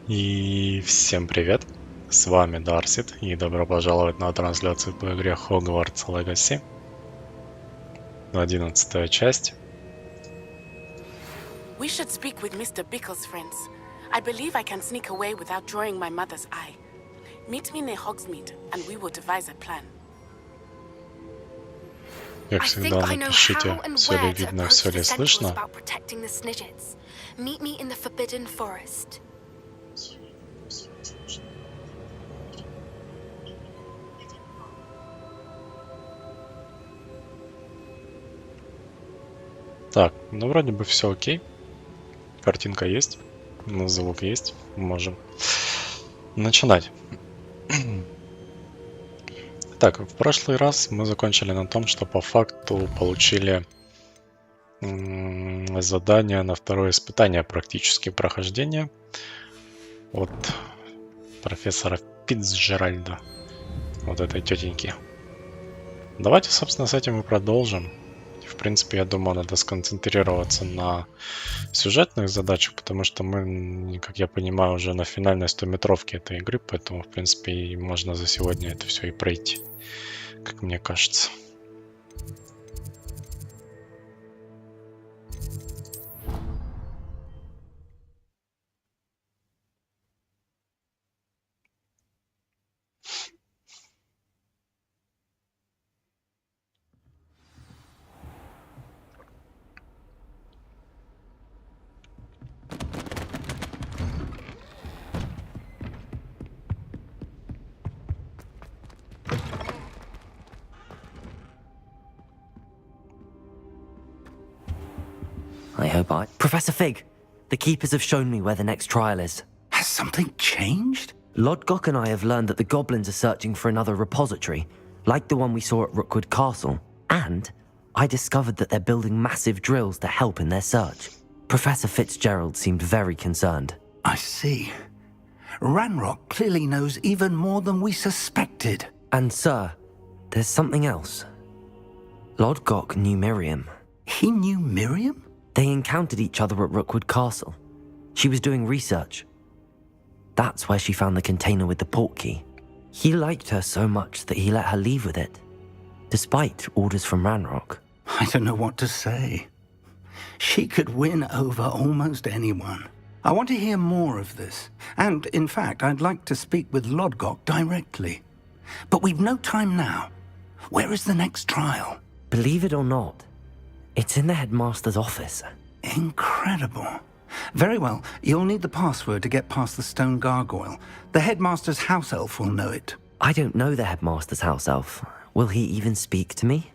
И всем привет, с вами Darseed, и добро пожаловать на трансляцию по игре Hogwarts Legacy, 11-я часть. We should speak with Mr. Bickle's friends. I believe I can sneak away without drawing my mother's eye. Meet me near Hogsmeade, and we will devise a plan. Как всегда, напишите, все ли видно, все ли слышно. Meet me in the Forbidden Forest. Так, ну вроде бы все окей. Картинка есть, звук есть, можем начинать. Так, в прошлый раз мы закончили на том, что по факту получили задание на второе испытание практически прохождения от профессора Фицджеральда, вот этой тетеньки. Давайте, собственно, с этим и продолжим. В принципе, я думаю, надо сконцентрироваться на сюжетных задачах, потому что мы, как я понимаю, уже на финальной 100-метровке этой игры, поэтому, в принципе, и можно за сегодня это все и пройти, как мне кажется. Professor Fig, the Keepers have shown me where the next trial is. Has something changed? Lodgok and I have learned that the goblins are searching for another repository, like the one we saw at Rookwood Castle. And I discovered that they're building massive drills to help in their search. Professor Fitzgerald seemed very concerned. I see. Ranrock clearly knows even more than we suspected. And sir, there's something else. Lodgok knew Miriam. He knew Miriam? They encountered each other at Rookwood Castle. She was doing research. That's where she found the container with the port key. He liked her so much that he let her leave with it, despite orders from Ranrock. I don't know what to say. She could win over almost anyone. I want to hear more of this. And, in fact, I'd like to speak with Lodgok directly. But we've no time now. Where is the next trial? Believe it or not, it's in the headmaster's office. Incredible. Very well, you'll need the password to get past the stone gargoyle. The headmaster's house elf will know it. I don't know the headmaster's house elf. Will he even speak to me?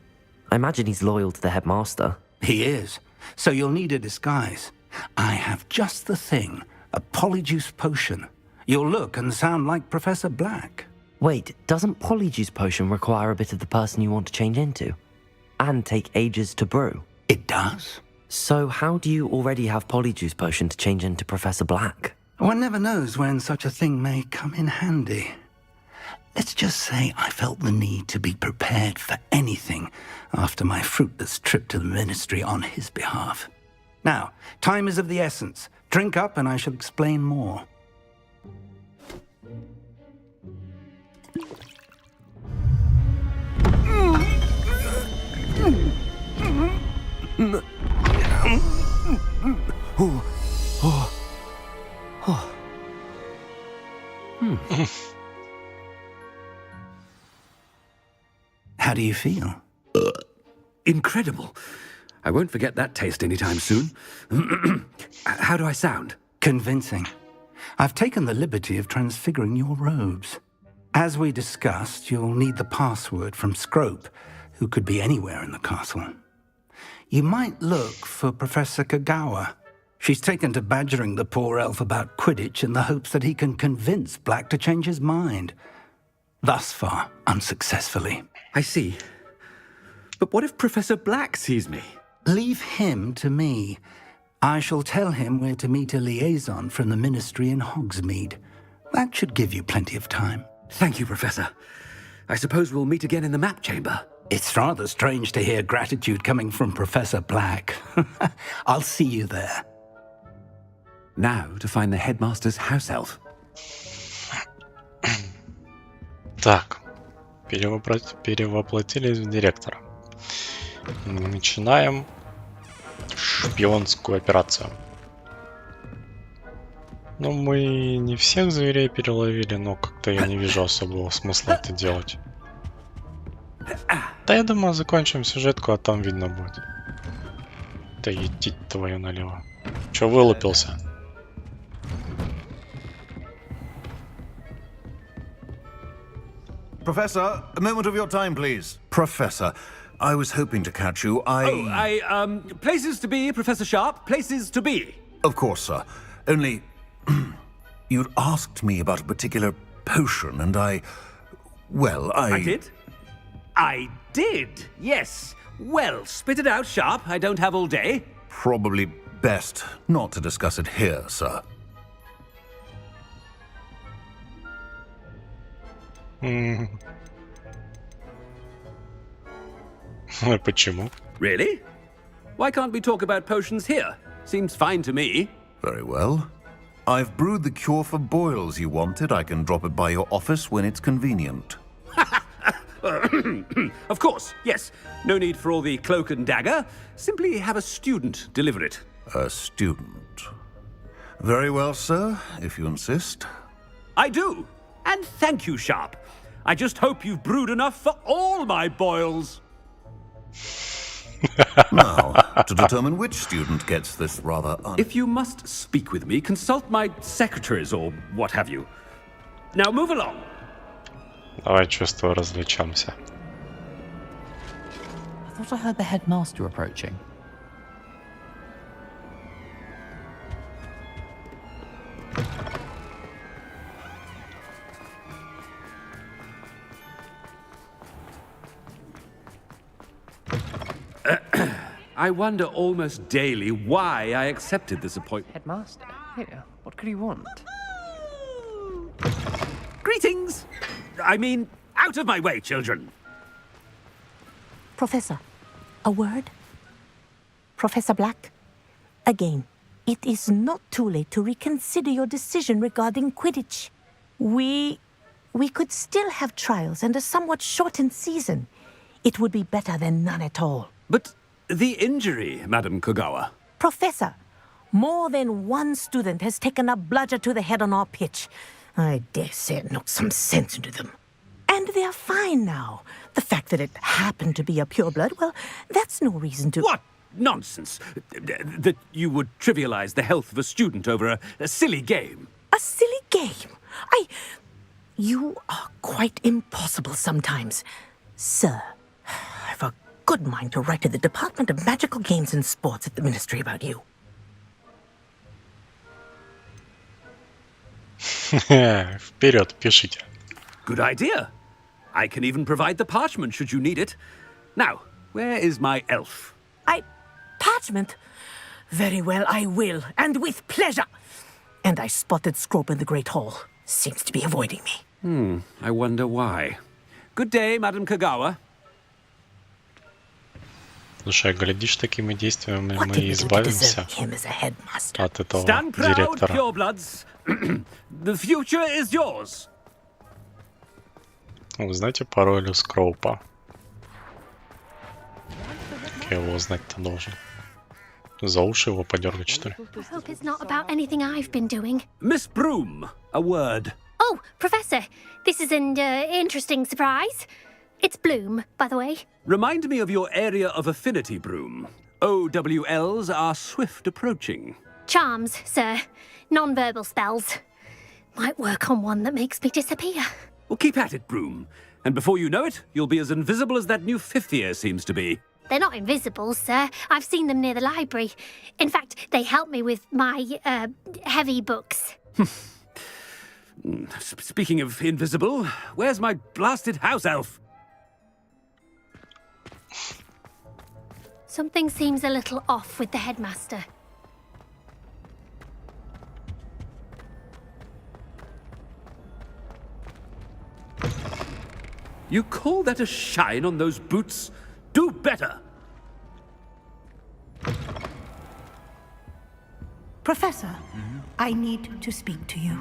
I imagine he's loyal to the headmaster. He is. So you'll need a disguise. I have just the thing. A polyjuice potion. You'll look and sound like Professor Black. Wait, doesn't polyjuice potion require a bit of the person you want to change into? And take ages to brew? It does. So how do you already have polyjuice potion to change into Professor Black? One never knows when such a thing may come in handy. Let's just say I felt the need to be prepared for anything after my fruitless trip to the ministry on his behalf. Now, time is of the essence. Drink up and I shall explain more. How do you feel? Incredible. I won't forget that taste anytime soon. How do I sound? Convincing. I've taken the liberty of transfiguring your robes. As we discussed, you'll need the password from Scrope, who could be anywhere in the castle. You might look for Professor Kagawa. She's taken to badgering the poor elf about Quidditch in the hopes that he can convince Black to change his mind. Thus far, unsuccessfully. I see. But what if Professor Black sees me? Leave him to me. I shall tell him where to meet a liaison from the ministry in Hogsmeade. That should give you plenty of time. Thank you, Professor. I suppose we'll meet again in the map chamber. It's rather strange to hear gratitude coming from Professor Black. I'll see you there. Now to find the headmaster's house elf. Так, перевоплотились в директора. Начинаем шпионскую операцию. Ну, мы не всех зверей переловили, но как-то я не вижу особого смысла это делать. Да, я думаю, закончим сюжетку, а там видно будет. Да идти твою налево. Чё вылупился? Professor, a moment of your time, please. Professor, I was hoping to catch you. Places to be, Professor Sharp, places to be. Of course, sir. Only, you'd asked me about a particular potion, and I did? I did, yes. Well, spit it out, Sharp. I don't have all day. Probably best not to discuss it here, sir. Почему? Really? Why can't we talk about potions here? Seems fine to me. Very well. I've brewed the cure for boils you wanted. I can drop it by your office when it's convenient. Of course, yes. No need for all the cloak and dagger. Simply have a student deliver it. A student. Very well, sir, if you insist. I do. And thank you, Sharp. I just hope you've brewed enough for all my boils. Now, to determine which student gets this rather If you must speak with me, consult my secretaries or what have you. Now move along. Давай, чувствую, развлечемся. I thought I heard the headmaster approaching. I wonder almost daily why I accepted this appointment. Headmaster? Here, what could he want? Greetings! I mean, out of my way, children. Professor, a word? Professor Black? Again, it is not too late to reconsider your decision regarding Quidditch. We could still have trials and a somewhat shortened season. It would be better than none at all. But the injury, Madam Kogawa. Professor, more than one student has taken a bludger to the head on our pitch. I dare say it knocked some sense into them. And they're fine now. The fact that it happened to be a pureblood, well, that's no reason to... What nonsense! That you would trivialize the health of a student over a silly game. A silly game? You are quite impossible sometimes. Sir, I've a good mind to write to the Department of Magical Games and Sports at the Ministry about you. Вперед, пишите. Good idea. I can even provide the parchment should you need it. Now, where is my elf? Parchment? Very well, I will, and with pleasure. And I spotted Scrope in the Great Hall. Seems to be avoiding me. I wonder why. Good day, Madam Kogawa. Слушай, глядишь, такими действиями What мы did we do to избавимся deserve him as a headmaster? от этого Stand proud, директора. purebloods. The future is yours. Вы знаете пароль у Скроупа? Как я его узнать-то должен? За уши его подергать, что ли? I hope it's not about anything I've been doing. Miss Broom, a word. Oh, Professor, this is an interesting surprise. It's Bloom, by the way. Remind me of your area of affinity, Broom. OWLs are swift approaching. Charms, sir. Non-verbal spells. Might work on one that makes me disappear. Well, keep at it, Broom. And before you know it, you'll be as invisible as that new fifth year seems to be. They're not invisible, sir. I've seen them near the library. In fact, they help me with my, heavy books. Speaking of invisible, where's my blasted house elf? Something seems a little off with the headmaster. You call that a shine on those boots? Do better! Professor, I need to speak to you.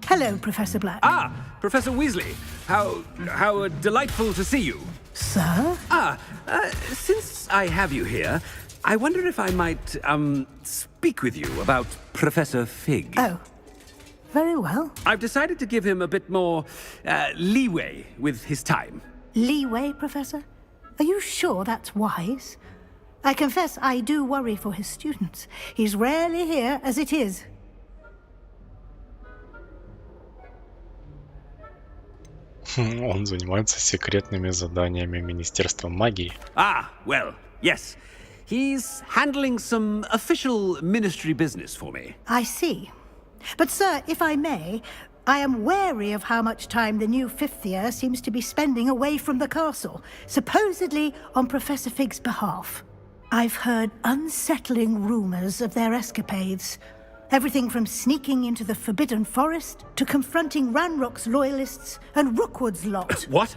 Hello, Professor Black. Ah, Professor Weasley. How delightful to see you. Sir? Since I have you here, I wonder if I might, speak with you about Professor Fig. Oh, very well. I've decided to give him a bit more, leeway with his time. Leeway, Professor? Are you sure that's wise? I confess I do worry for his students. He's rarely here as it is. Он занимается секретными заданиями Министерства магии. Ah, well, yes. He's handling some official ministry business for me. I see. But, sir, if I may, I am wary of how much time the new fifth year seems to be spending away from the castle, supposedly on Professor Fig's behalf. I've heard unsettling rumors of their escapades. Everything from sneaking into the Forbidden Forest to confronting Ranrock's loyalists and Rookwood's lot. What?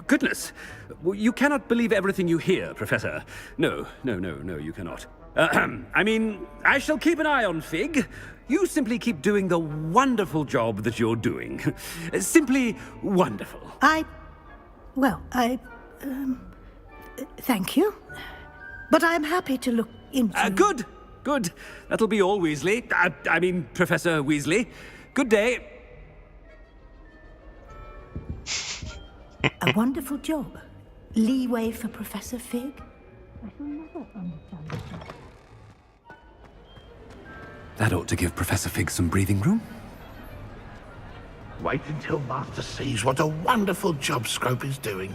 Goodness. You cannot believe everything you hear, Professor. No, you cannot. I mean, I shall keep an eye on Fig. You simply keep doing the wonderful job that you're doing. Simply wonderful. Thank you. But I'm happy to look into... Good. That'll be all, Weasley. I mean, Professor Weasley. Good day. A wonderful job. Leeway for Professor Fig. That ought to give Professor Fig some breathing room. Wait until Master sees what a wonderful job Scrope is doing.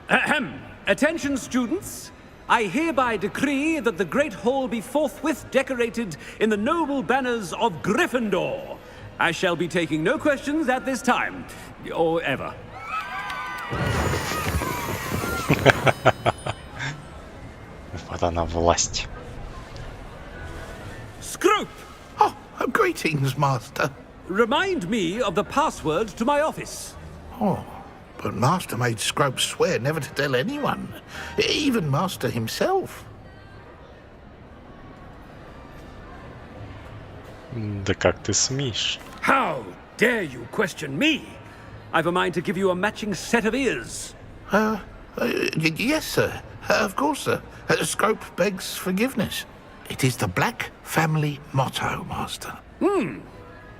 Ahem. Attention, students. I hereby decree that the Great Hall be forthwith decorated in the noble banners of Gryffindor. I shall be taking no questions at this time, or ever. Вот она власть. Scrope! Oh, greetings, Master. Remind me of the password to my office. Oh, but Master made Scrope swear never to tell anyone, even Master himself. Да как ты смеешь? How dare you question me? I've a mind to give you a matching set of ears. Yes, sir. Of course, sir. Scrope begs forgiveness. It is the Black family motto, Master.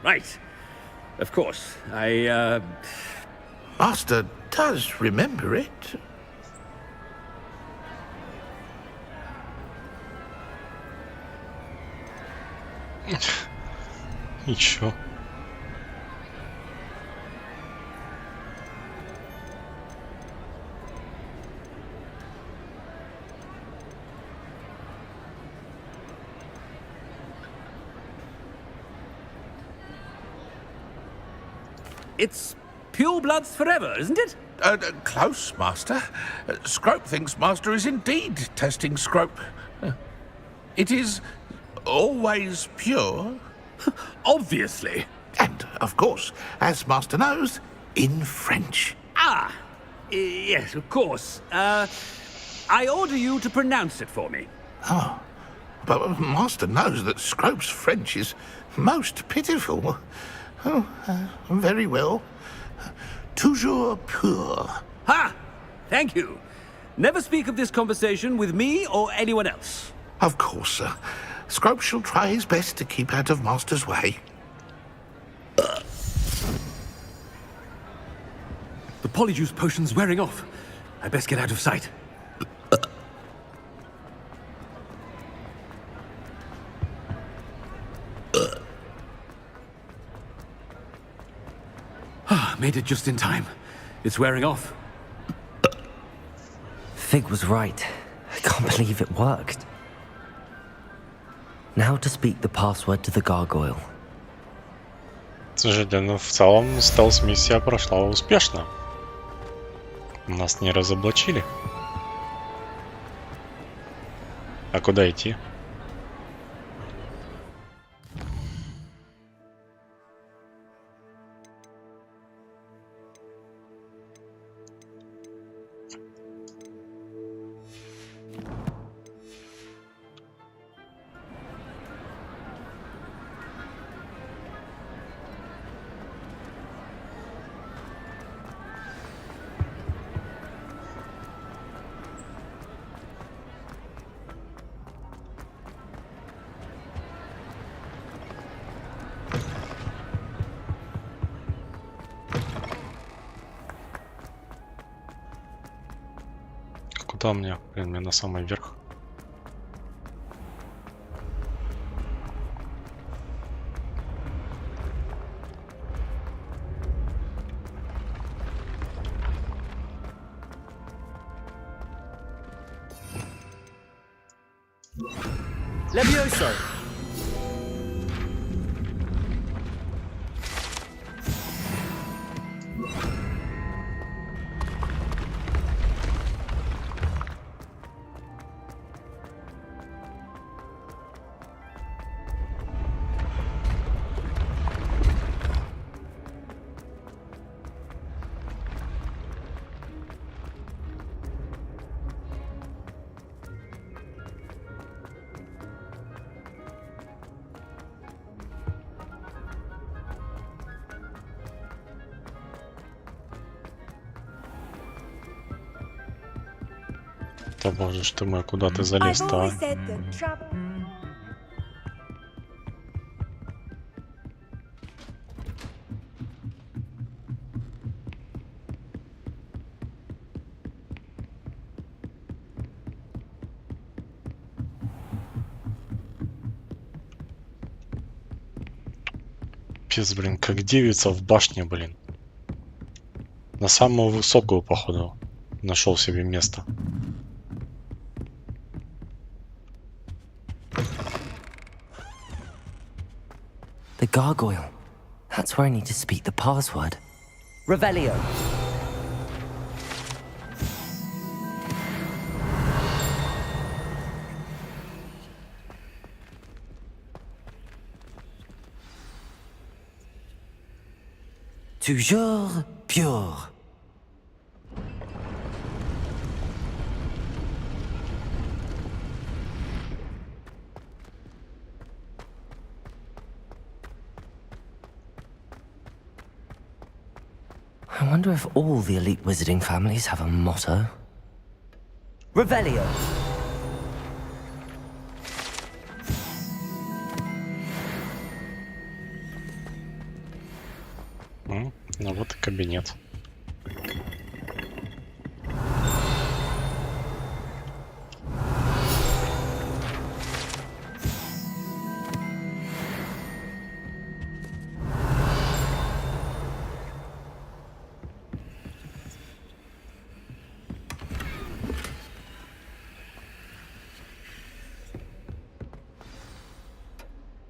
Right. Of course. Master does remember it. И чё? It's pure bloods forever, isn't it? Close, Master. Scrope thinks Master is indeed testing Scrope. It is always pure. Obviously. And, of course, as Master knows, in French. Yes, of course. I order you to pronounce it for me. Oh, but Master knows that Scrope's French is most pitiful. Oh, very well. Toujours pur. Ha! Thank you. Never speak of this conversation with me or anyone else. Of course, sir. Scrope shall try his best to keep out of Master's way. The polyjuice potion's wearing off. I best get out of sight. Made it just in time. It's wearing off. Fig was right. I can't believe it worked. Now to speak the password to the gargoyle. Слушайте, ну в целом стелс-миссия прошла успешно. Нас не разоблачили. А куда идти? куда мне? Блин, мне на самый верх. Levioso! Да боже ж ты мой, куда ты залез-то, а? Пиздец, блин, как девица в башне, блин. На самую высокую, походу, нашел себе место. The gargoyle. That's where I need to speak the password. Revelio. Toujours pure. I wonder if all the elite wizarding families have a motto. Revelio. Ну вот и кабинет.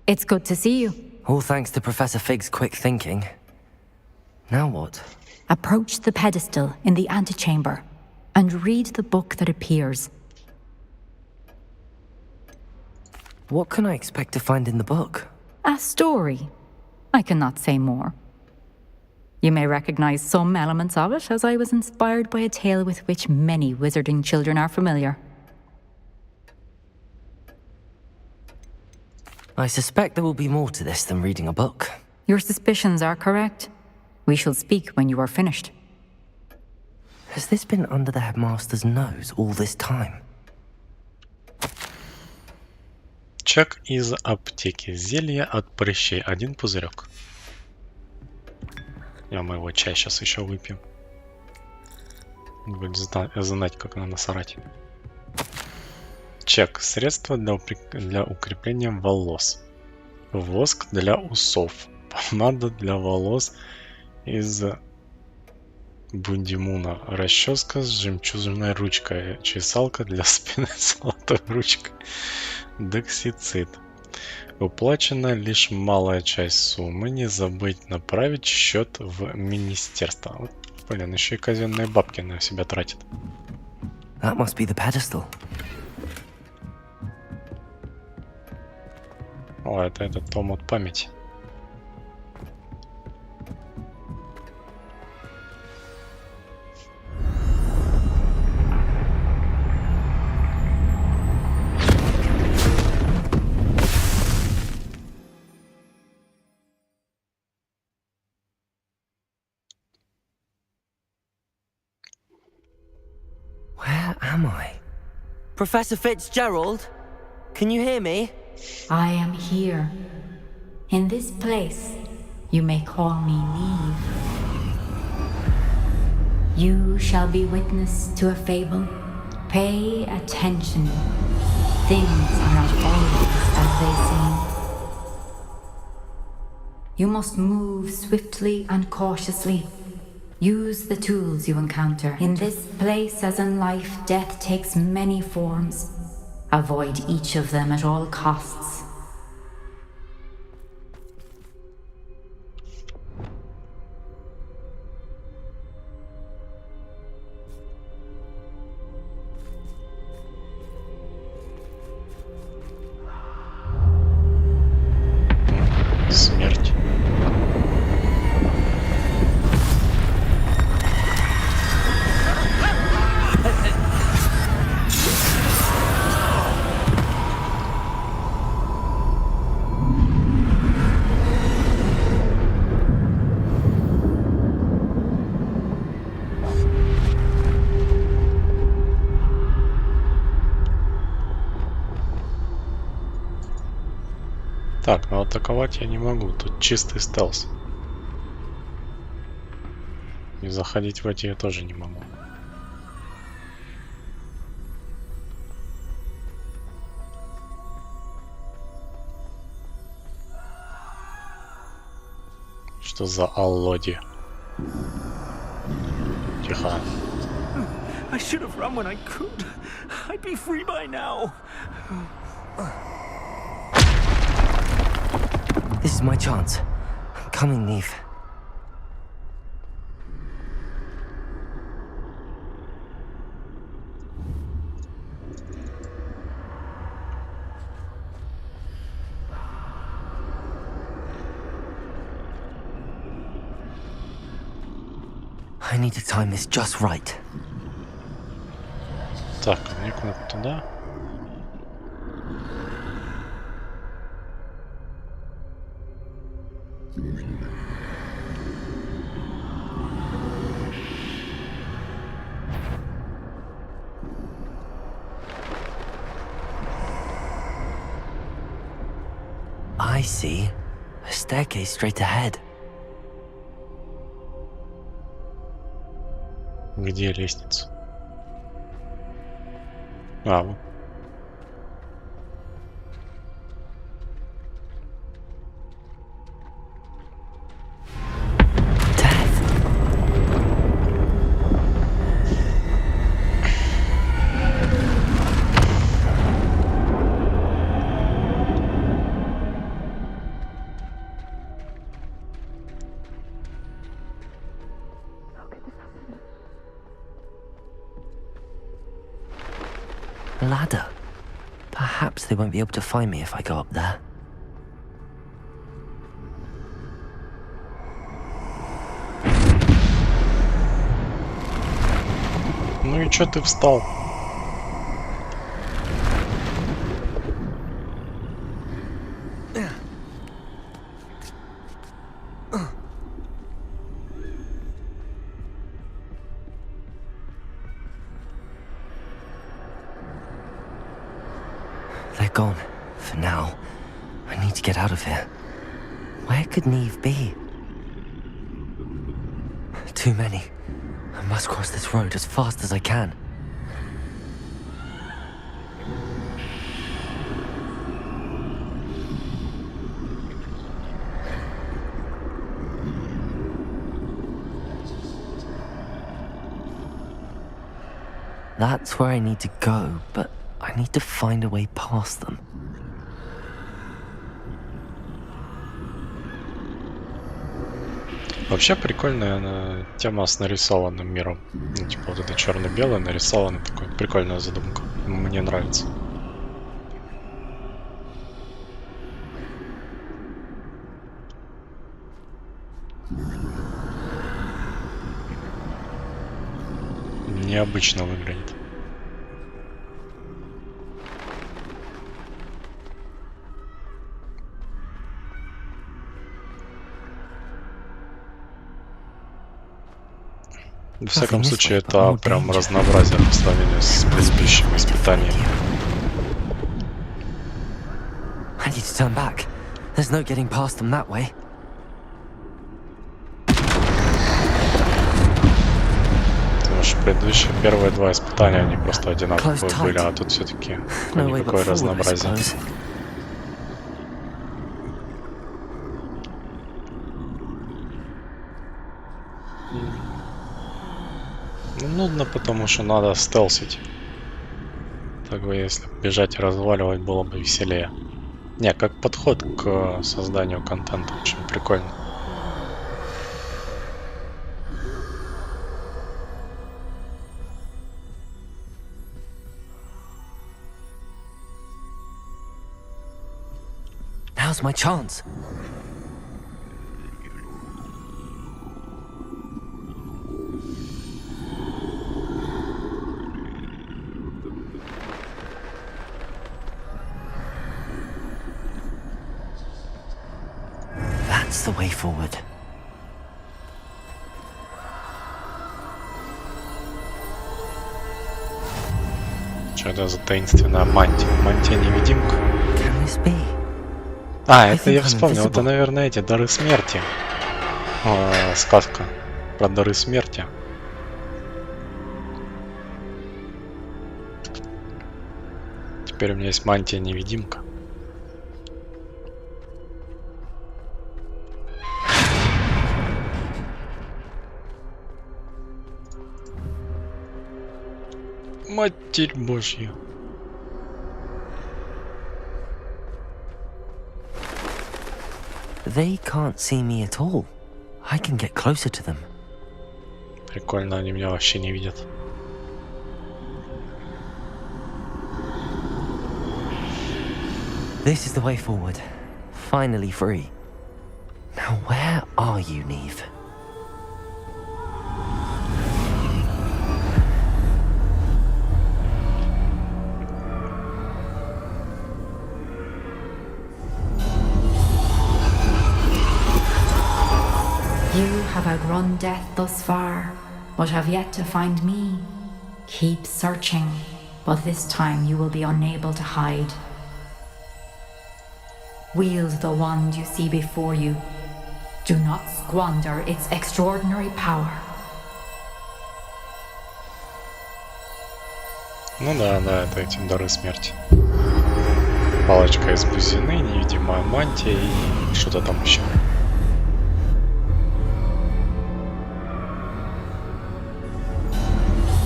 It's good to see you. All thanks to Professor Fig's quick thinking. Now what? Approach the pedestal in the antechamber and read the book that appears. What can I expect to find in the book? A story. I cannot say more. You may recognize some elements of it, as I was inspired by a tale with which many wizarding children are familiar. I suspect there will be more to this than reading a book. Your suspicions are correct. We shall speak when you are finished. Has this been under the headmaster's nose all this time? Чек из аптеки. Зелье от прыщей. 1 пузырек. Мы его чай сейчас еще выпьем. Будет знать, как надо насрать. Чек. Средство для укрепления волос. Воск для усов. Помада для волос из бундимуна. Расческа с жемчужной ручкой. Чесалка для спины с золотой ручкой. Дексицид. Уплачена лишь малая часть суммы. Не забыть направить счет в министерство. Вот, блин, еще и казенные бабки на себя тратит. That must be the pedestal. О, это этот том от памяти. Where am I? Professor Fitzgerald? Can you hear me? I am here. In this place, you may call me Neve. You shall be witness to a fable Pay attention. Things are not always as they seem. You must move swiftly and cautiously. Use the tools you encounter. In this place, as in life, death takes many forms. Avoid each of them at all costs. Смерть. Так, но атаковать я не могу, тут чистый стелс. И заходить в эти я тоже не могу. Что за аллоди? Тихо. I should have run when I could. I'd be free by now. This is my chance. I'm coming, Neve. I need to time this just right. Так, мне куда-то туда. I see a staircase straight ahead. Где лестница? А, вот. Ladder. Perhaps they won't be able to find me if I go up there. Ну и чё ты встал? They're gone. For now. I need to get out of here. Where could Neve be? Too many. I must cross this road as fast as I can. That's where I need to go, but I need to find a way past them. Вообще прикольная тема с нарисованным миром. Ну, типа вот это черно-белое нарисовано, такая прикольная задумка. Мне нравится. Необычно выглядит. В всяком случае, это прям разнообразие по сравнению с предыдущими испытаниями. I need to turn back. There's no getting past them that way. Ты можешь предыдущие первые два испытания, они просто одинаковые были, а тут все-таки никакое разнообразие. Нудно, потому что надо стелсить. Так бы, если бежать и разваливать, было бы веселее. Не, как подход к созданию контента очень прикольно. Now's my chance. That's the way forward. Что это за таинственная мантия? Мантия-невидимка? Can this be? А, это я вспомнил. Это, наверное, эти дары смерти. Сказка про дары смерти. Теперь у меня есть мантия-невидимка. Матерь Божья. They can't see me at all. I can get closer to them. Прикольно, они меня вообще не видят. This is the way forward. Finally free. Now where are you, Neve? You have outrun death thus far, but have yet to find me. Keep searching, but this time you will be unable to hide. Wield the wand you see before you. Do not squander its extraordinary power. Ну да, это эти дары смерти. Палочка из бузины, невидимая мантия и что-то там еще.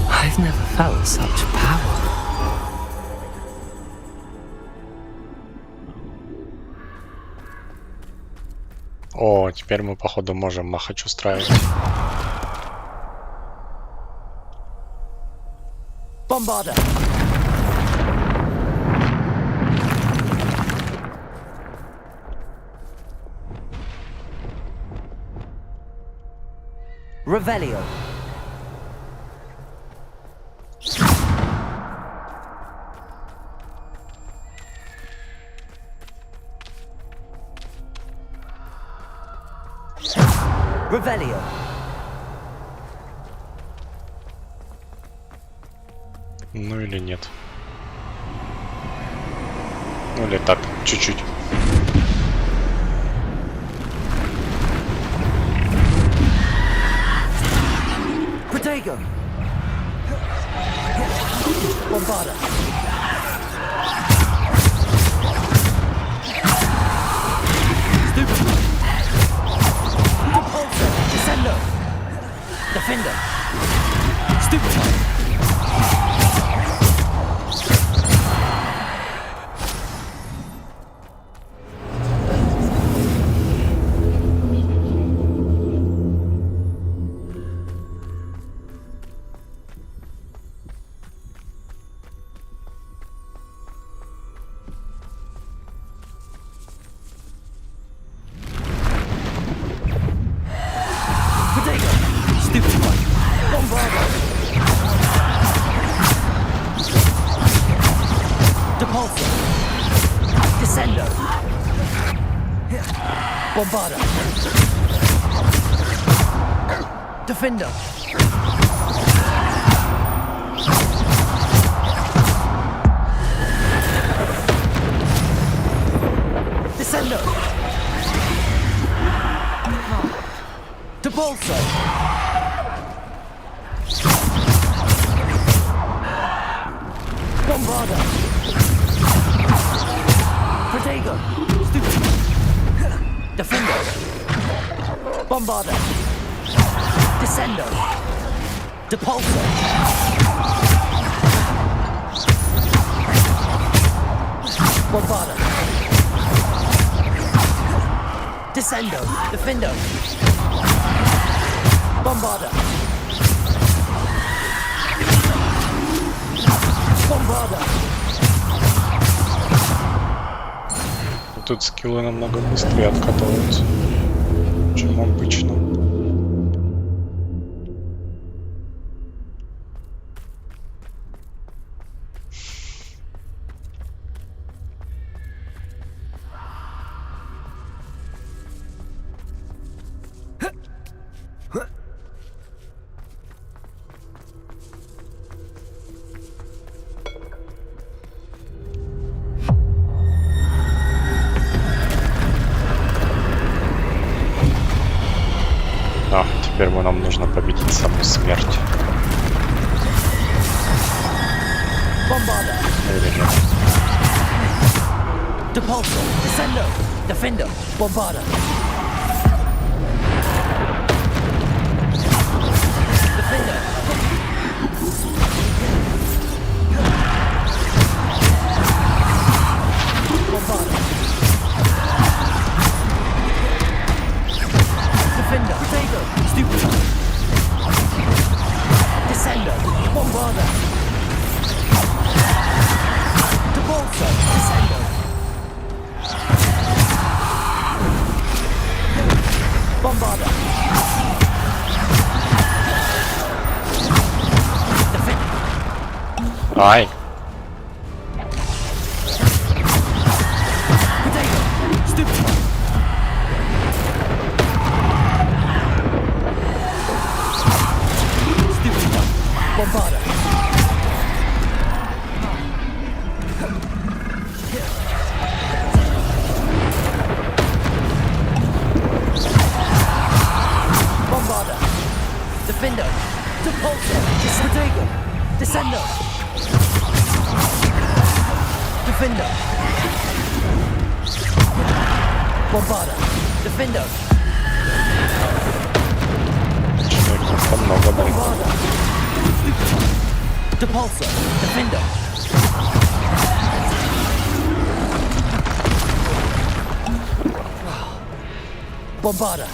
I've never felt such power. О, теперь мы, походу, можем махач устраивать. Bombarder! Revelio! Revelio. Ну или нет. Ну или так, чуть-чуть. Protego. Bombarder. Stupid. Descendo! Defender! Stupefy! Bombarder. Defender. Descendo. Debolso. Bombarder. Protego. Stupid. Defender. Bombarder. Descendo. Depulsor. Bombarder. Descendo. Defendo. Bombarder. Bombarder. Тут скиллы намного быстрее откатываются, чем обычно. Теперь нам нужно победить саму смерть. Или нет? Depulsor, Descendo, Defender, Bombarder. Defender. Bombarder. Defender, Protego, Stupid. Descender, Bombarder. Depulsor, Descender. Bombarder. Defender. Ай! Protego, Stupid. Bombarder. Bombarder. Defender. Depulsor. Protego. Descendo. Defender. Bombarder. Defender. Человек много дает. Depulsor, Defender. Bombarder.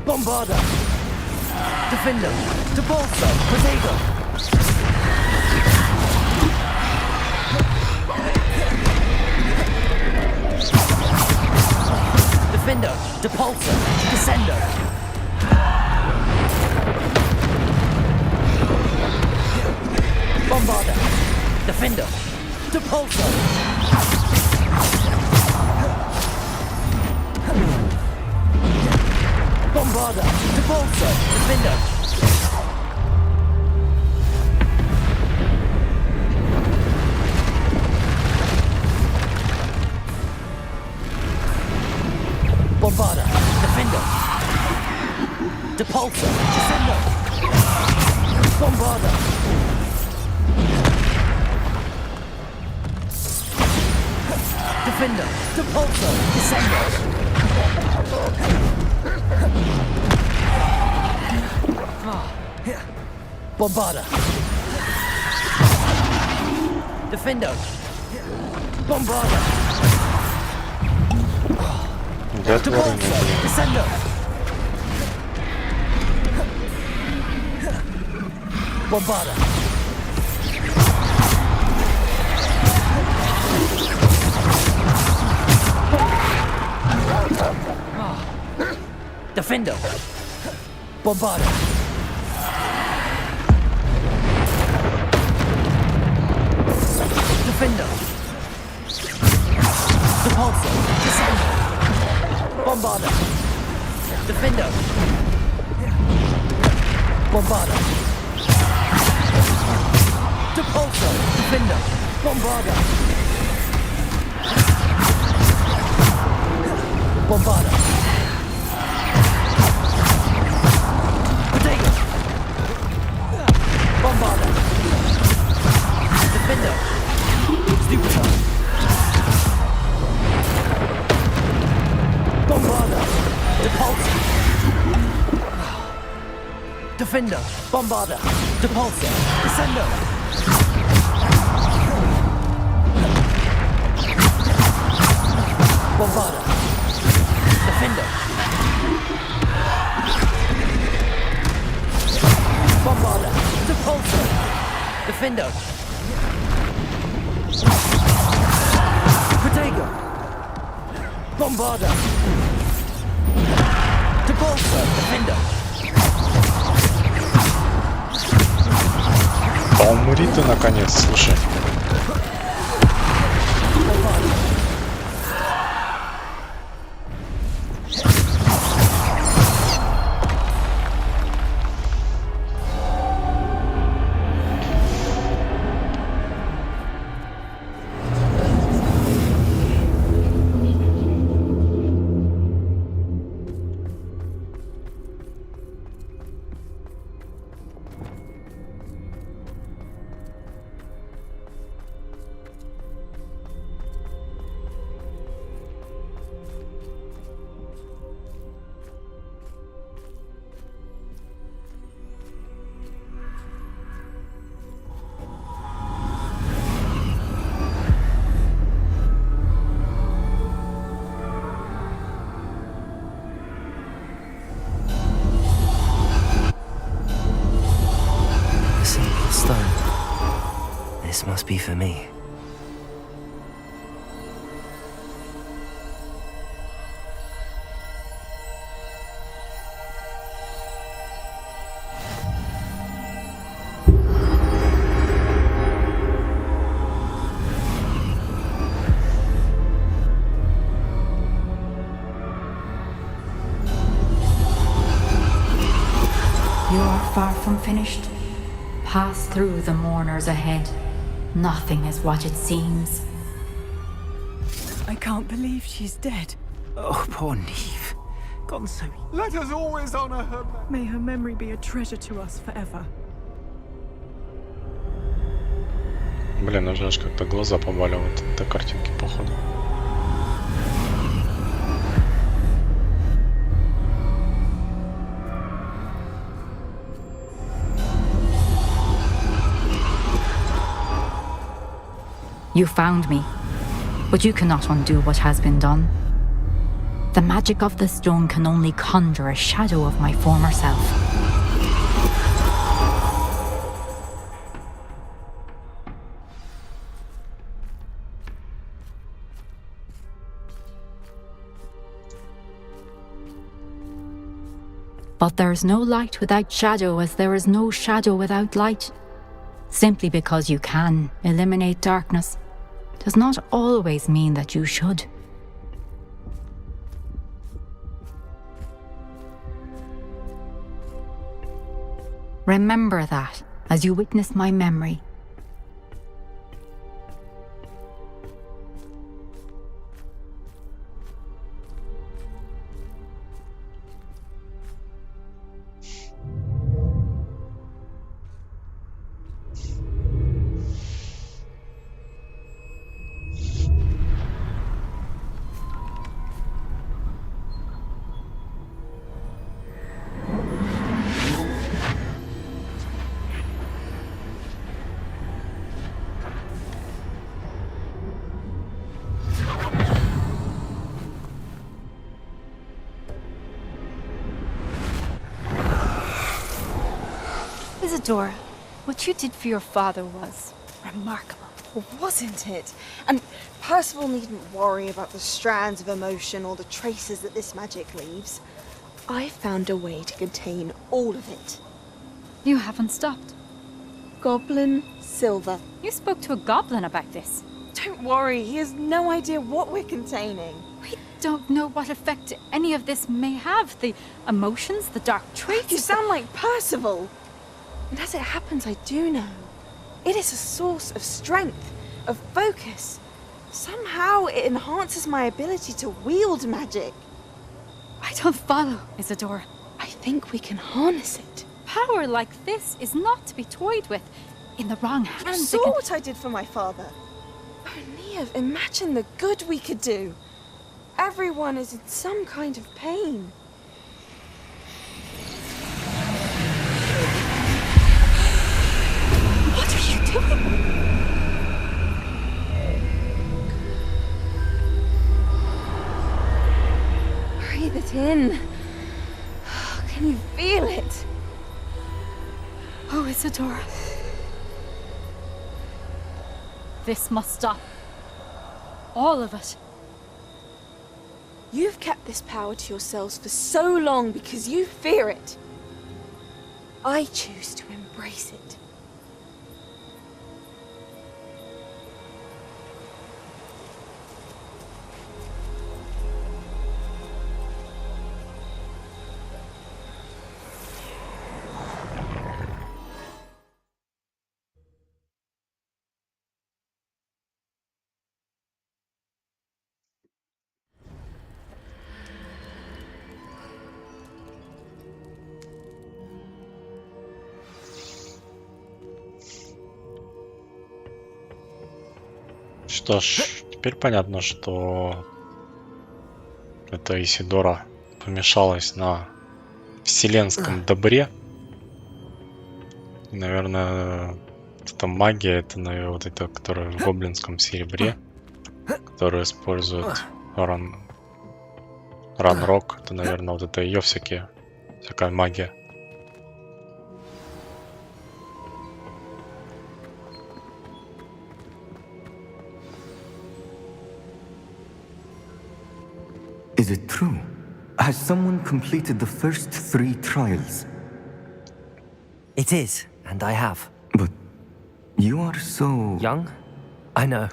Bombarder. Defender. Depulsor, Protego. Defender, Depulsor, Descendo. Bombarder, Defender, Depulsor. Bombarder, Depulsor, Defender. Bombarder, Defender. Depulsor, Descendo. Bombarder. Defender, Depulsor, Descendo. Bombarder. Defender. Bombarder. Depulsor, Descendo. Bombarder. Defender. Bombarder. Defender. Depulsor, Descendo. Bombarder. Defender. Bombarder. Depulsor, Defender. Bombarder. Bombarder. Defender, Bombarder, Depulsor, Descendo. Bombarder, Defender. Bombarder, Depulsor, Defender. Protego, Bombarder, Depulsor, Defender. Да умри ты наконец, слушай. This must be for me. You are far from finished. Pass through the mourners ahead. Nothing is what it seems. I can't believe she's dead. Oh, poor Neve. Gone so... Let us always honor her. May her memory be a treasure to us forever. Блин, уже аж как-то глаза побаливают от этой картинки, походу. You found me, but you cannot undo what has been done. The magic of the stone can only conjure a shadow of my former self. But there is no light without shadow, as there is no shadow without light. Simply because you can eliminate darkness does not always mean that you should. Remember that as you witness my memory. Isadora, what you did for your father was remarkable, wasn't it? And Percival needn't worry about the strands of emotion or the traces that this magic leaves. I found a way to contain all of it. You haven't stopped. Goblin Silver. You spoke to a goblin about this. Don't worry, he has no idea what we're containing. We don't know what effect any of this may have. The emotions, the dark traits. You sound like Percival. And as it happens, I do know. It is a source of strength, of focus. Somehow it enhances my ability to wield magic. I don't follow, Isadora. I think we can harness it. Power like this is not to be toyed with. In the wrong hands. You saw what I did for my father. Oh, Neve, imagine the good we could do. Everyone is in some kind of pain. in. Can you feel it? Oh, Isadora. This must stop. All of it. You've kept this power to yourselves for so long because you fear it. I choose to embrace it. Что ж, теперь понятно, что эта Исидора помешалась на вселенском добре. Наверное, это магия, это, наверное, вот это, которая в гоблинском серебре, которую использует Ранрок. Это, наверное, вот это ее всякая магия. Is it true? Has someone completed the first 3 trials? It is, and I have. But you are so... Young? I know.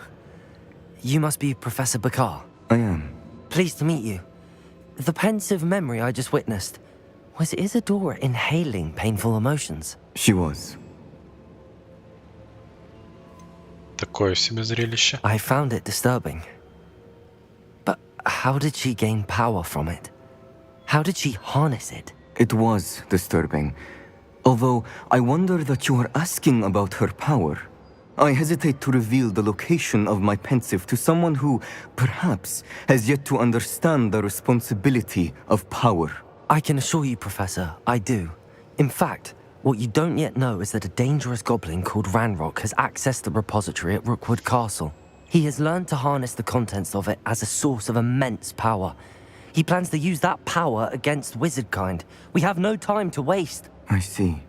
You must be Professor Bakar. I am. Pleased to meet you. The pensive memory I just witnessed, was Isadora inhaling painful emotions? She was. Такое себе зрелище. I found it disturbing. But how did she gain power from it? How did she harness it? It was disturbing. Although I wonder that you are asking about her power. I hesitate to reveal the location of my pensive to someone who, perhaps, has yet to understand the responsibility of power. I can assure you, Professor, I do. In fact, what you don't yet know is that a dangerous goblin called Ranrock has accessed the repository at Rookwood Castle. He has learned to harness the contents of it as a source of immense power. He plans to use that power against wizardkind. We have no time to waste. I see.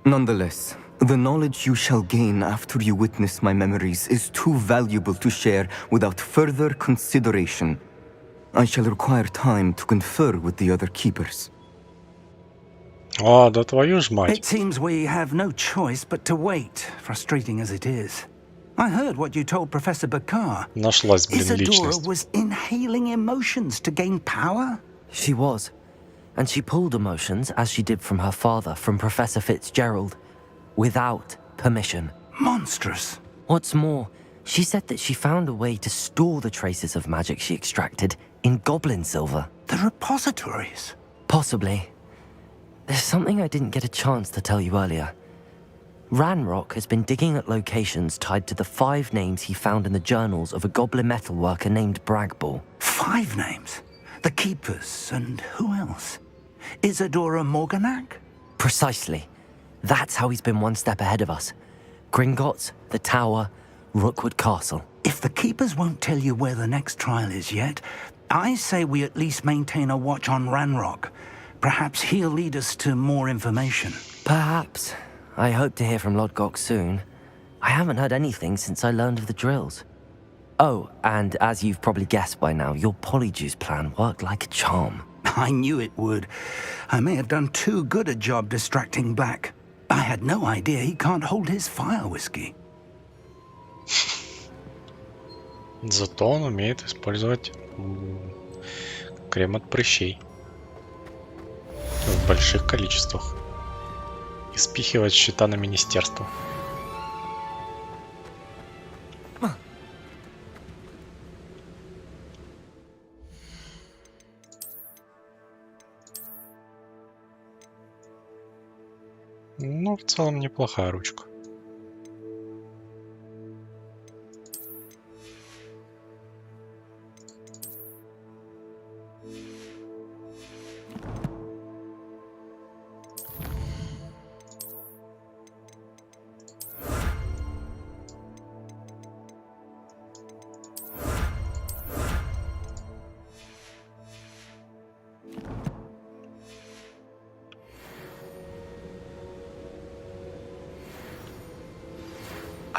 Nonetheless, the knowledge you shall gain after you witness my memories is too valuable to share without further consideration. I shall require time to confer with the other keepers. А, да твою ж мать. It seems we have no choice but to wait, frustrating as it is. I heard what you told Professor Bakar. Нашлась, блин, Isadora личность. was inhaling emotions to gain power? She was. And she pulled emotions, as she did from her father, from Professor Fitzgerald, without permission. Monstrous. What's more, she said that she found a way to store the traces of magic she extracted in goblin silver. The repositories? Possibly. There's something I didn't get a chance to tell you earlier. Ranrock has been digging at locations tied to the 5 names he found in the journals of a goblin metalworker named Bragball. 5 names? The Keepers, and who else? Isadora Morganac? Precisely. That's how he's been one step ahead of us. Gringotts, the Tower, Rookwood Castle. If the Keepers won't tell you where the next trial is yet, I say we at least maintain a watch on Ranrock. Perhaps he'll lead us to more information. Perhaps. I hope to hear from Lodgok soon. I haven't heard anything since I learned of the drills. Oh, and as you've probably guessed by now, your Polyjuice plan worked like a charm. I knew it would. I may have done too good a job distracting Black. I had no idea he can't hold his fire whiskey. Зато он умеет использовать крем от прыщей. В больших количествах. И спихивать счета на министерство. Ну, в целом неплохая ручка.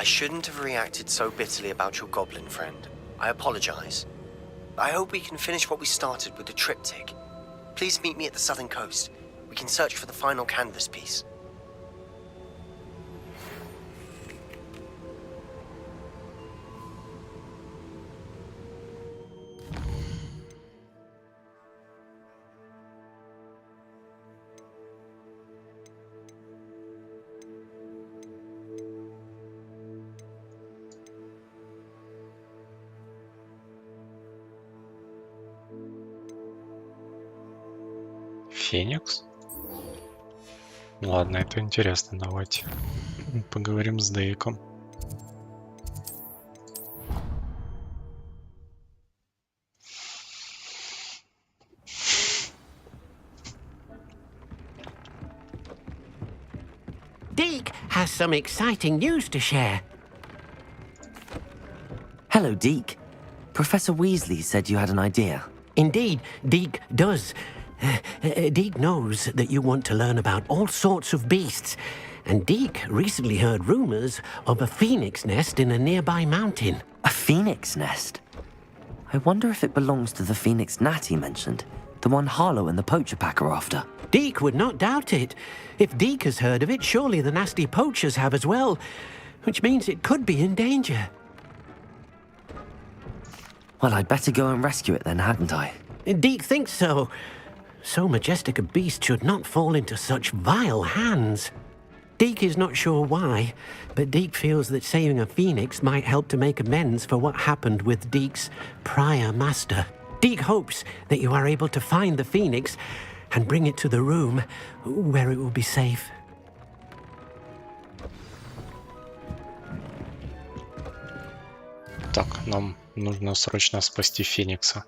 I shouldn't have reacted so bitterly about your goblin friend. I apologize. I hope we can finish what we started with the triptych. Please meet me at the southern coast. We can search for the final canvas piece. Феникс? Ладно, это интересно. Давайте поговорим с Дейком. Deke has some exciting news to share. Hello, Deke. Professor Weasley said you had an idea. Indeed, Deke does. Deke knows that you want to learn about all sorts of beasts, and Deke recently heard rumors of a phoenix nest in a nearby mountain. A phoenix nest? I wonder if it belongs to the phoenix gnat he mentioned, the one Harlow and the poacher pack are after. Deke would not doubt it. If Deke has heard of it, surely the nasty poachers have as well, which means it could be in danger. Well, I'd better go and rescue it then, hadn't I? Deke thinks so. So majestic a beast should not fall into such vile hands. Deke is not sure why, but Deke feels that saving a phoenix might help to make amends for what happened with Deke's prior master. Deke hopes that you are able to find the phoenix and bring it to the room where it will be safe. Так, нам нужно срочно спасти Феникса.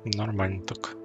Нормально так.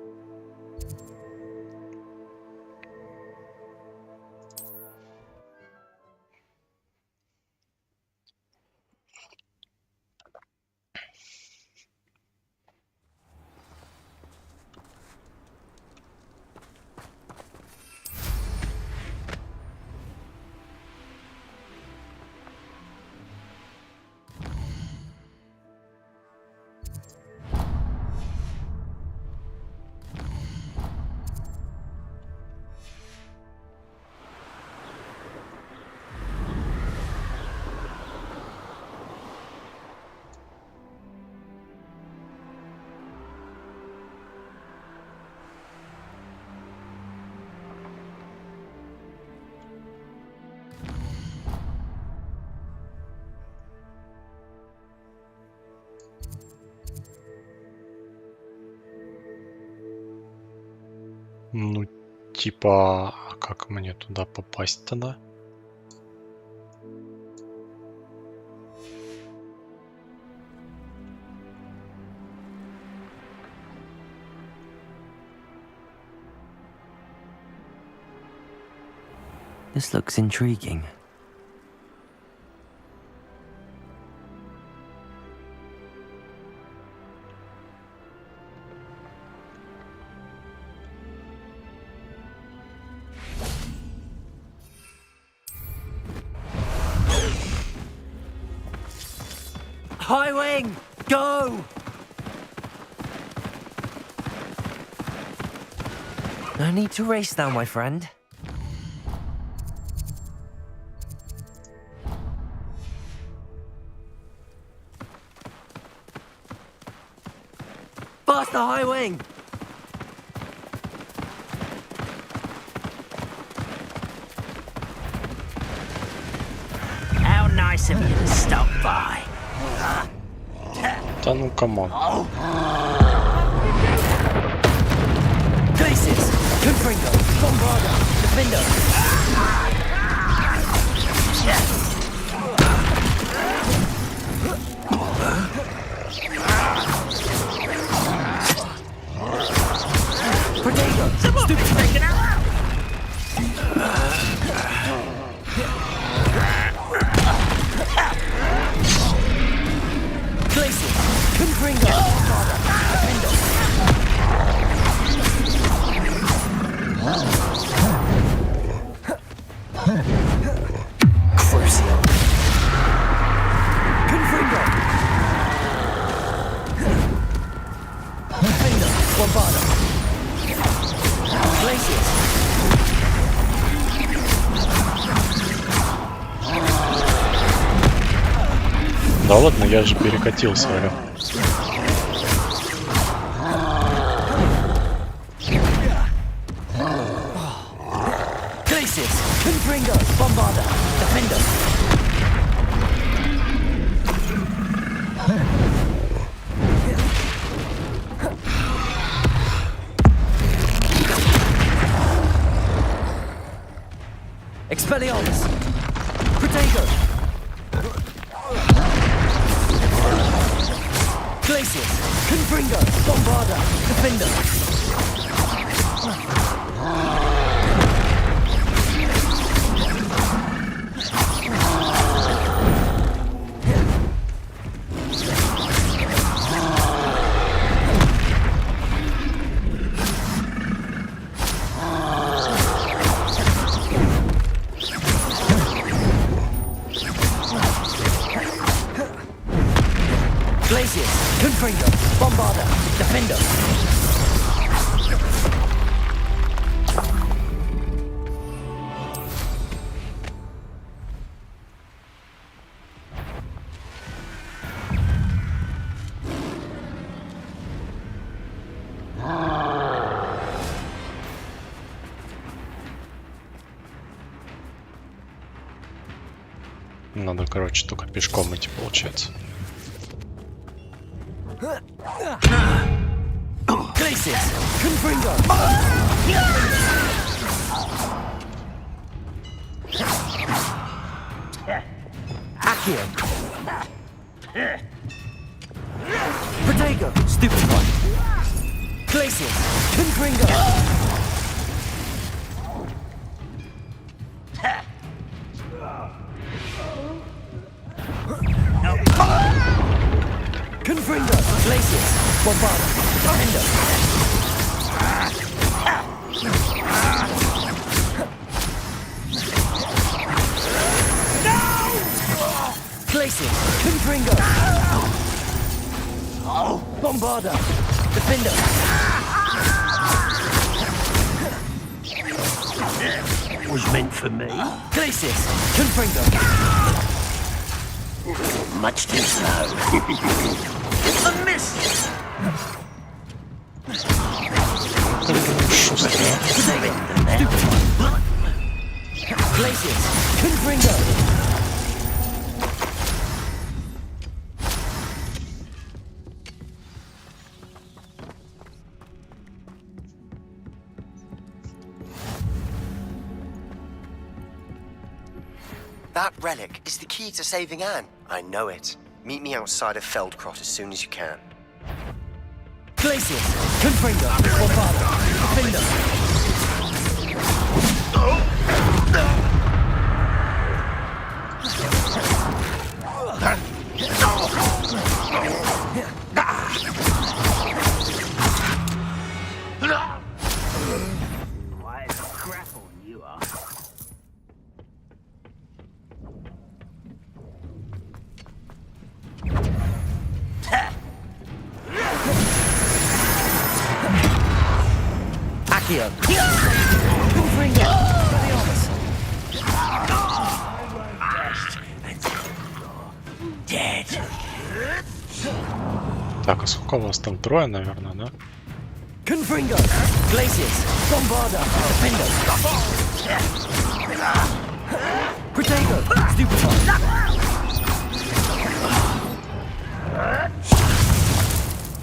Ну, типа, а как мне туда попасть тогда? This looks intriguing. High wing, go! No need to race now, my friend. Faster, high wing! How nice of you to stop by. Да ну, камон. Places! Confringo! Bombarda! Defender! Protego! Stupid freaking out! Places! Да ладно, я же перекатился, алё. Expelliarmus! Protego! Glacius! Confringo! Bombarda! Defender! Confringo, Bombarda, Defender. Надо, короче, только пешком идти, получается. Glacius, Confringo. Accio. Protego, stupid one. Glacius, Confringo. Confringo, Glacius, Bombarda, Defender. Glacius, Confringo. Bombarda, Defender. Was meant for me. Glacius, Confringo. Much too slow. A miss! Glacius, Confringo. That relic is the key to saving Anne. I know it. Meet me outside of Feldcrot as soon as you can. Glacius, Confringo, Bombarda, Defender. Why the crap on you are? Accio. Confringo. Dead. Так, а сколько у вас там? Трое, наверное, да? Confringo. Glacius. Bombarda. Defender. Protego. Stupid one.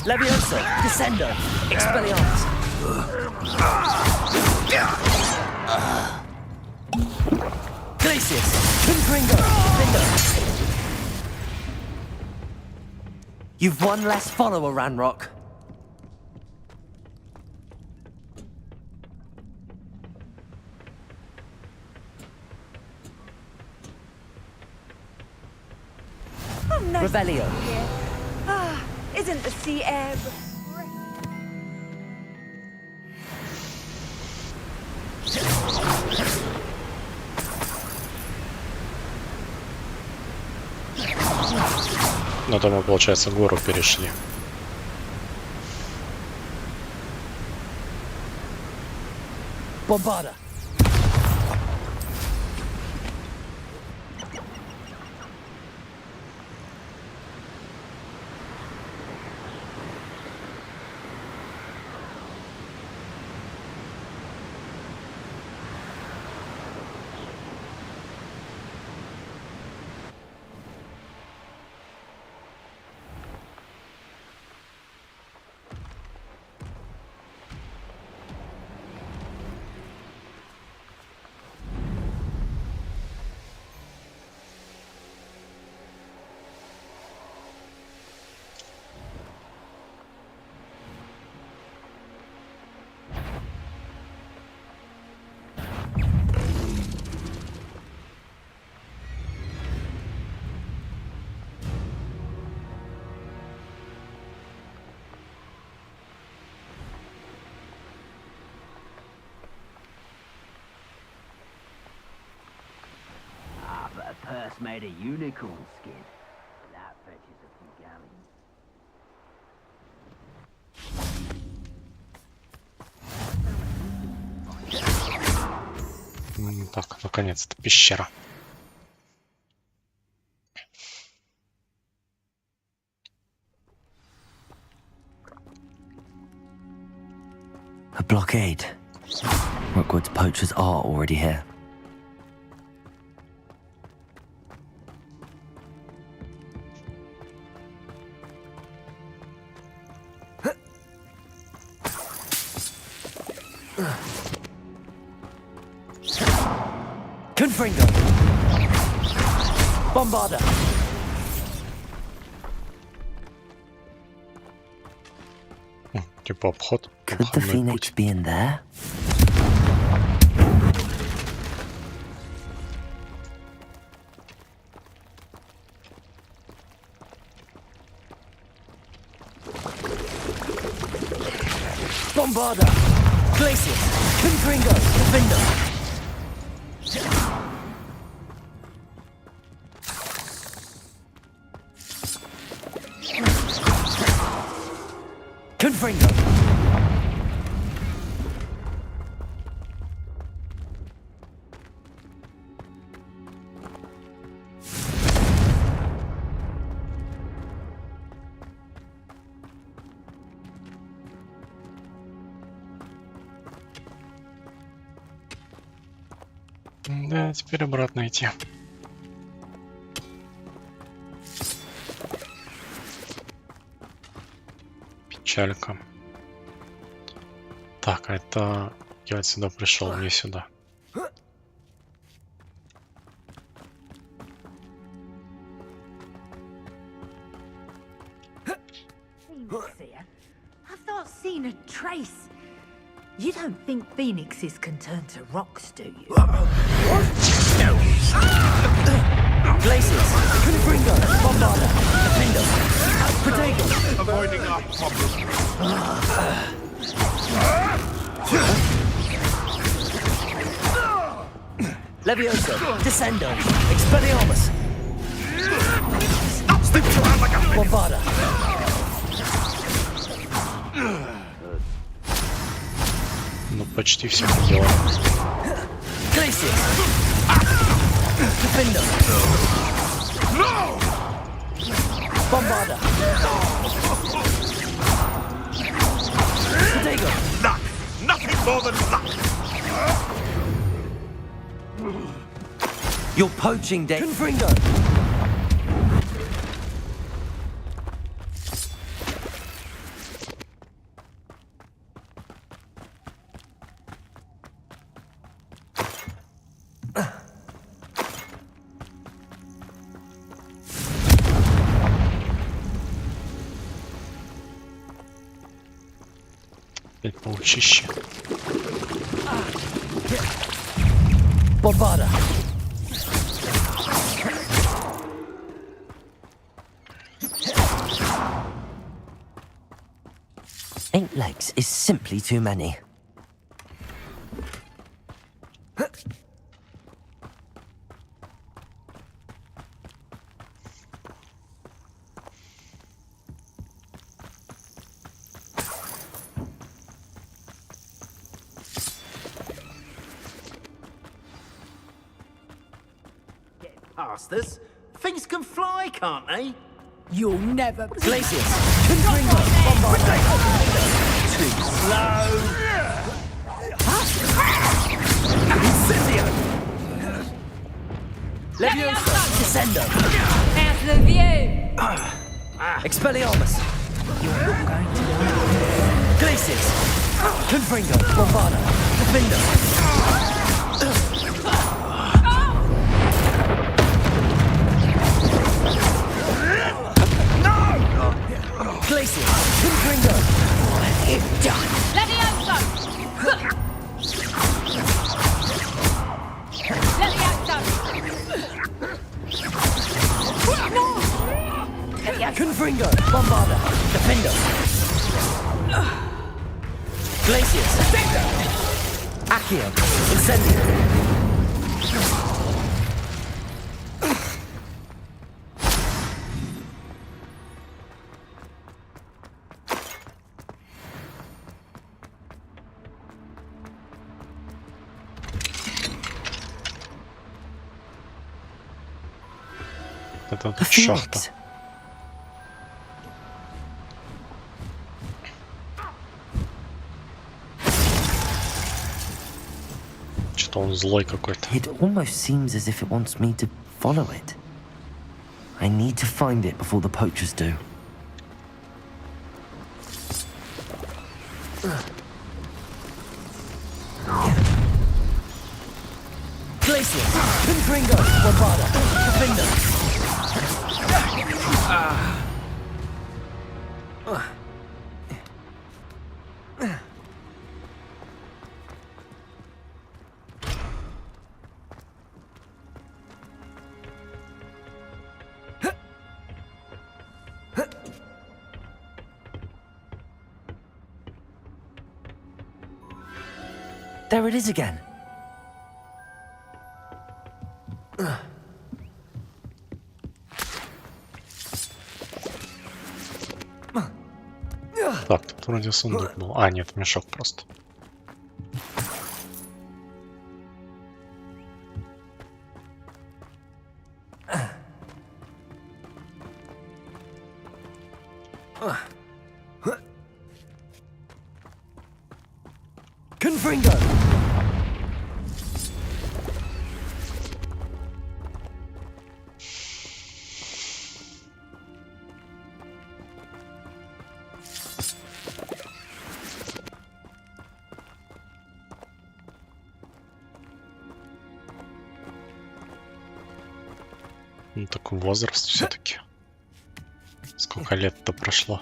Leviosa. Descendo. Expelliarmus. Glacius, Confringo, Defender. You've one less follower, Ranrock. Oh, nice. Revelio. Ah, isn't the sea air? Ну, то мы, получается, гору перешли. Bombarda. made of unicorn skin. That fetches a few galleons. Так, наконец-то пещера. A blockade. Rookwood's poachers are already here. Confringo! Bombarder! Типа обход. Could the Phoenix be in there? Bombarder! Glacius! Confringo! Defender! Confringo! Да, теперь обратно идти. Печалька. Так, а это я отсюда пришел, не сюда. I've not seen a trace. You don't think phoenixes can turn to rocks, do you? Glacius! Confringo! Bombarder! Defender! Protego! Avoiding our problem. Levioso! Descendo! Expelliarmus! Stick your hand like a Bombarder! Ну, почти все дело. Glacius! Defender! No! Bombarder! Protego! Luck! Nothing more than luck! You're poaching, Dick. Confringo! Опять паучище. Bombarder! Eight legs is simply too many. Past us. Things can fly, can't they? You'll never... Glacius! Confringo! Bombarder! Too slow! Incendio! Levioso! Descendo! Pass the view! Expelliarmus! You're not going to die. Glacius! Confringo! Bombarder! Defender! Glacius! Confringo! You're done! Levioso! Levioso! No! Confringo! Bombarder! Defender! Glacius! Accio! Incendio! Это тут шахта. Что-то он злой какой-то. It almost seems as if it wants me to follow it. I need to find it before the poachers do. Glacier, Confringo, Bombarda, Defender. There it is again. Так, тут вроде сундук был. А, нет, мешок просто. Confringo. Ну, такой возраст все-таки. Сколько лет-то прошло?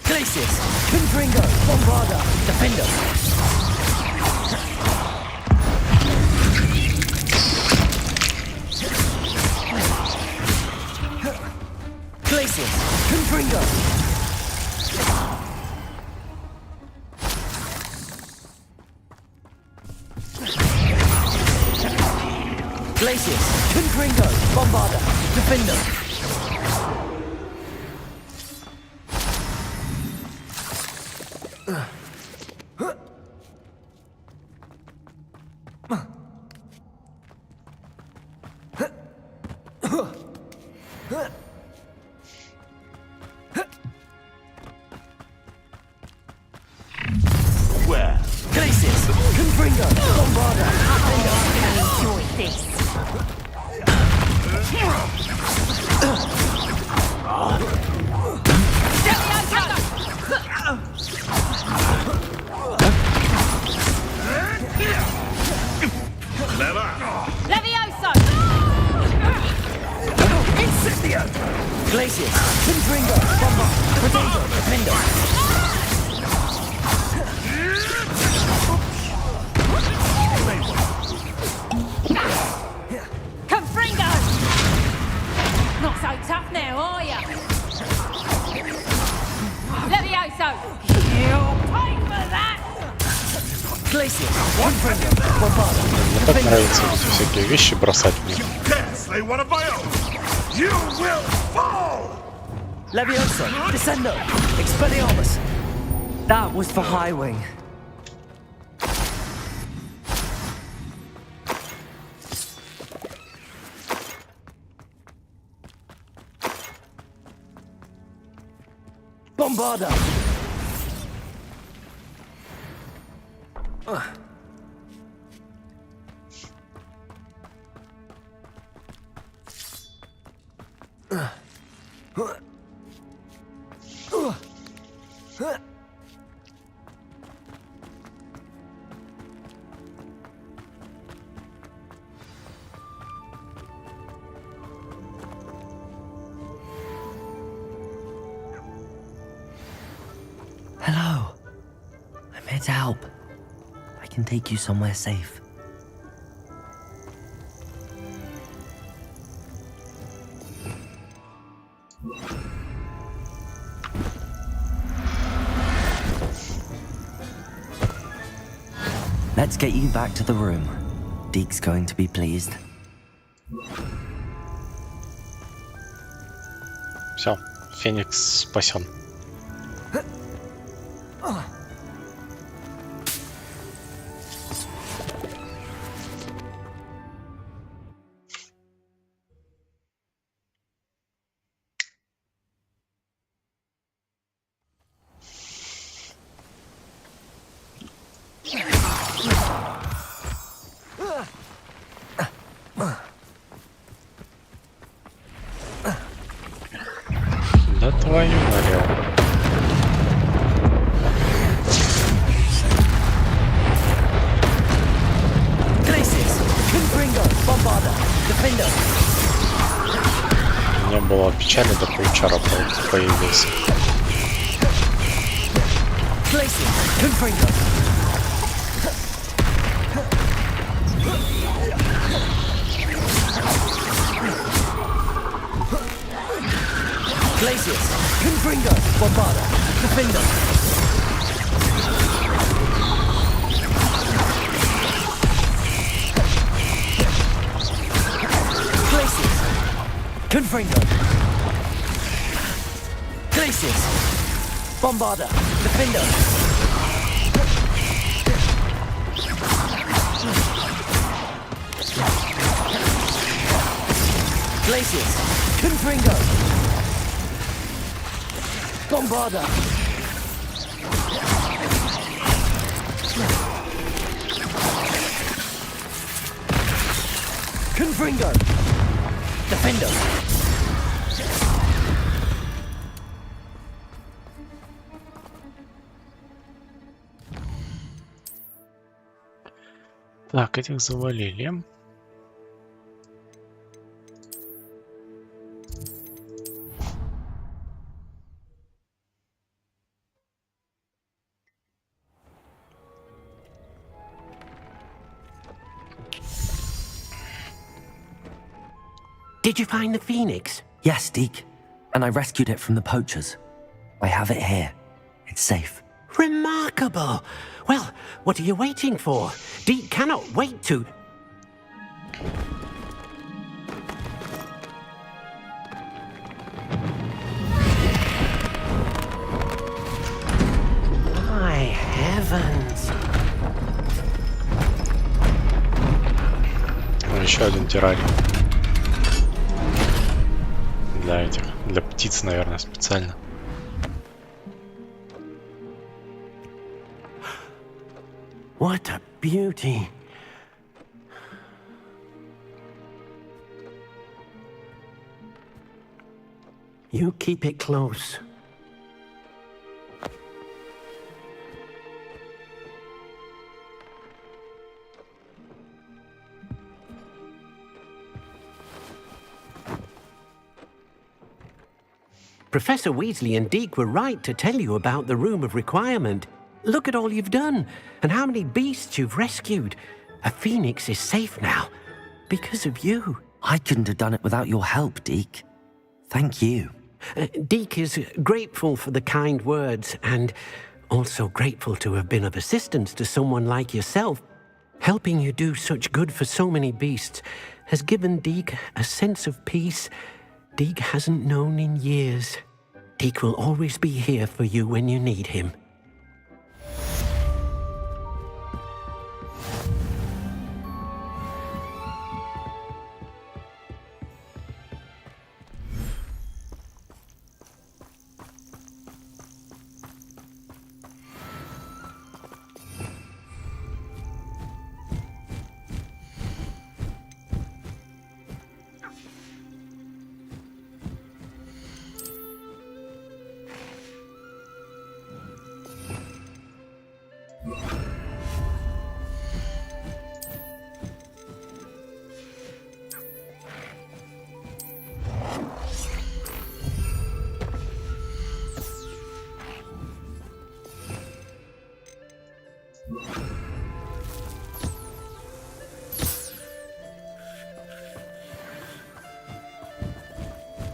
Glacius, Confringo, Bombarda, Defender. Glacius, Confringo. Glacius, Confringo, Bombarda, Defender. Where? Glacius, Confringo, Bombarda, Defender. Enjoy this. Levioso! Incendio! Glacius, Confringo, Bombarda, Potato, Defender. Confringo! Not so tough now, are ya? Levioso! You'll pay for that! Glacius, Confringo, Bombarda, Мне так нравится эти всякие вещи бросать мне. Levioso, Descendo, Expelliarmus. That was for High Wing. Bombarda. Hello. I'm here to help. I can take you somewhere safe. Let's get you back to the room. Deke's going to be pleased. Все, Феникс спасен. Да твою налево. Не было печали, до получара появился. Glacius, Confringo, Bombarda, Defender. Glacius, Confringo. Glacius, Bombarda, Defender. Glacius, Confringo. Bombarda! Confringo! Defender! Так, этих завалили. Did you find the Phoenix? Yes, Deke. And I rescued it from the poachers. I have it here. It's safe. Remarkable! Well, what are you waiting for? Deke cannot wait to... My heavens! Еще один террарий. Для этих, для птиц, наверное, специально. What a beauty! You keep it close. Professor Weasley and Deke were right to tell you about the Room of Requirement. Look at all you've done, and how many beasts you've rescued. A phoenix is safe now, because of you. I couldn't have done it without your help, Deke. Thank you. Deke is grateful for the kind words, and also grateful to have been of assistance to someone like yourself. Helping you do such good for so many beasts has given Deke a sense of peace Deke hasn't known in years. Deke will always be here for you when you need him.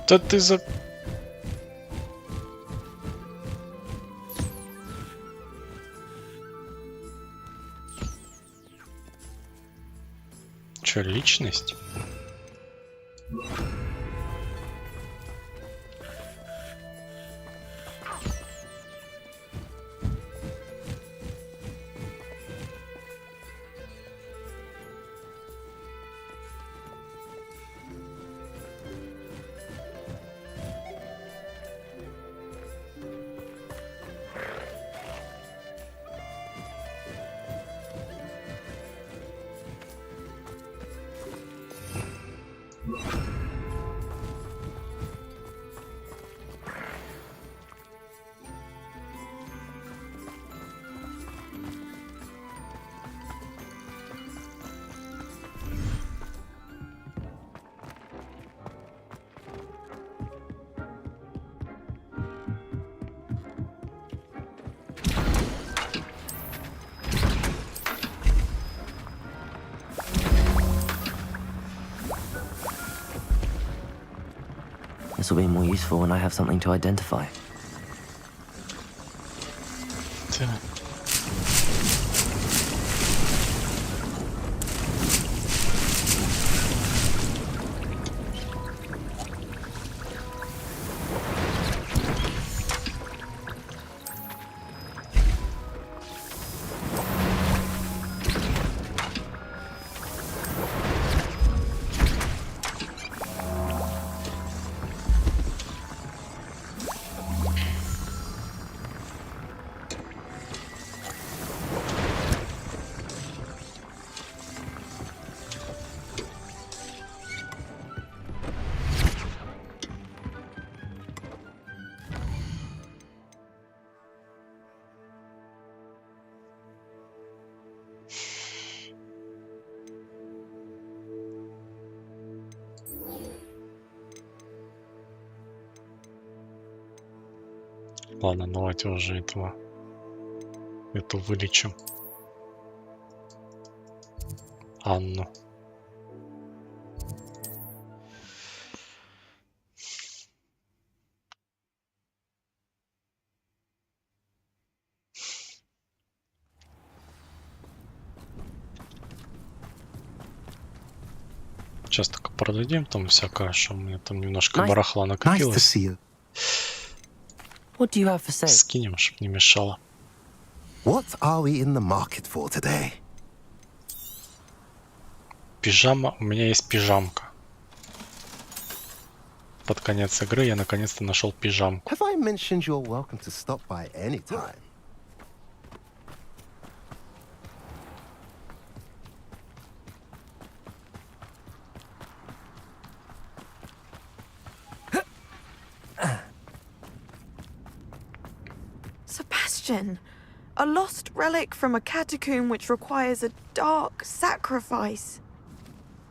Да ты за... Чё, личность? This will be more useful when I have something to identify. Ладно, давайте уже эту вылечим. Анну. Сейчас только продадим там всякое, что у меня там немножко барахла накопилось. What do you have for sale? Скинем, чтоб не мешало. What are we in the market for today? Пижама. У меня есть пижамка. Под конец игры я наконец-то нашел пижамку. Have I mentioned you're welcome to stop by any time? Sebastian, a lost relic from a catacomb which requires a dark sacrifice.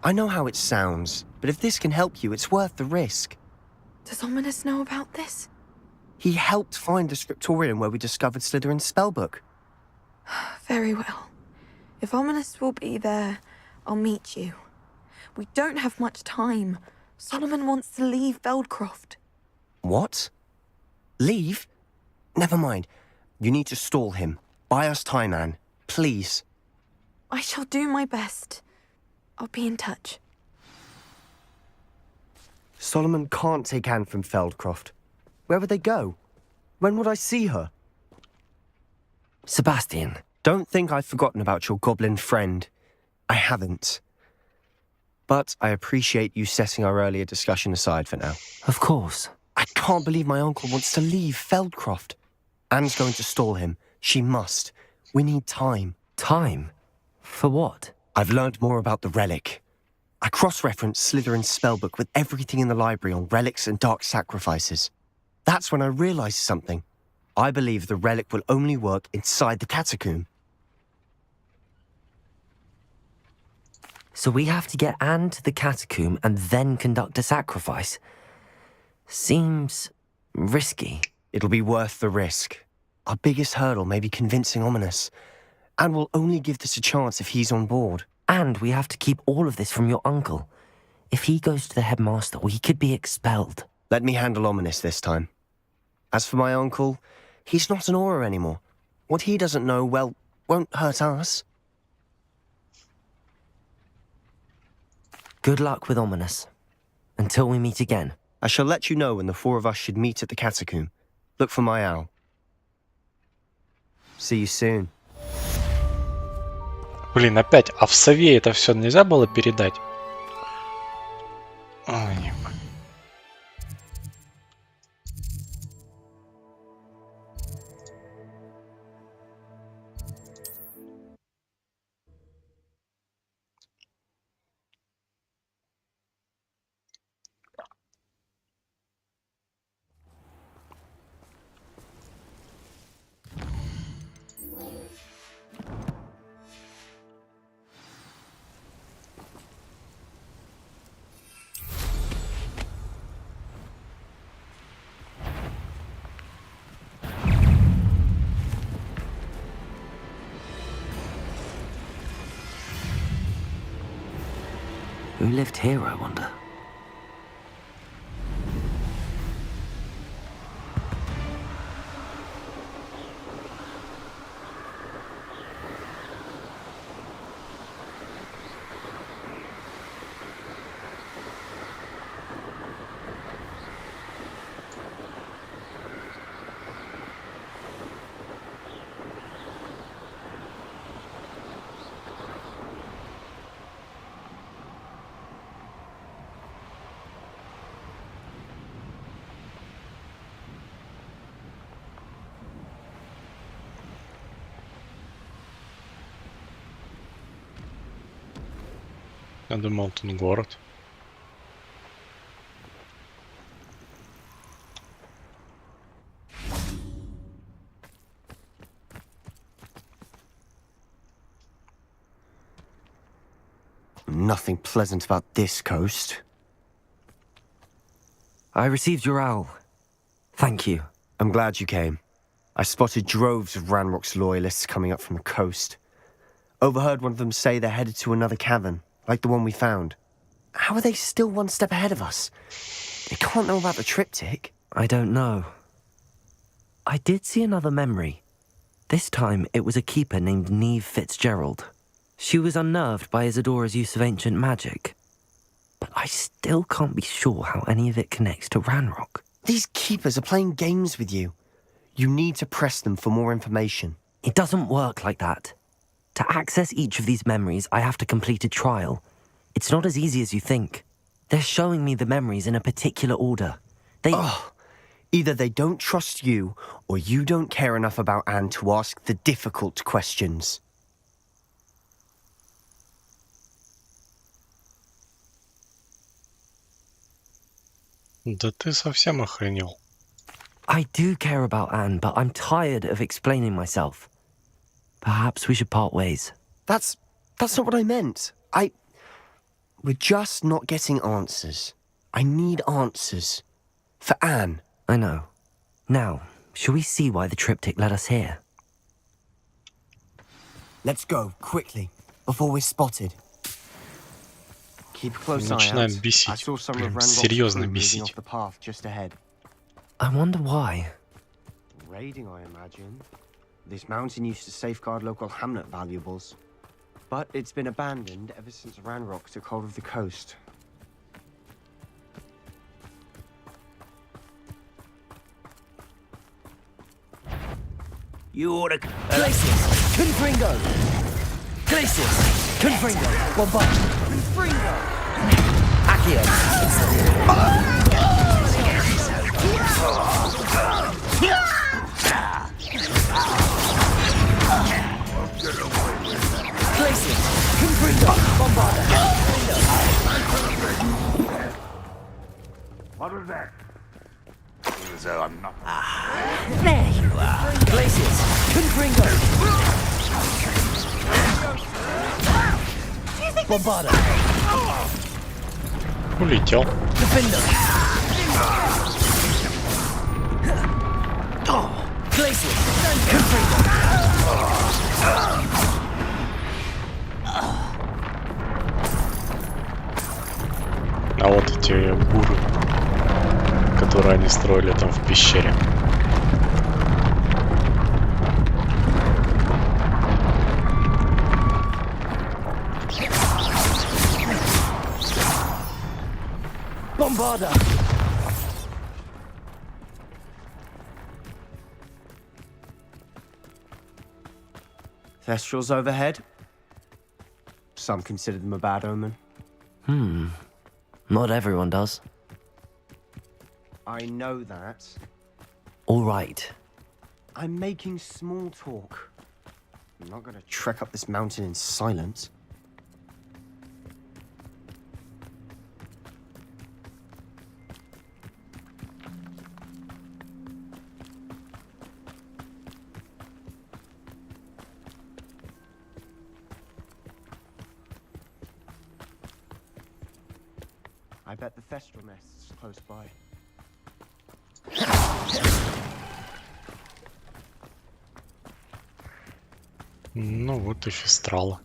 I know how it sounds, but if this can help you, it's worth the risk. Does Ominous know about this? He helped find the scriptorium where we discovered Slytherin's spellbook. Very well. If Ominous will be there, I'll meet you. We don't have much time. Solomon wants to leave Veldcroft. What? Leave? Never mind. You need to stall him. Buy us time, Anne. Please. I shall do my best. I'll be in touch. Solomon can't take Anne from Feldcroft. Where would they go? When would I see her? Sebastian. Don't think I've forgotten about your goblin friend. I haven't. But I appreciate you setting our earlier discussion aside for now. Of course. I can't believe my uncle wants to leave Feldcroft. Anne's going to stall him. She must. We need time. Time? For what? I've learned more about the relic. I cross-referenced Slytherin's spellbook with everything in the library on relics and dark sacrifices. That's when I realized something. I believe the relic will only work inside the catacomb. So we have to get Anne to the catacomb and then conduct a sacrifice? Seems risky. It'll be worth the risk. Our biggest hurdle may be convincing Ominous. And we'll only give this a chance if he's on board. And we have to keep all of this from your uncle. If he goes to the headmaster, we could be expelled. Let me handle Ominous this time. As for my uncle, he's not an Auror anymore. What he doesn't know, well, won't hurt us. Good luck with Ominous. Until we meet again. I shall let you know when the four of us should meet at the catacomb. Look for my owl. See you soon. Блин, опять, а в сове это все нельзя было передать? Ой. Who lived here, I wonder? Я думал, тут город. Nothing pleasant about this coast. I received your owl. Thank you. I'm glad you came. I spotted droves of Ranrock's loyalists coming up from the coast. Overheard one of them say they're headed to another cavern, like the one we found. How are they still one step ahead of us? They can't know about the triptych. I don't know. I did see another memory. This time it was a keeper named Neve Fitzgerald. She was unnerved by Isadora's use of ancient magic. But I still can't be sure how any of it connects to Ranrock. These keepers are playing games with you. You need to press them for more information. It doesn't work like that. To access each of these memories, I have to complete a trial. It's not as easy as you think. They're showing me the memories in a particular order. Either they don't trust you, or you don't care enough about Anne to ask the difficult questions. Да ты совсем охренел. I do care about Anne, but I'm tired of explaining myself. Perhaps we should part ways. That's not what I meant. We're just not getting answers. I need answers. For Anne. I know. Now, shall we see why the triptych led us here? Let's go, quickly, before we're spotted. Keep a close eye out. Начинаем бесить. I saw some of Прям Ranrock's серьезно crew moving бесить. off the path just ahead. I wonder why. Raiding, I imagine. This mountain used to safeguard local hamlet valuables. But it's been abandoned ever since Ranrock took hold of the coast. You ought to... Glacius! Confringo! Glacius! Confringo! Bombard! Confringo! Accio! Glacius! Confringo! Bombard! What was that? As though I'm not. There you are! Glacius! Confringo! Bombarda! Улетел. Defender! Glacius! Confringo! А вот эти буры, которые они строили там в пещере. Bombarda! Thestrals overhead. Some consider them a bad omen. Not everyone does. I know that. All right. I'm making small talk. I'm not gonna trek up this mountain in silence. I bet the Thestral nest's close by. Ну вот и фестрала.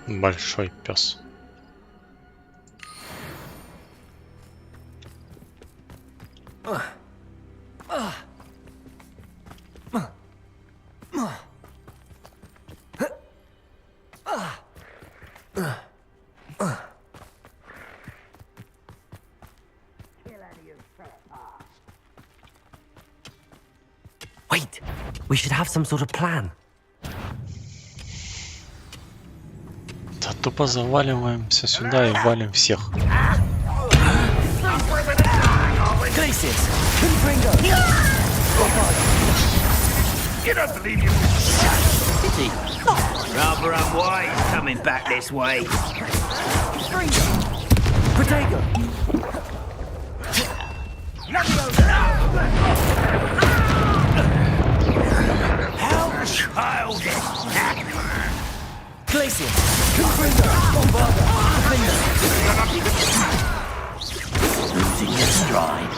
Большой пес. Wait, we should have some sort of plan. Да тупо заваливаемся сюда и валим всех. You don't believe you? Pity. Rather unwise coming back this way. Protego! How childish! Glacier! Confringo! Bombarda! Defender! Losing your stride.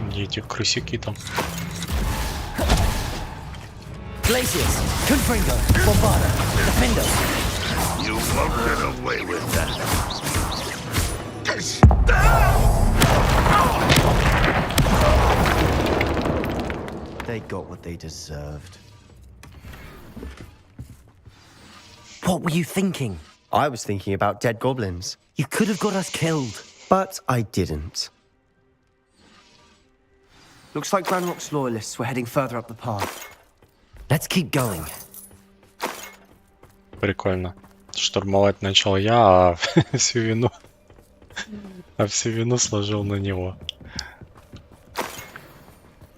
Где эти крысяки там? Glaciers! Confringo! Bombarda! Defender! You won't get away with that. They got what they deserved. What were you thinking? I was thinking about dead goblins. You could have got us killed. But I didn't. Looks like Ranrock's loyalists were heading further up the path. Let's keep going. Прикольно. Штурмовать начал я, а всю вину сложил на него.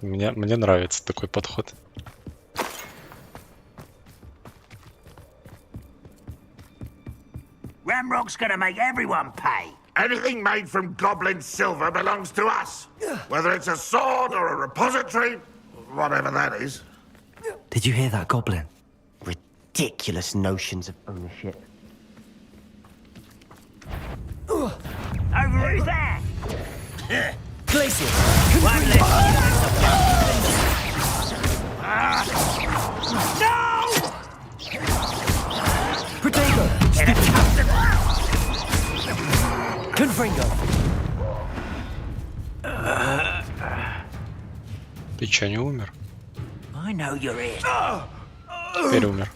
Мне нравится такой подход. Ramrock's gonna make everyone pay. Anything made from goblin silver belongs to us. Whether it's a sword or a repository, whatever that is. Did you hear that, Goblin? Ridiculous notions of ownership. Over who's that? Glacier! One less. No! Protego! Confringo! Ты чё, не умер? I know you're in. Теперь умер.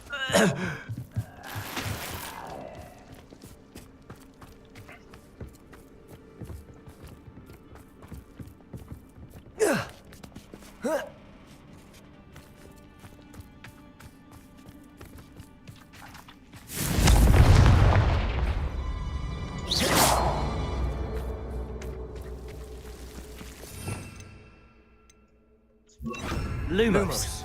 Lumos!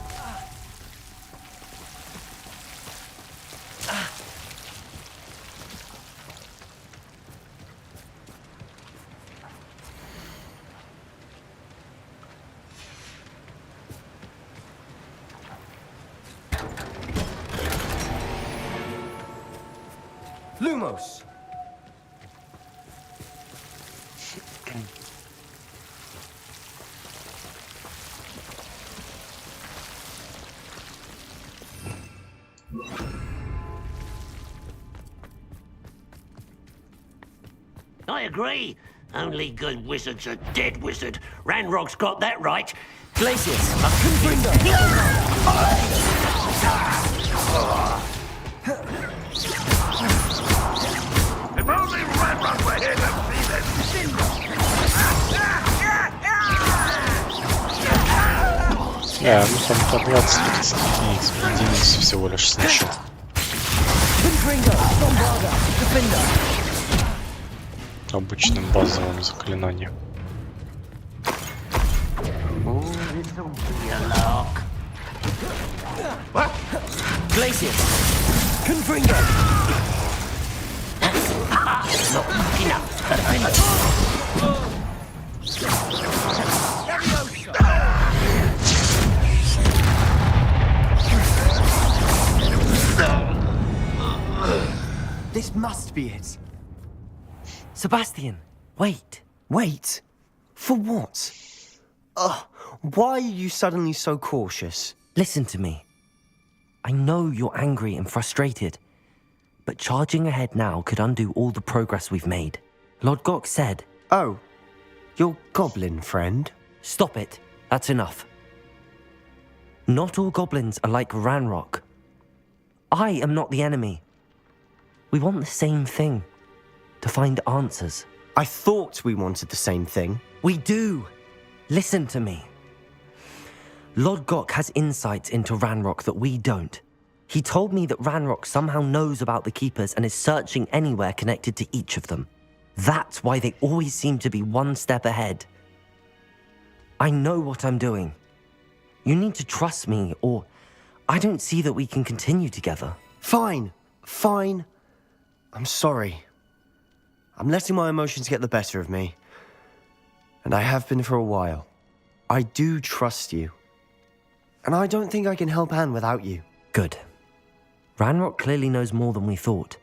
Lumos! I agree. Only good wizard's a dead wizard. Ranrock's got that right. Glaciers! Confringo! If only Ranrock were here to see this. Ну там по 20 единиц всего лишь снищил. Обычным базовым заклинанием. Glaciers! Confringo! Not enough. This must be it. Sebastian, wait. Wait? For what? Why are you suddenly so cautious? Listen to me. I know you're angry and frustrated, but charging ahead now could undo all the progress we've made. Lord Gok said... Oh, your goblin friend? Stop it. That's enough. Not all goblins are like Ranrock. I am not the enemy. We want the same thing. To find answers. I thought we wanted the same thing. We do. Listen to me. Lord Gok has insights into Ranrock that we don't. He told me that Ranrock somehow knows about the Keepers and is searching anywhere connected to each of them. That's why they always seem to be one step ahead. I know what I'm doing. You need to trust me, or I don't see that we can continue together. Fine. I'm sorry. I'm letting my emotions get the better of me. And I have been for a while. I do trust you. And I don't think I can help Anne without you. Good. Ranrock clearly knows more than we thought.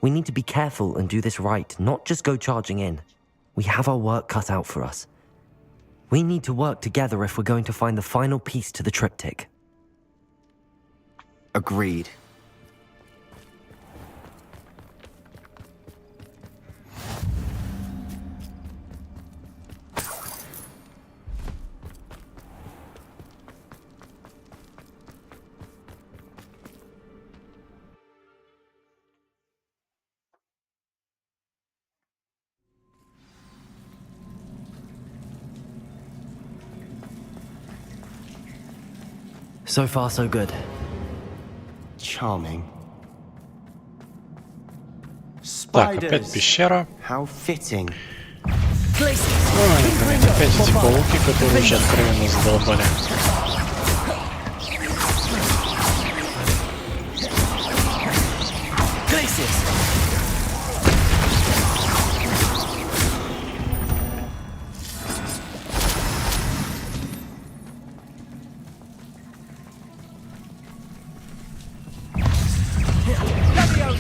We need to be careful and do this right, not just go charging in. We have our work cut out for us. We need to work together if we're going to find the final piece to the triptych. Agreed. So far, so good. Charming. Так, опять пещера. How fitting. Опять эти пауки, которые уже откровенно задолбали.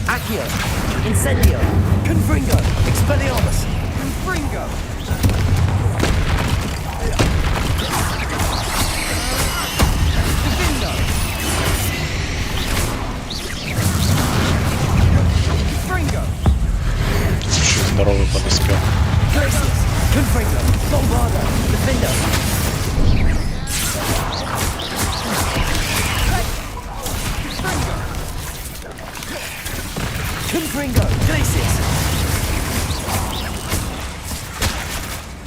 Accio, Incendio, Confringo, Expelliarmus, Confringo. Divindo. Confringo. Слушай, здоровый подоспел. Glacius, Confringo, Bombardo, Divindo. Confringo, Glacius.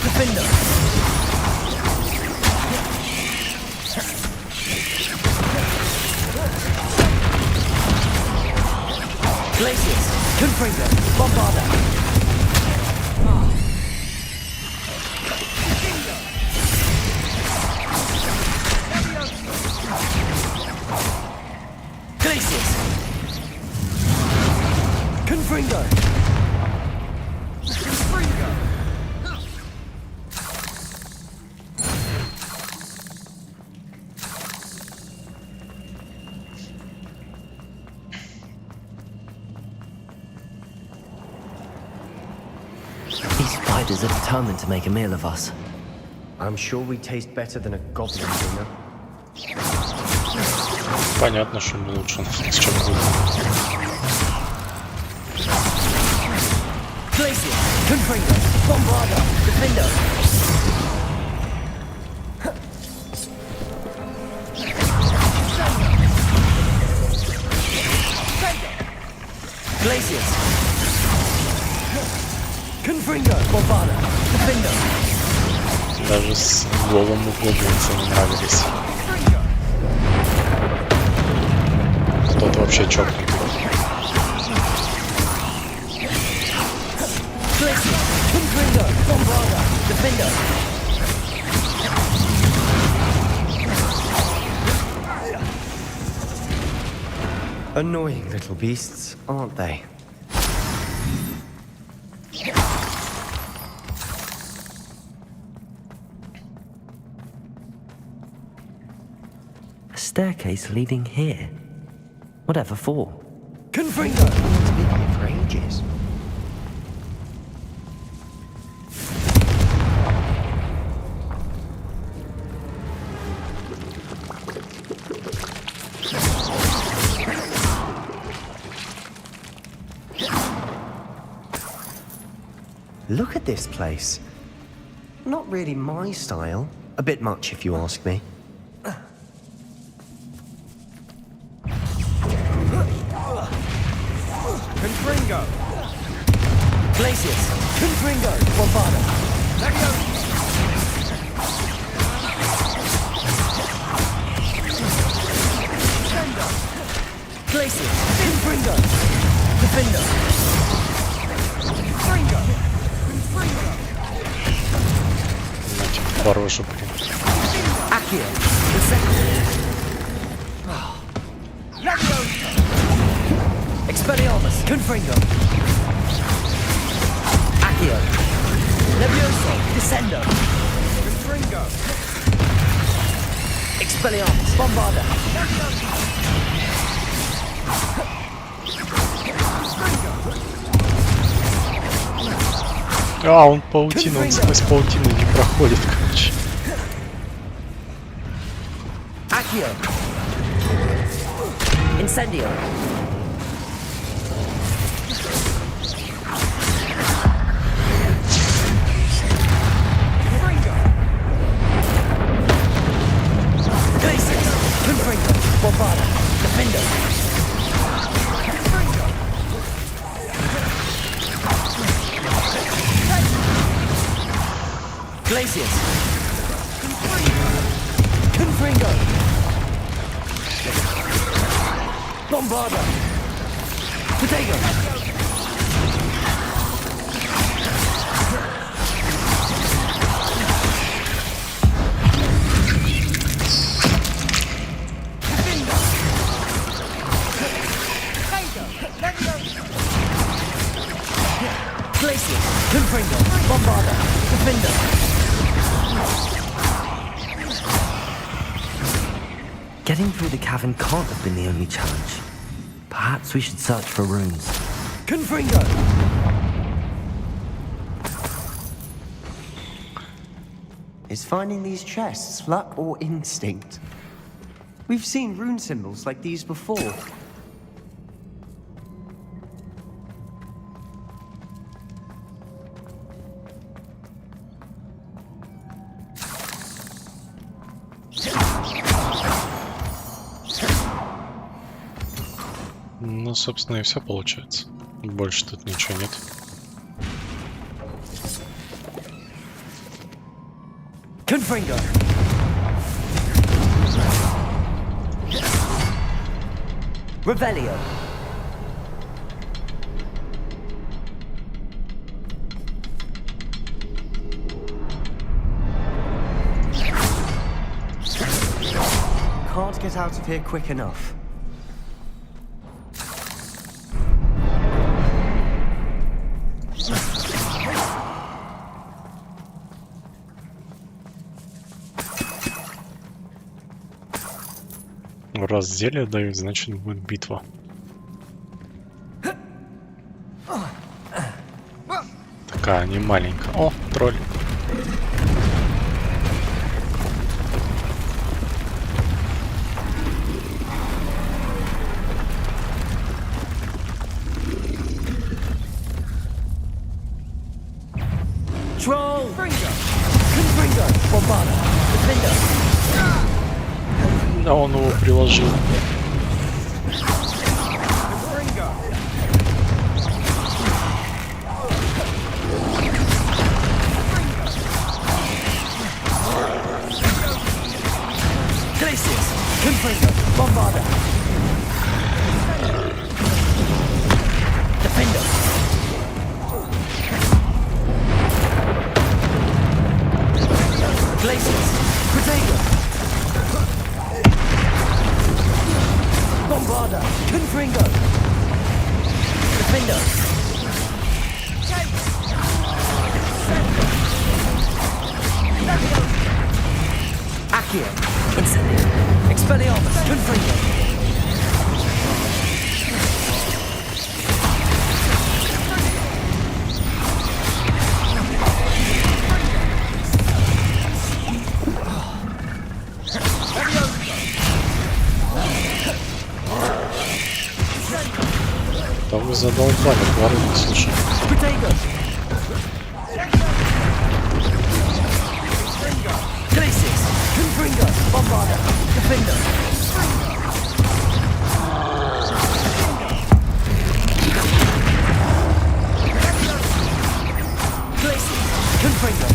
Defender. Glacius, Confringo, Bombarda. Glacius. Confringo! Confringo! These spiders are determined to make a meal of us. I'm sure we taste better than a goblin dinner. Понятно, что лучше, чем будет. Glacier, Confringo, Bombardo, Defender. Glaciers. Confringo, Bombardo, Defender. Даже с голым углубленцем не нравились. Тот вообще чокнутый. Glacier, Confringo, Bombardo, Defender. Annoying little beasts, aren't they? A staircase leading here. Whatever for? Confringo! It's been here for ages. Look at this place. Not really my style. A bit much, if you ask me. Confringo! Glacius! Confringo! Bombarda! Glacius! Confringo! Defender! Confringo! Значит, порожу, блин. Accio! The second! Expelliarmus! Confringo! Accio! Levioso! Descendo! Confringo! Expelliarmus! Bombarda! А, он паутина, он сквозь паутину не проходит, короче. Accio! Incendio! Confringo! Bombarda! Defender! Glacius! Confringo! Bombarda! Potato! Glacius! Confringo! Bombarda! Defender! Getting through the cavern can't have been the only challenge. Perhaps we should search for runes. Confringo! Is finding these chests luck or instinct? We've seen rune symbols like these before. Ну, собственно, и все получается. Больше тут ничего нет. Confringo! Revelio! Can't get out of here quick enough. Раз зелье дают, значит будет битва. Такая не маленькая. О, тролль. Troll! Confringo! Bombarda! Defender! Да, он его приложил. Glacius! Confringo! Bombarda! Defender! Glacius! Potato! Bombarda! Confringo! Defender! Accio! Incendio! Expelliarmus! Confringo! Да вы задолбали, говорили, слушай. Glacis, Confringo, Bombarder, Defender. Glacis, Confringo.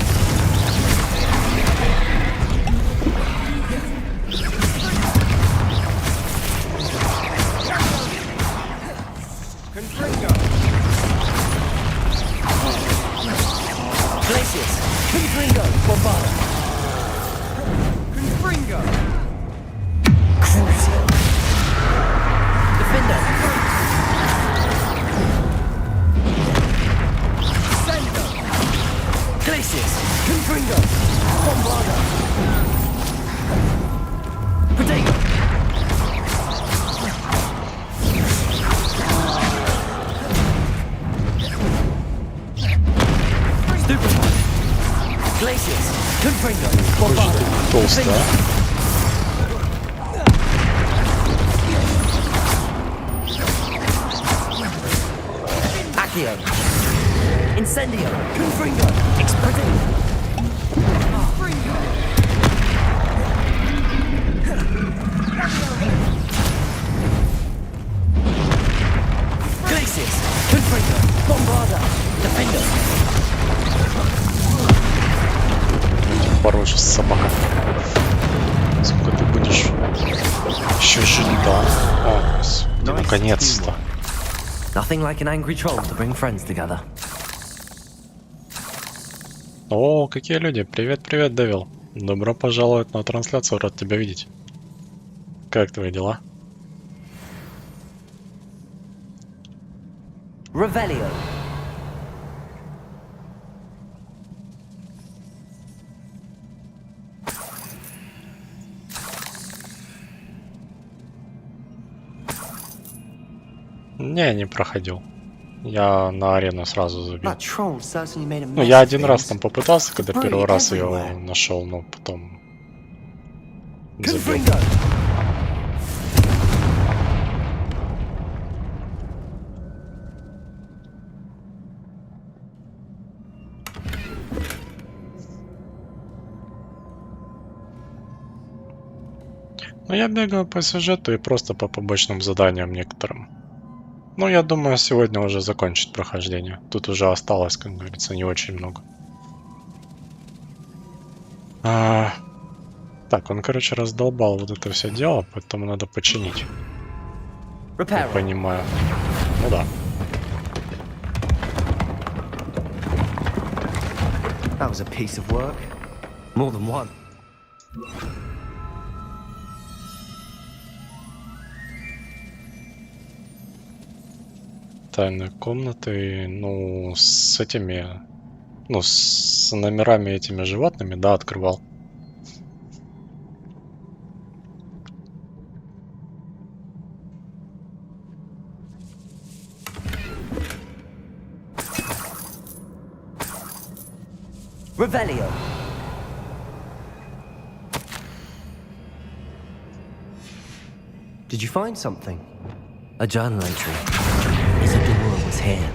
Glacius, Confringo, Bombarder. Confringo. Crucio. Defender. Sendo. Glacius, Confringo, Bombarder. Protego. Glacius, Confringo, Bombarder. Толстая. Accio. Incendio. Confringo. Exploding. Glacius, Confringo, Bombarder. Defender. Порочь собака. Сколько ты будешь еще жить, да? О, наконец-то. Nothing like an angry troll to bring friends together. О, какие люди. Привет, привет, Дэвил. Добро пожаловать на трансляцию, рад тебя видеть. Как твои дела? Revelio. Не проходил. Я на арену сразу забил. That troll certainly made a Ну, mess я of один раз things. там попытался, когда Debris первый раз ее everywhere. нашел, но потом забил. Confringo. Ну, я бегаю по сюжету и просто по побочным заданиям некоторым. Ну, я думаю, сегодня уже закончить прохождение. Тут уже осталось, как говорится, не очень много. Так, он, короче, раздолбал вот это все дело, поэтому надо починить. Я понимаю. Ну да. That was a piece of work. More than one. Тайные комнаты, ну, с этими... Ну, с номерами этими животными, да, открывал. Revelio. Did you find something? A journal entry. Isadora was here.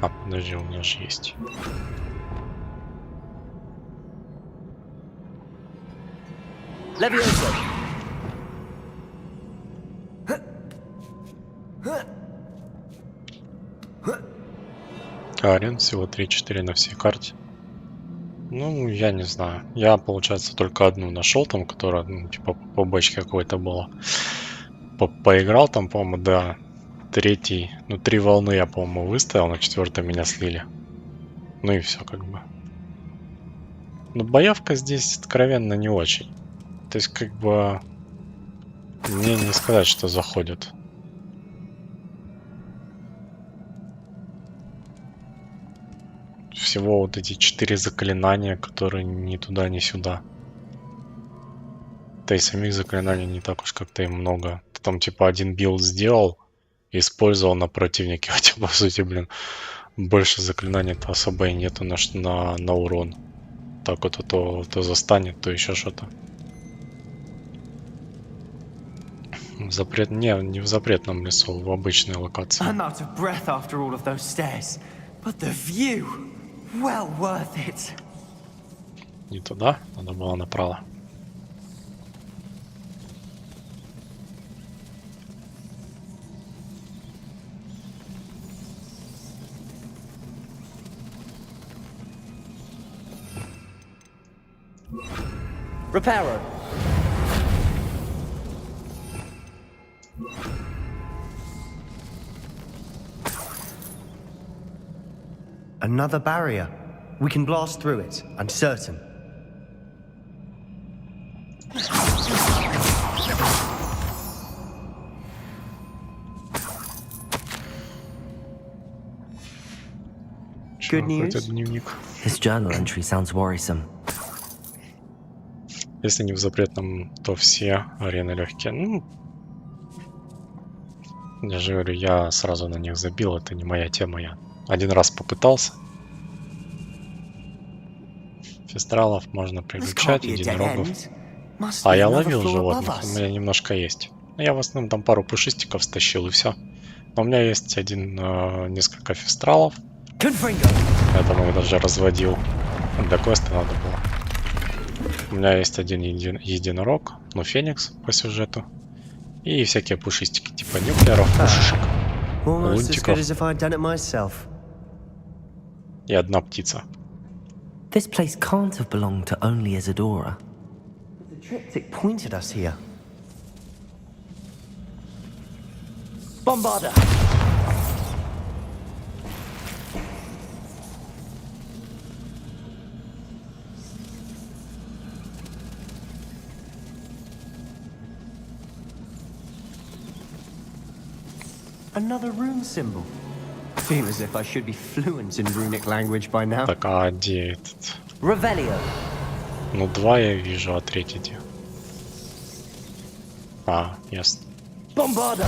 А, подожди, у меня же есть. Levioso. Арен всего 3-4 на всей карте. Ну, я не знаю. Я, получается, только одну нашел там, которая, ну, типа, по бочке какой-то была. Поиграл там, по-моему, да. Третий, ну, 3 волны я, по-моему, выставил, на 4-й меня слили. Ну и все, как бы. Но боевка здесь откровенно не очень. То есть, как бы, мне не сказать, что заходит. Всего вот эти 4 заклинания, которые ни туда, ни сюда. Да и самих заклинаний не так уж как-то и много. Ты там типа один билд сделал и использовал на противнике. Хотя по сути, блин, больше заклинаний-то особо и нету на урон. Так вот то застанет, то еще что-то. Не в запретном лесу, в обычной локации. I'm out of breath after all of those stairs, but the view, well worth it. Не туда, надо было направо. Reparo. Another barrier. We can blast through it, I'm certain. Good news. His journal entry sounds worrisome. Если не в запретном, то все арены легкие. Ну, я же говорю, я сразу на них забил, это не моя тема. Я один раз попытался. Фестралов можно привлечать, единорогов. А я ловил животных, у меня немножко есть. Я в основном там пару пушистиков стащил и все. Но у меня есть несколько фестралов. Я там их даже разводил. До квеста надо было. У меня есть один единорог, ну феникс по сюжету. И всякие пушистики, типа нюклеров, пушишек, лунтиков. И одна птица. This place can't have belonged to only Isadora. The triptych pointed us here. Bombarda. Another rune symbol. Feel as if I should be fluent in runic language by now. Так, а где этот? Revelio. Ну, два я вижу, а третий где? А, ясно. Bombarda.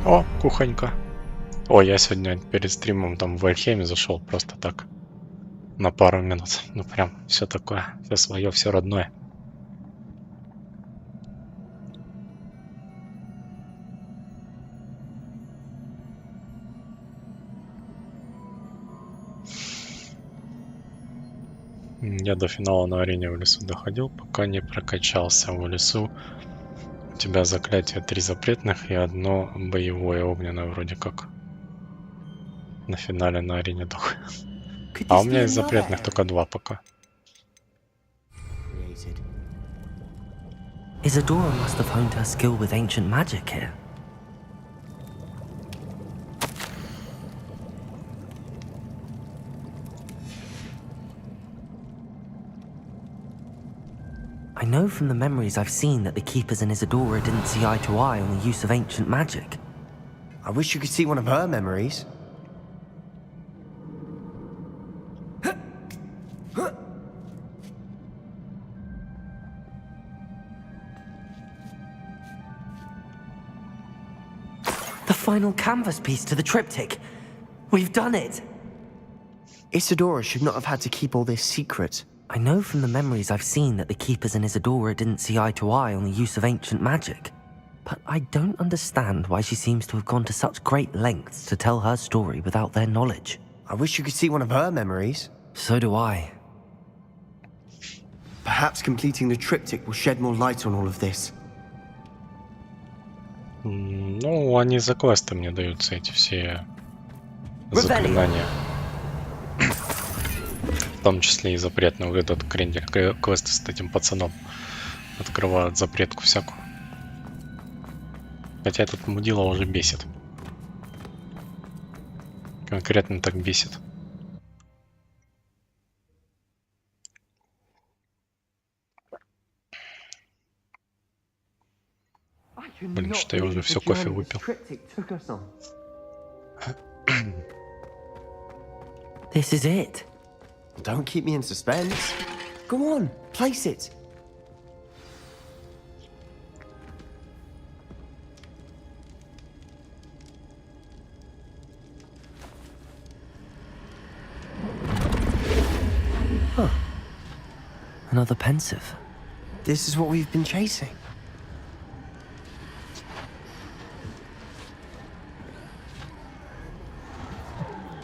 О, кухонька. О, я сегодня перед стримом там в Альхеме зашел просто так. На пару минут. Ну прям все такое. Все свое, все родное. Я до финала на арене в лесу доходил, пока не прокачался в лесу. У тебя заклятие 3 запретных и одно боевое огненное вроде как. На финале на арене дух. А у меня из запретных только 2 пока. Isadora must have honed her skill with ancient magic here. I know from the memories I've seen that the Keepers and Isadora didn't see eye to eye on the use of ancient magic. I wish you could see one of her memories. The final canvas piece to the triptych. We've done it! Isadora should not have had to keep all this secret. I know from the memories I've seen that the Keepers and Isadora didn't see eye to eye on the use of ancient magic. But I don't understand why she seems to have gone to such great lengths to tell her story without their knowledge. I wish you could see one of her memories. So do I. Perhaps completing the triptych will shed more light on all of this. Ну, они за квесты мне даются, эти все заклинания. В том числе и запретный вот этот крендель, квесты с этим пацаном. Открывают запретку всякую. Хотя этот мудила уже бесит. Конкретно так бесит. Блин, что я уже все кофе выпил. This is it. Don't keep me in suspense. Go on, place it. Another pensive. This is what we've been chasing.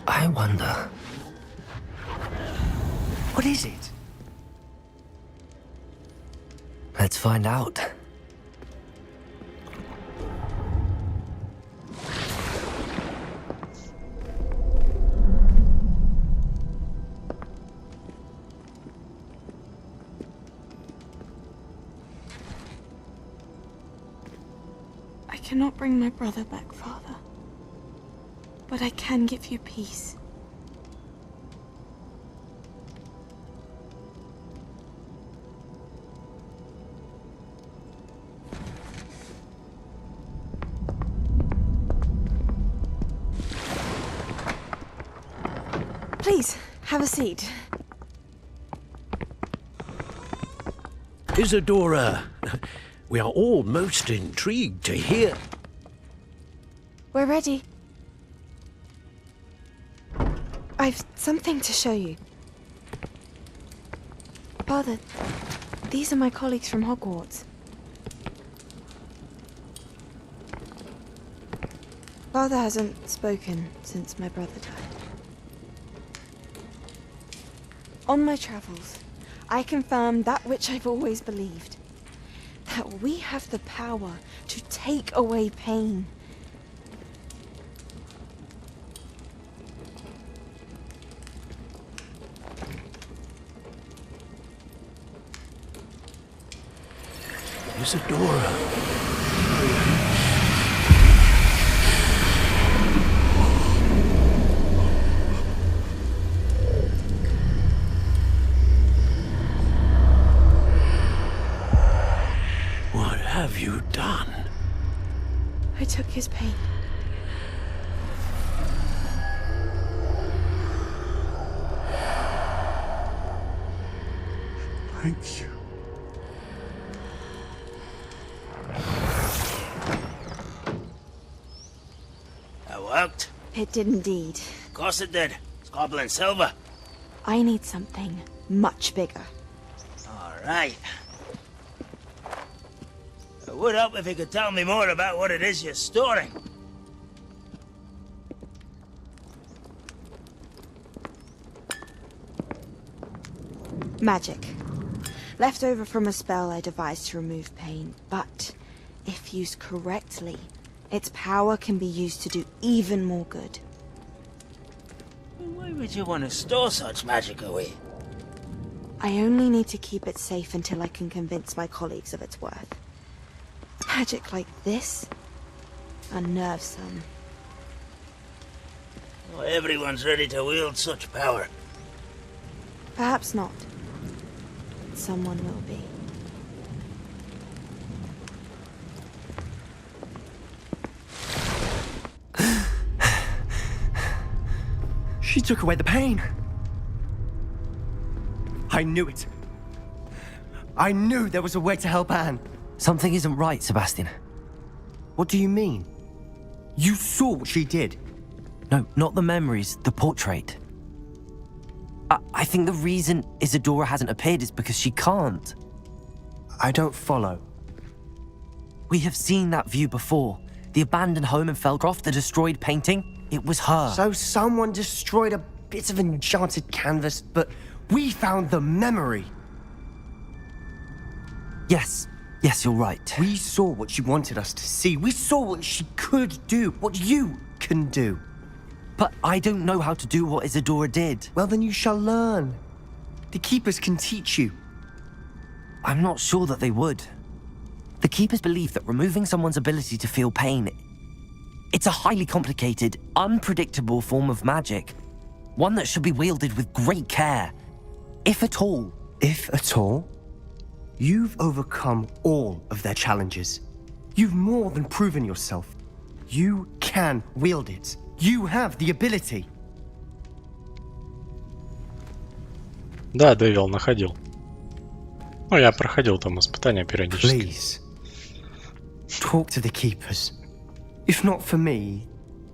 I wonder. What is it? Let's find out. I cannot bring my brother back, Father. But I can give you peace. Please, have a seat. Isadora, we are all most intrigued to hear. We're ready. I've something to show you. Father, these are my colleagues from Hogwarts. Father hasn't spoken since my brother died. On my travels, I confirmed that which I've always believed. That we have the power to take away pain. Isadora. What have you done? I took his pain. Thank you. That worked? It did indeed. Of course it did. It's goblin silver. I need something much bigger. All right. It would help if you could tell me more about what it is you're storing. Magic. Left over from a spell I devised to remove pain, but if used correctly, its power can be used to do even more good. Why would you want to store such magic away? I only need to keep it safe until I can convince my colleagues of its worth. Magic like this unnerves some. Well, everyone's ready to wield such power. Perhaps not. But someone will be. She took away the pain. I knew it. I knew there was a way to help Anne. Something isn't right, Sebastian. What do you mean? You saw what she did. No, not the memories, the portrait. I think the reason Isadora hasn't appeared is because she can't. I don't follow. We have seen that view before. The abandoned home in Felcroft, the destroyed painting. It was her. So someone destroyed a bit of enchanted canvas, but we found the memory. Yes, you're right. We saw what she wanted us to see. We saw what she could do, what you can do. But I don't know how to do what Isadora did. Well, then you shall learn. The Keepers can teach you. I'm not sure that they would. The Keepers believe that removing someone's ability to feel pain, it's a highly complicated, unpredictable form of magic. One that should be wielded with great care. If at all. If at all? You've overcome all of their challenges. You've more than proven yourself. You can wield it. You have the ability. Да, Дэвил находил. Ну, я проходил там испытания периодически. Please, talk to the Keepers. If not for me,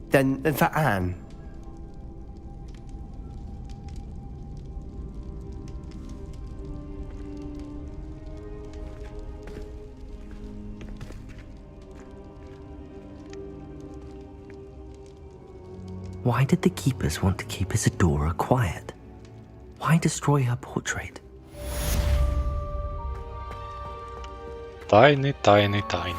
then for Anne. Why did the keepers want to keep Isadora quiet? Why destroy her portrait? Тайны, тайны, тайны.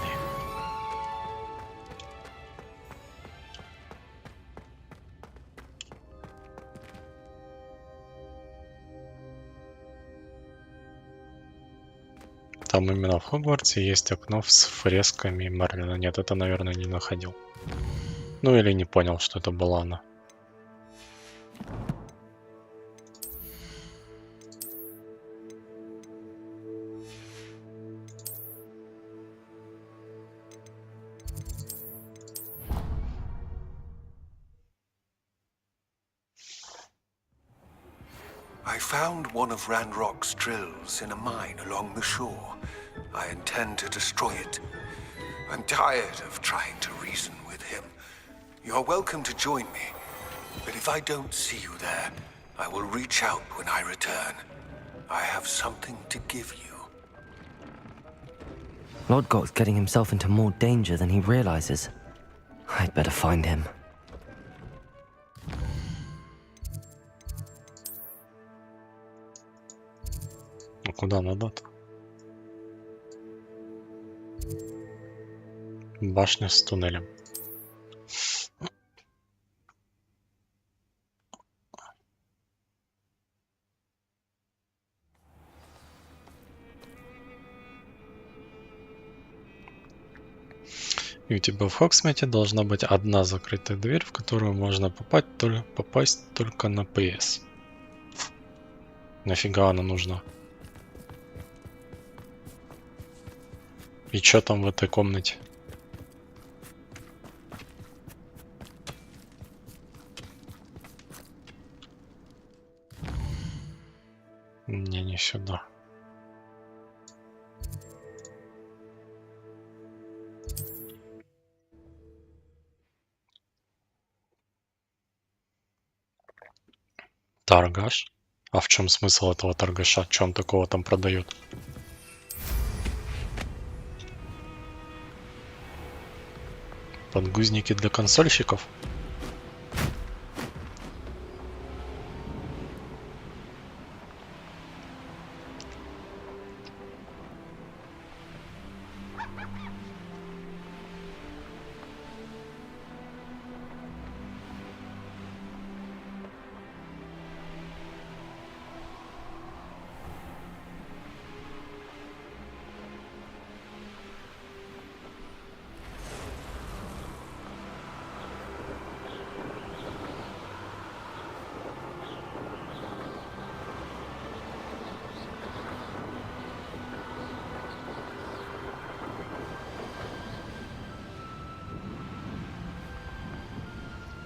Там именно в Хогвартсе есть окно с фресками Мерлина. Нет, это, наверное, не находил. Ну или не понял, что это была она. I found one of Ranrock's drills in a mine along the shore. I intend to destroy it. I'm tired of trying to reason with him. You're welcome to join me, but if I don't see you there, I will reach out when I return. I have something to give you. Lodgok's getting himself into more danger than he realizes. I'd better find him. Ну куда надо-то? Башня с туннелем. И у тебя в Хогсмите должна быть одна закрытая дверь, в которую можно попасть только на PS. Нафига она нужна? И что там в этой комнате? Не сюда. Торгаш? А в чем смысл этого торгаша? Что он такого там продает? Подгузники для консольщиков?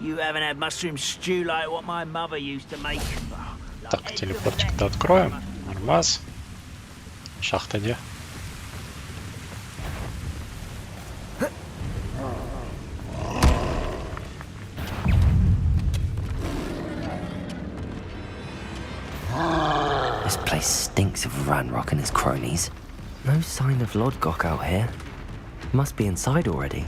You haven't had mushroom stew like what my mother used to make. Так, телепортик-то откроем. Нормас. Шахта где? This place stinks of Ranrock and his cronies. No sign of Lodgok out here. Must be inside already.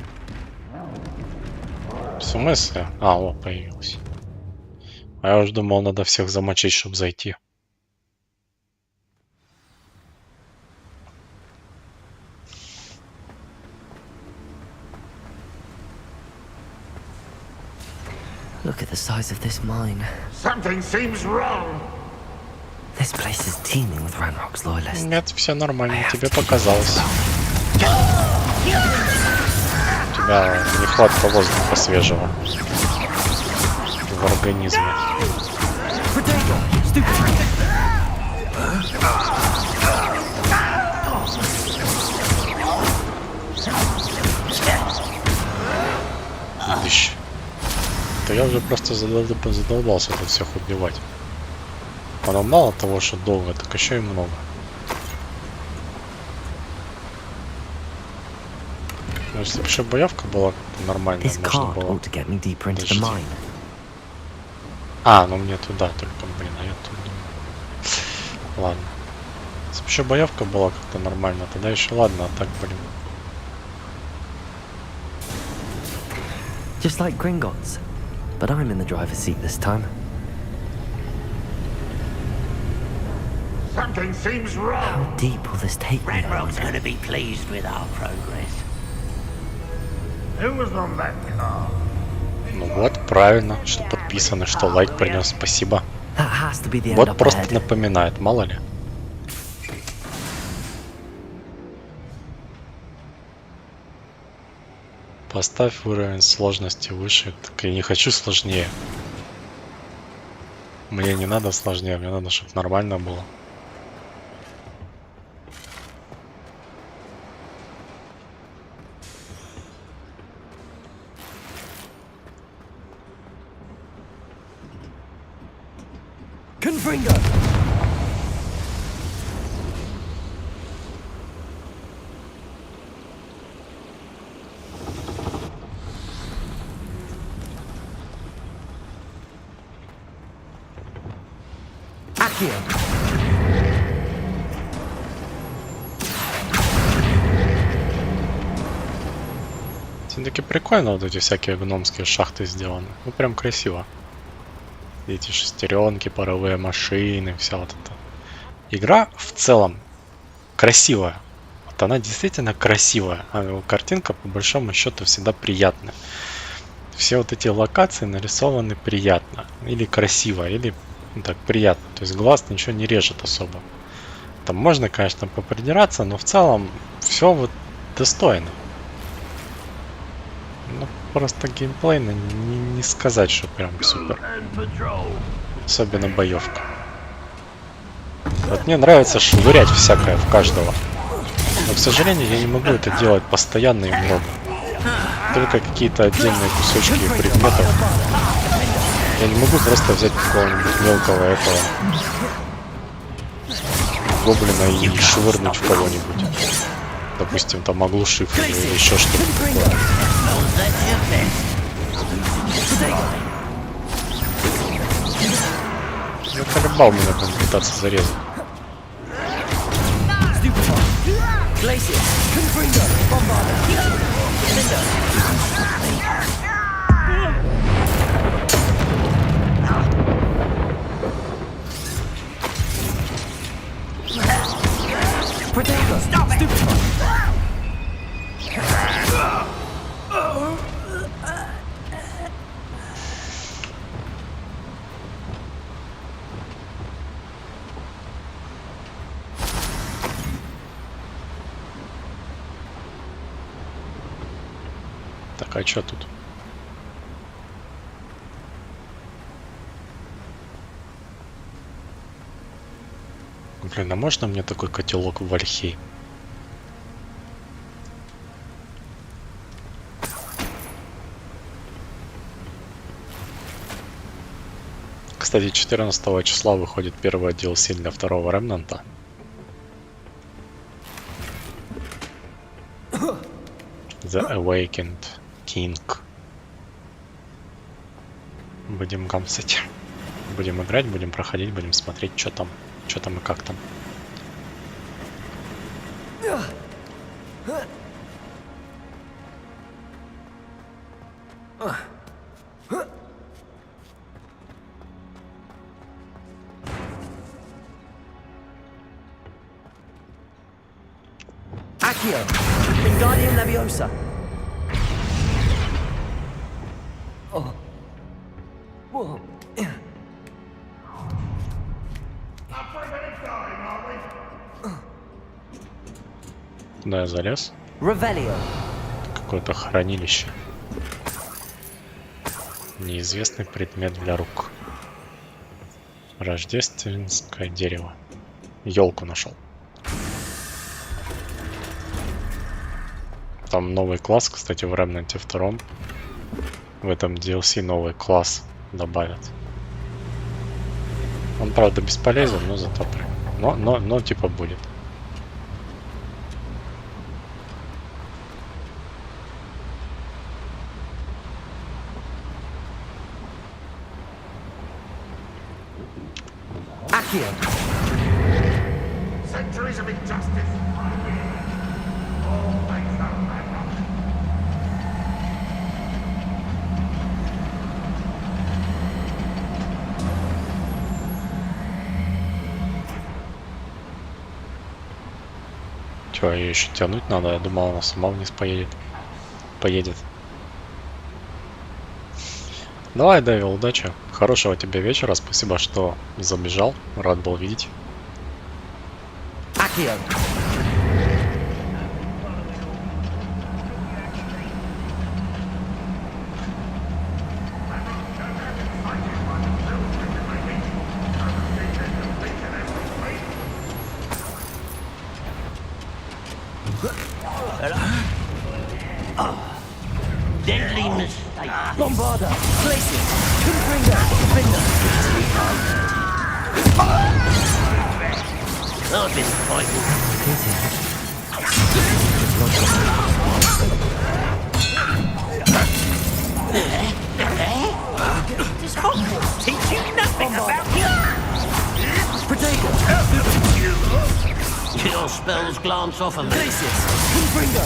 В смысле? А, о, появилась. А я уже думал, надо всех замочить, чтобы зайти. Look at the size of this mine. Something seems wrong. This place is teeming with Ranrock's loyalists. Нет, все нормально, тебе показалось. У тебя нехватка воздуха свежего в организме. Идыщ. Да я уже просто задолбался тут всех убивать. Оно мало того, что долго, так еще и много. Ну, если бы еще боевка была нормально, можно было... Подожди. А, ну мне туда только, блин, а я тут думаю. Ладно. Если бы еще боевка была как-то нормально, тогда еще ладно, а так, блин. Just like Gringotts. but I'm in the driver's seat this time. Something seems wrong. How deep will this take me? Ranrock's gonna be pleased with our progress. Who was on that car? Ну вот, правильно, что подписано, что лайк принес, спасибо. Вот просто напоминает, мало ли. Поставь уровень сложности выше. Так я не хочу сложнее. Мне не надо сложнее, мне надо, чтобы нормально было. Confringo! Accio! Все-таки прикольно вот эти всякие гномские шахты сделаны. Ну прям красиво. Эти шестеренки, паровые машины, вся вот эта. Игра в целом красивая. Вот она действительно красивая. А картинка по большому счету всегда приятная. Все вот эти локации нарисованы приятно. Или красиво, или ну, так приятно. То есть глаз ничего не режет особо. Там можно, конечно, попридираться, но в целом все вот достойно. Ну, просто геймплейно не сказать, что прям супер. Особенно боевка. Вот мне нравится швырять всякое в каждого. Но, к сожалению, я не могу это делать постоянно и много. Только какие-то отдельные кусочки предметов. Я не могу просто взять какого-нибудь мелкого этого гоблина и швырнуть в кого-нибудь. Допустим, там оглушив или еще что-то такое. Заколебал меня там пытаться зарезать. Так, а чё тут? Блин, а можно мне такой котелок в Вальхей? Кстати, 14 числа выходит первый DLC для второго Ремнанта. The Awakened King. Будем гамсать. Будем играть, будем проходить, будем смотреть, что там и как там. Accio! Wingardium Leviosa! Oh. Whoa. Куда я залез? Какое-то хранилище. Неизвестный предмет для рук. Рождественское дерево. Елку нашел. Там новый класс, кстати, в Remnant 2. В этом DLC новый класс добавят. Он, правда, бесполезен, но зато но типа будет. Centuries of injustice. Always. Чё, ее еще тянуть надо? Я думал, она сама вниз поедет. Давай, Дэвил, удачи. Хорошего тебе вечера. Спасибо, что забежал. Рад был видеть. Accio. Deadly mistake. Bombarder. Glacier. Confringo. Defender. I've been fighting. Does Hogwarts teach you nothing about Protego. Your spells glance off of me. Glacier. Confringo.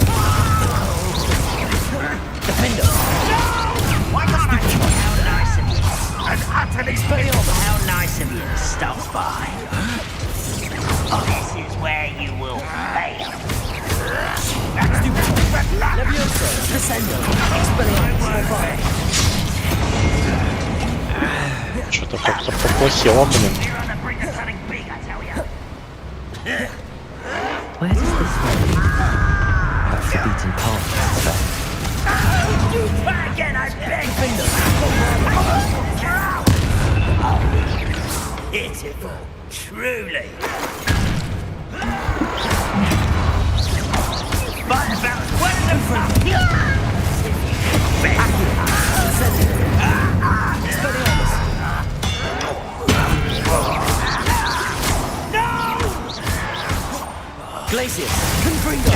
Defender. Why can't I hear how nice of you? And utterly how nice of you to stop by. This is where you will fail. Levioso. Descendo. Expelliarmus. Что-то как-то поплохело, блин. Where does this lead? That's the beaten path. Try again, I beg. Pitiful, truly. But about what the fuck? Glacier. Confringo.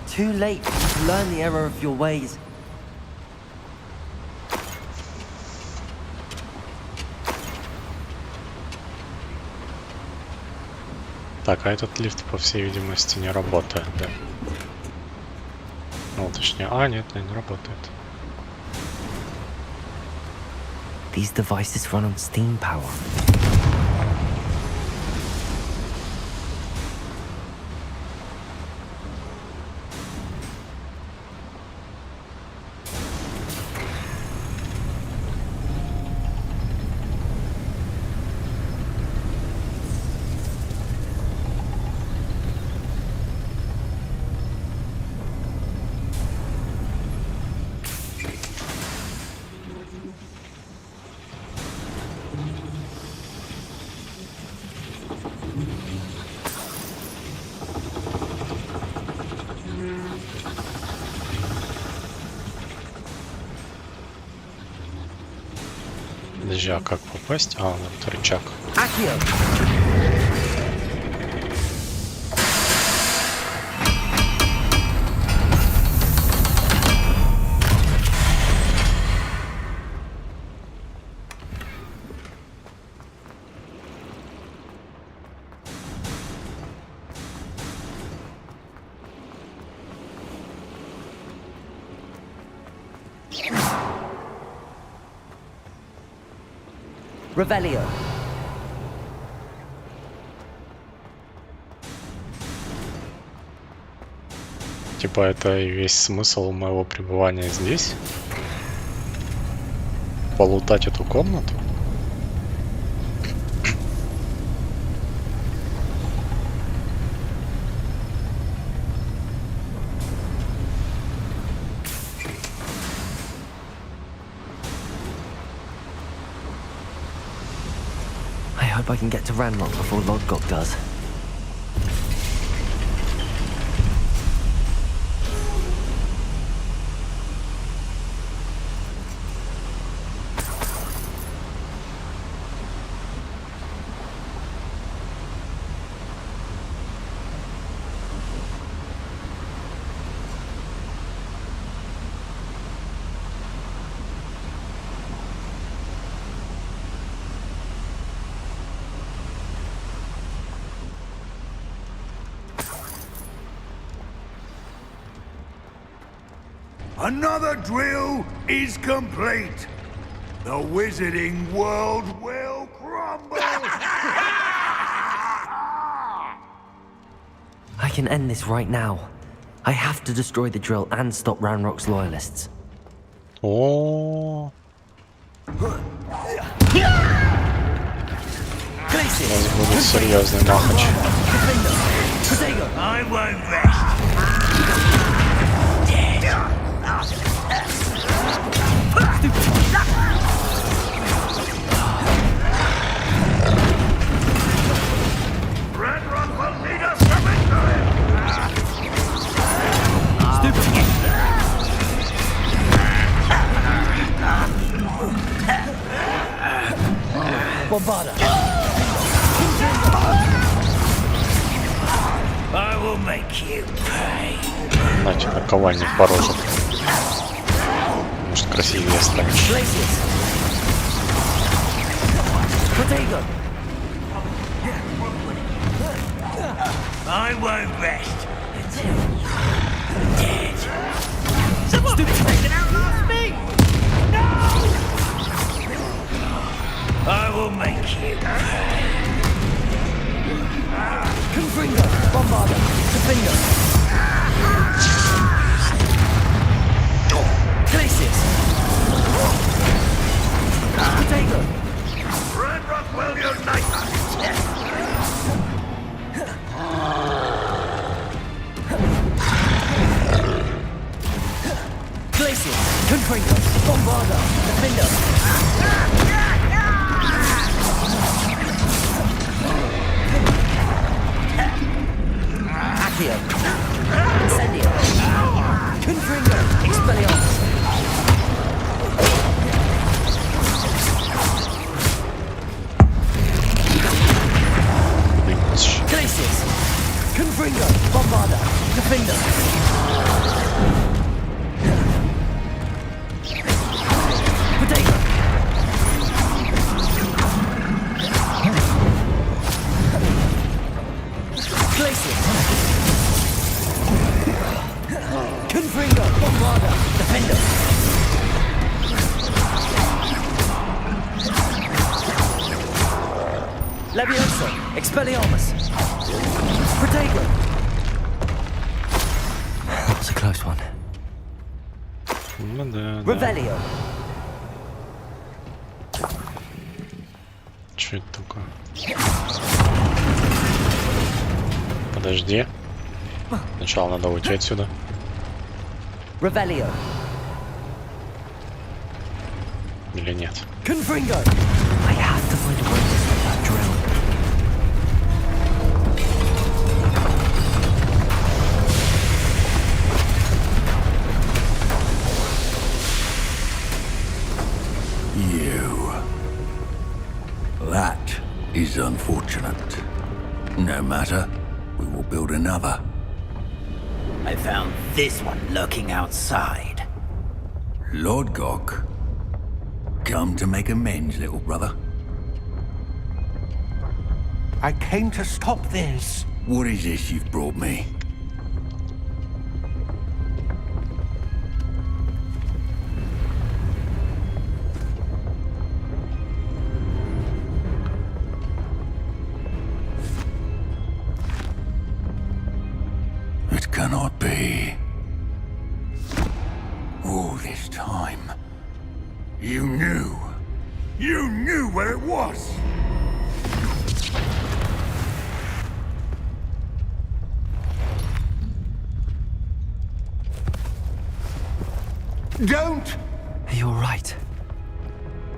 Too late to learn the error of your ways. Так, а этот лифт, по всей видимости, не работает, да? Ну, точнее, нет, не работает. These devices run on steam power. Подожди, а как попасть? Вот рычаг. Accio. Revelio. Типа это и весь смысл моего пребывания здесь? Полутать эту комнату? I hope I can get to Ranlock before Lodgok does. Another drill is complete. The wizarding world will crumble. I can end this right now. I have to destroy the drill and stop Ranrock's loyalists. О, у нас будет серьезный махач. I won't rest. Ranrock will need us to victory. Bombarda! I will make you pay. Знаете, наковальник по роже. Может, красивее станет. I won't rest until you're dead. Someone can outlast me! No! I will make you pay. Confringo! Bombarda! Defender! Glacius! Potato! Ranrock will unite us! Glacius! Confringo! Bombarda! Defender! Accio! Incendio! Confringo! Expelliarmus! Glacius! Confringo! Bombarda! Defender! Potato! Glacius! Confringo! Bombarda! Defender! Levioso! Expelliarmus! Protego! That was a close one. Ну да, Revelio! Что это такое? Подожди. Сначала надо уйти отсюда. Revelio! Или нет? Confringo! I have to find a way to stop that drill. You. That is unfortunate. No matter, we will build another. I found this one lurking outside. Lord Gok, come to make amends, little brother. I came to stop this. What is this you've brought me? It cannot be. All this time, you knew. You knew where it was. Don't! You're right.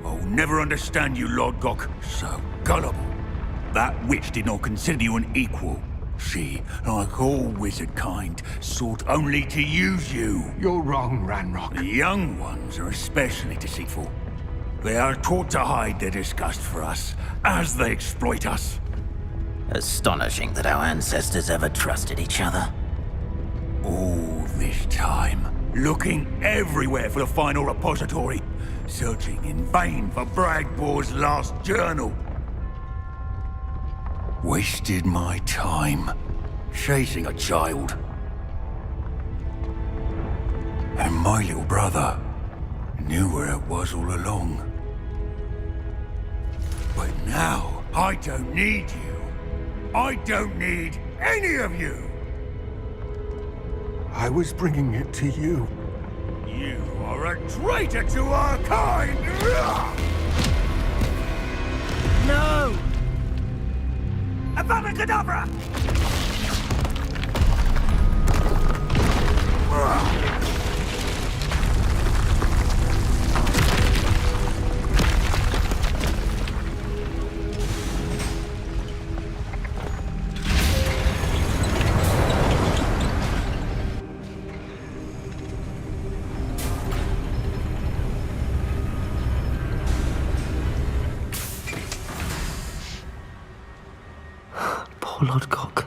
I'll never understand you, Lord Gok. So gullible. That witch did not consider you an equal. She, like all wizard kind, sought only to use you. You're wrong, Ranrock. The young ones are especially deceitful. They are taught to hide their disgust for us, as they exploit us. Astonishing that our ancestors ever trusted each other. All this time, looking everywhere for the final repository, searching in vain for Bragbor's last journal. Wasted my time, chasing a child. And my little brother knew where it was all along. But now, I don't need you. I don't need any of you. I was bringing it to you. You are a traitor to our kind! No! Avada Kedavra! Poor Lodgok.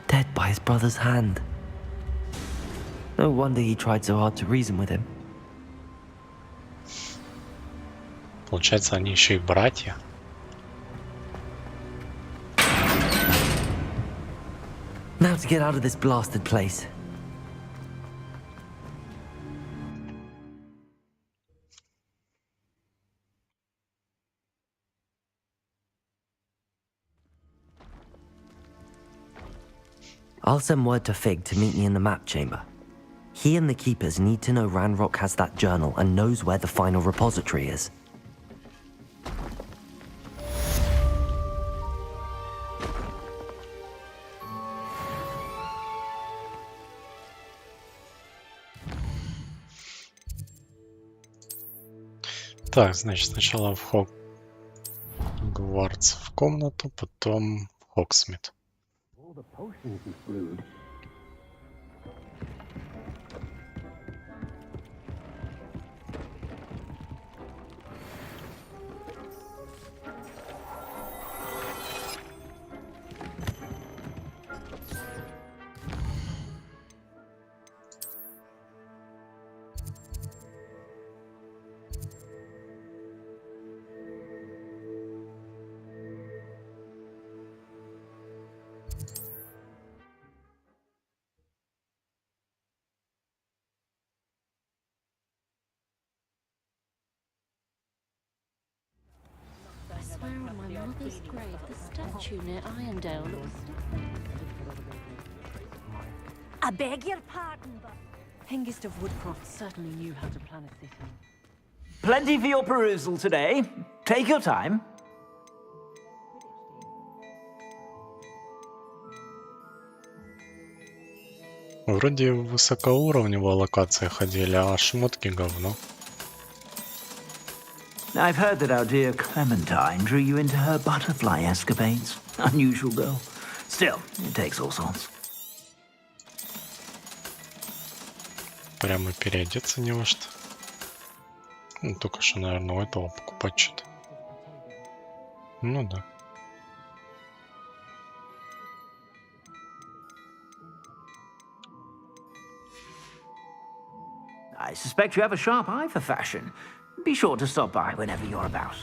Dead by his brother's hand. No wonder he tried so hard to reason with him. Получается, они еще и братья. Now to get out of this blasted place. I'll send word to Fig to meet me in the map chamber. He and the Keepers need to know Ranrock has that journal and knows where the final repository is. Так, значит, сначала в Хогвартс в комнату, потом в Хогсмит. I swear on my mother's grave, the statue near Irondale looks... I beg your pardon, but... Hengist of Woodcroft certainly knew how to plan a city. Plenty for your perusal today. Take your time. Вроде в высокоуровневой локации ходили, а шмотки говно. I've heard that our dear Clementine drew you into her butterfly escapades. Unusual girl. Still, it takes all sorts. Прямо переодеться не во что. Ну, только что, наверное, у этого покупать что-то. Ну да. I suspect you have a sharp eye for fashion. Be sure to stop by whenever you're about.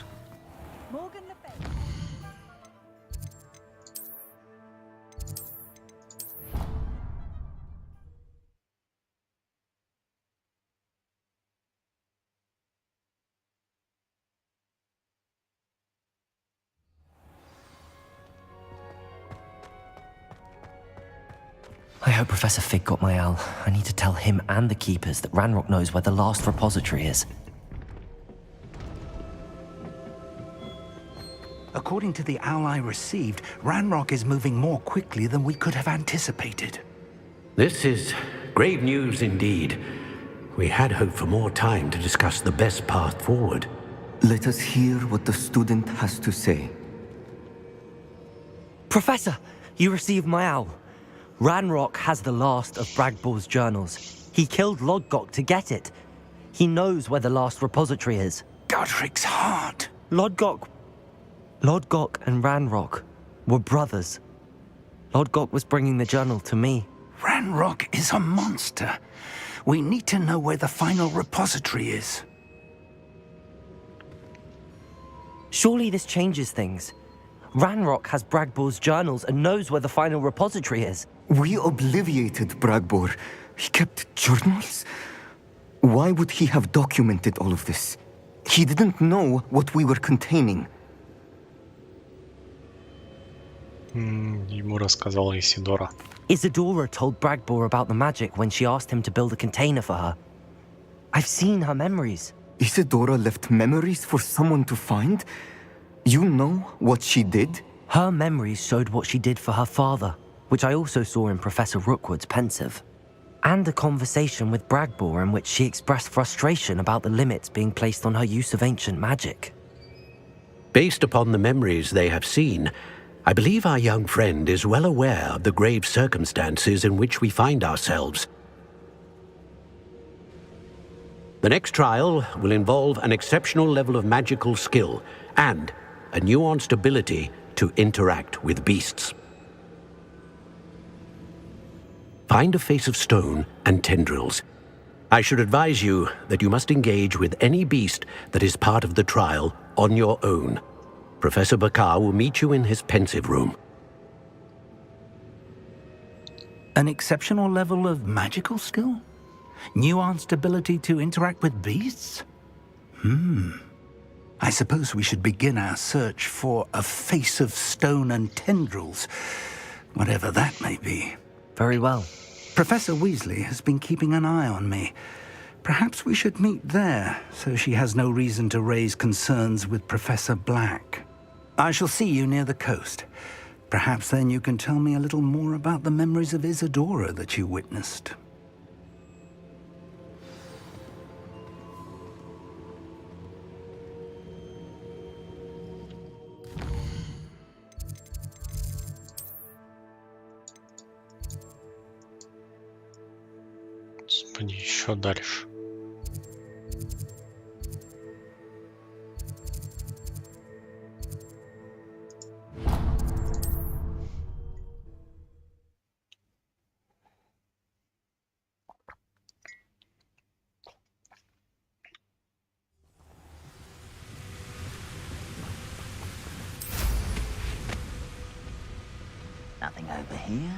I hope Professor Fig got my owl. I need to tell him and the Keepers that Ranrock knows where the last repository is. According to the owl I received, Ranrock is moving more quickly than we could have anticipated. This is grave news indeed. We had hoped for more time to discuss the best path forward. Let us hear what the student has to say. Professor, you received my owl. Ranrock has the last of Bragball's journals. He killed Lodgok to get it. He knows where the last repository is. Godric's heart. Lodgok and Ranrock were brothers. Lodgok was bringing the journal to me. Ranrock is a monster. We need to know where the final repository is. Surely this changes things. Ranrock has Bragball's journals and knows where the final repository is. We obliviated Bragbor. He kept journals? Why would he have documented all of this? He didn't know what we were containing. Ему рассказала Исидора. Isadora told Bragbor about the magic when she asked him to build a container for her. I've seen her memories. Isadora left memories for someone to find? You know what she did? Her memories showed what she did for her father, which I also saw in Professor Rookwood's pensive. And a conversation with Bragbor in which she expressed frustration about the limits being placed on her use of ancient magic. Based upon the memories they have seen, I believe our young friend is well aware of the grave circumstances in which we find ourselves. The next trial will involve an exceptional level of magical skill and a nuanced ability to interact with beasts. Find a face of stone and tendrils. I should advise you that you must engage with any beast that is part of the trial on your own. Professor PK will meet you in his pensive room. An exceptional level of magical skill? Nuanced ability to interact with beasts? I suppose we should begin our search for a face of stone and tendrils, whatever that may be. Very well. Professor Weasley has been keeping an eye on me. Perhaps we should meet there, so she has no reason to raise concerns with Professor Black. I shall see you near the coast. Perhaps then you can tell me a little more about the memories of Isadora that you witnessed. Господи, еще дальше. Nothing over here.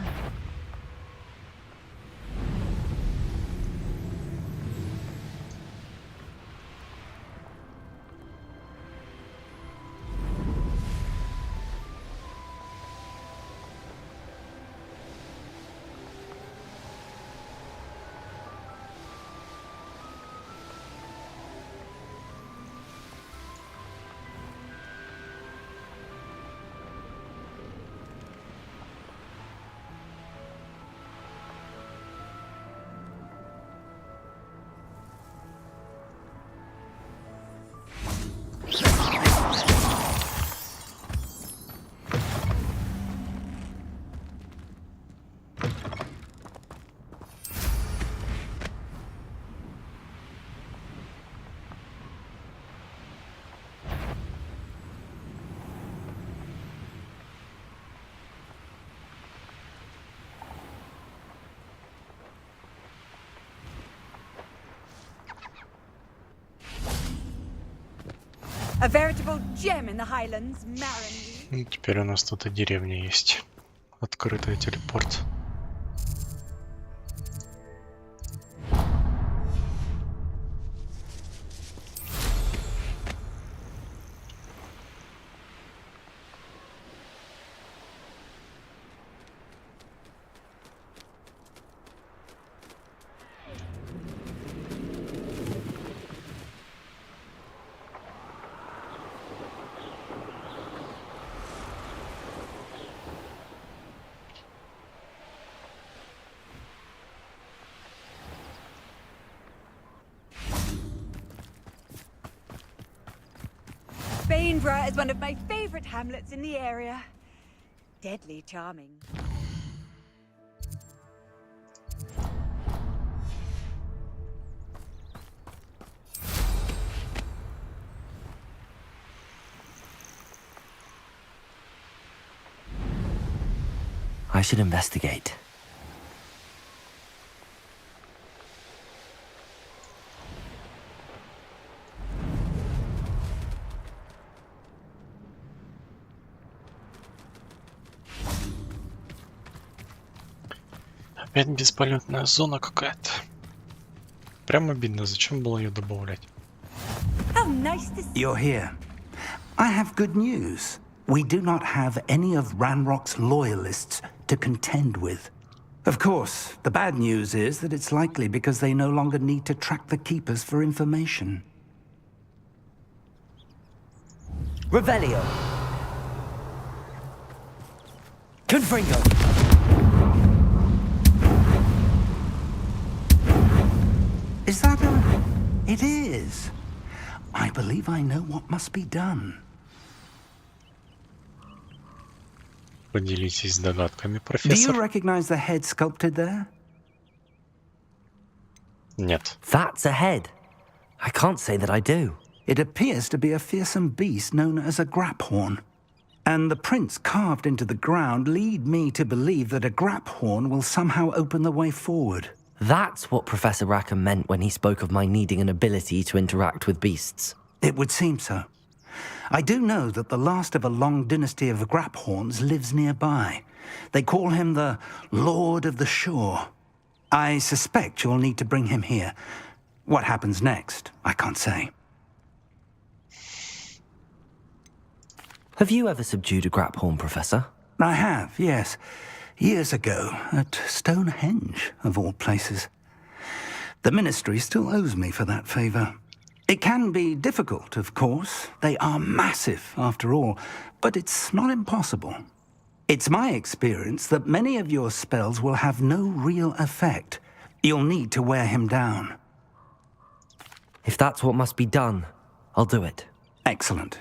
A veritable gem in the Highlands, Marin. Теперь у нас тут и деревня есть. Открытый телепорт. Bainborough is one of my favorite hamlets in the area. Deadly charming. I should investigate. Опять бесполетная зона какая-то. Прям обидно, зачем было ее добавлять? You're here. I have good news. We do not have any of Ranrock's loyalists to contend with. Of course, the bad news is that it's likely because they no longer need to track the keepers for information. Revelio. Confringo. Is that a... It is. I believe I know what must be done. Поделитесь догадками, Do профессор. you recognize the head sculpted there? Нет. That's a head. I can't say that I do. It appears to be a fearsome beast known as a graphorn. And the prints carved into the ground lead me to believe that a graphorn will somehow open the way forward. That's what Professor Rackham meant when he spoke of my needing an ability to interact with beasts. It would seem so. I do know that the last of a long dynasty of graphorns lives nearby. They call him the Lord of the Shore. I suspect you'll need to bring him here. What happens next, I can't say. Have you ever subdued a graphorn, Professor? I have, yes. Years ago, at Stonehenge, of all places. The Ministry still owes me for that favor. It can be difficult, of course. They are massive, after all, but it's not impossible. It's my experience that many of your spells will have no real effect. You'll need to wear him down. If that's what must be done, I'll do it. Excellent.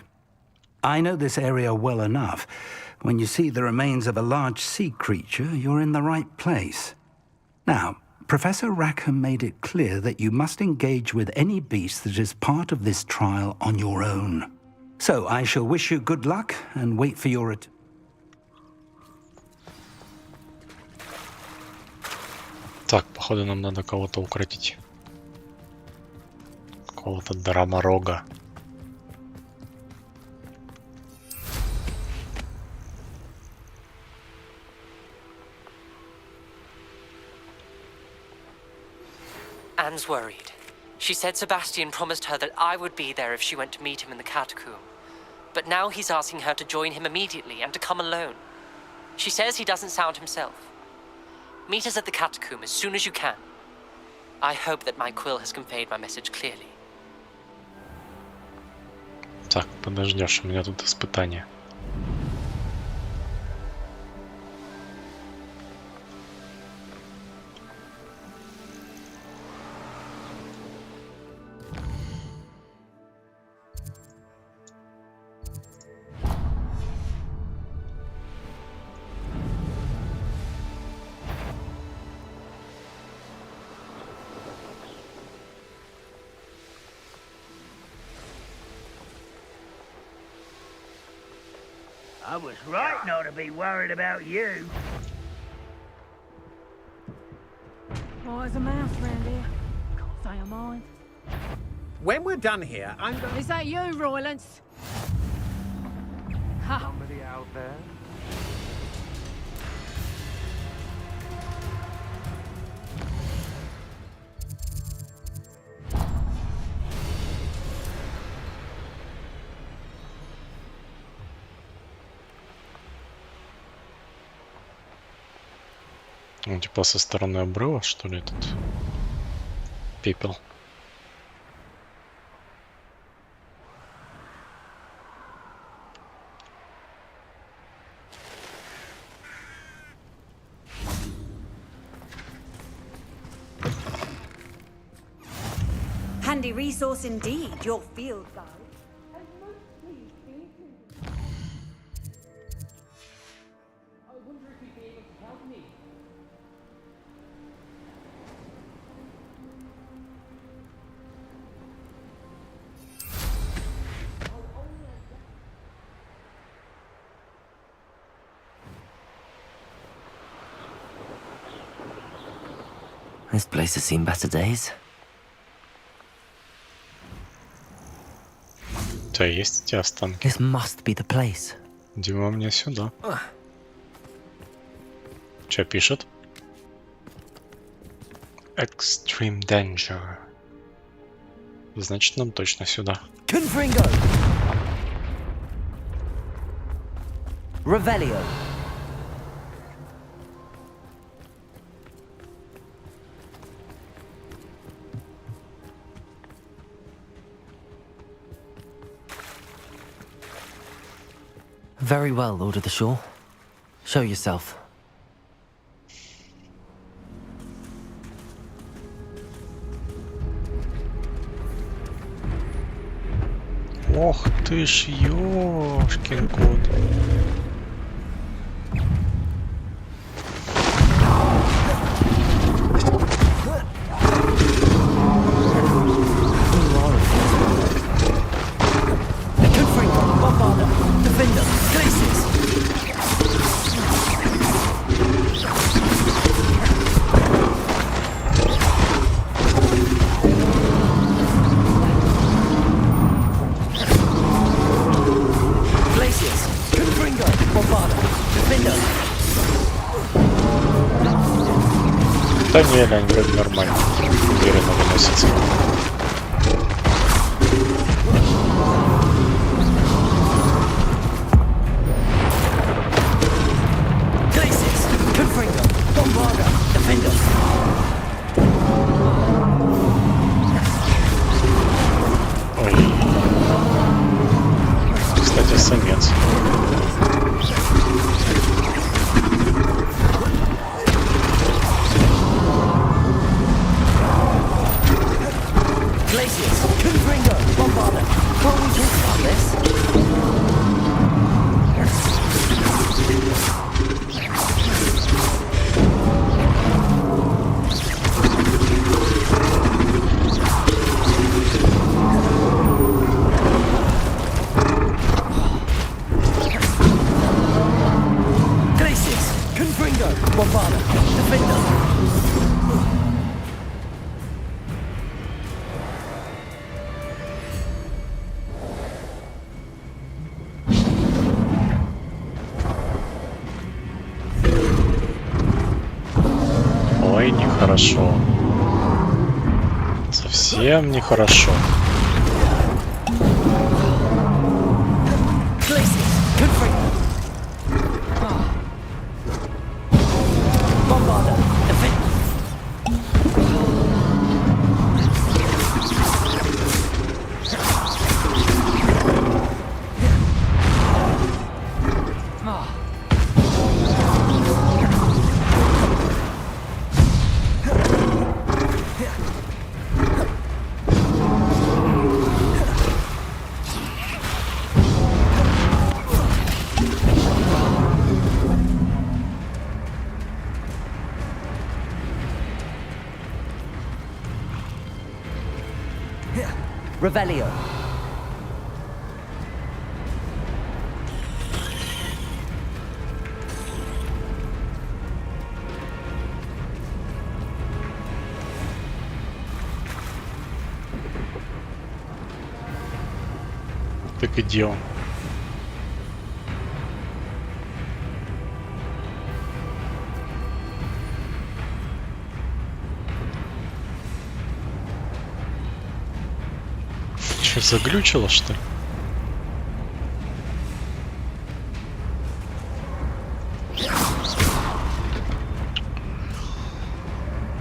I know this area well enough. When you see the remains of a large sea creature, you're in the right place. Now, Professor Rackham made it clear that you must engage with any beast that is part of this trial on your own. So I shall wish you good luck and wait for your return. Так, походу нам надо кого-то укротить. Какого-то драморога. Anne's worried. She said Sebastian promised her that I would be there if she went to meet him in the catacomb. But now he's asking her to join him immediately and to come alone. She says he doesn't sound himself. Meet us at the catacomb as soon as you can. I hope that my quill has conveyed my message clearly. Так, подождешь, у меня тут испытание. I was right not to be worried about you. Oh, there's a mouse around here. Can't say I mind. When we're done here, I'm going... Is that you, Roylance? Somebody out there? Ну, типа со стороны обрыва, что ли, этот пепел. Handy resource indeed, your field guide. This place has seen better days. У тебя есть эти останки? This must be the place. Дима, мне сюда. Что пишет? Extreme danger. Значит, нам точно сюда. Confringo. Revelio. Very well, Lord of the Shore. Show yourself. Ох ты ж, ёшкин кот. Да не, они вроде нормально, уверенно выносятся. Ой. Кстати, самец. Ой, нехорошо. Совсем нехорошо. Revelio. Так и дело. Че, заглючило, что ли?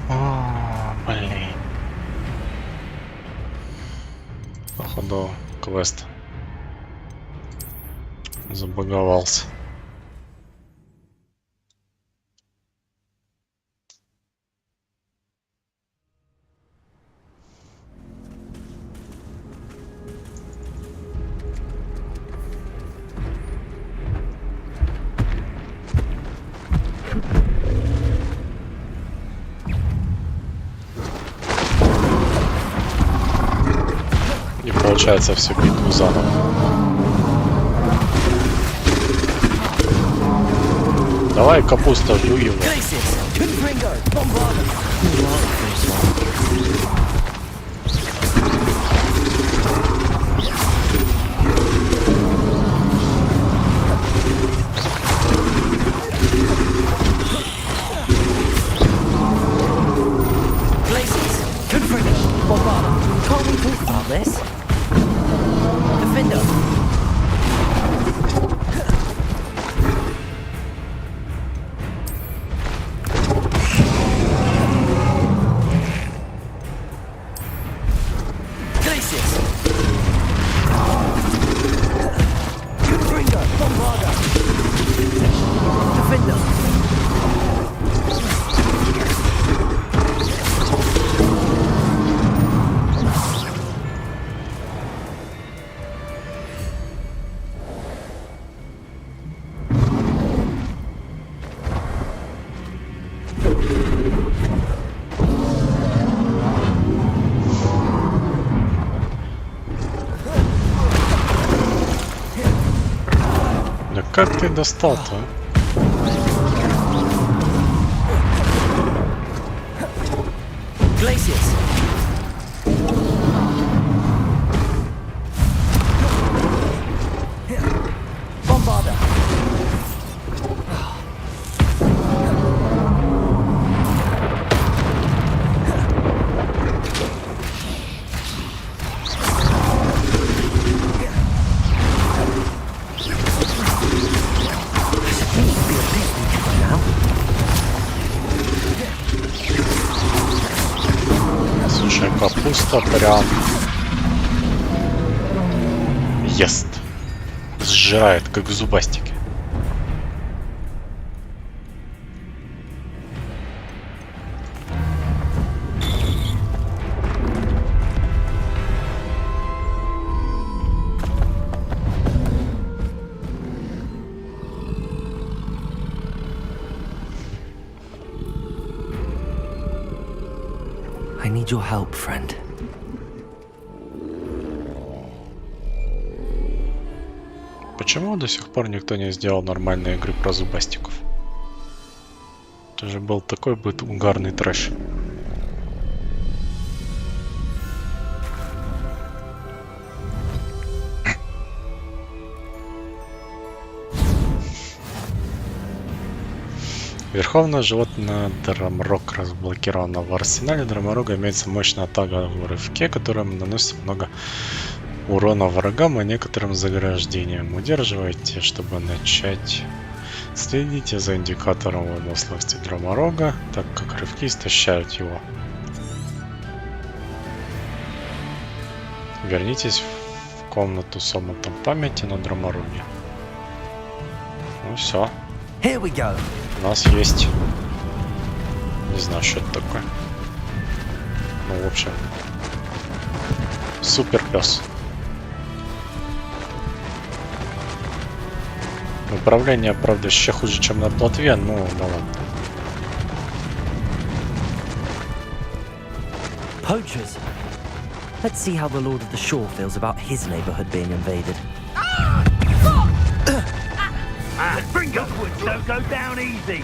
О, блин. Походу, квест забаговался. И получается всю битву заново. Давай, капуста, жуй его. как ты достал-то? Glaciers. Bombarder. Слушай, капуста прям ест. Сжирает, как зубастики. I need your help, friend. Почему до сих пор никто не сделал нормальной игры про зубастиков? Это же был такой угарный трэш. Верховное животное Драмрог разблокировано. В арсенале Драмрога имеется мощная атака в рывке, которая наносит много урона врагам и некоторым заграждениям. Удерживайте, чтобы начать. Следите за индикатором выносливости Драмрога, так как рывки истощают его. Вернитесь в комнату с омутом памяти на Драмроге. Ну все. Here we go. У нас есть... Не знаю, что это такое. Ну, в общем... Супер пес. Управление, правда, еще хуже, чем на плотве, ну да ладно. Poachers. Let's see how the Lord of the Shore feels about his neighborhood being invaded. Bring upwards, don't go down easy.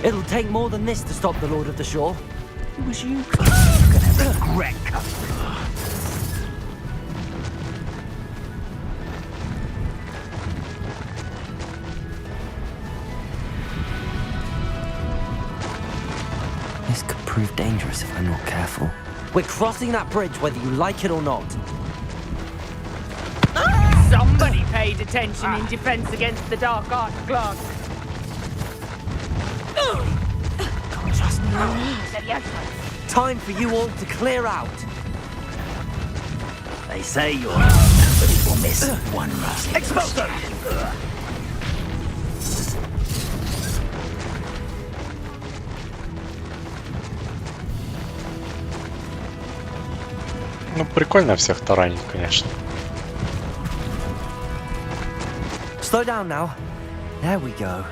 It'll take more than this to stop the Lord of the Shore. It was you. You're gonna regret coming. This could prove dangerous if I'm not careful. We're crossing that bridge whether you like it or not. Somebody paid attention in defense against the dark art class. Can't trust me on these. Time for you all to clear out. They say you're but it will miss one rust. Explosion! Ну, прикольно всех таранить, конечно. Slow down now. There we go.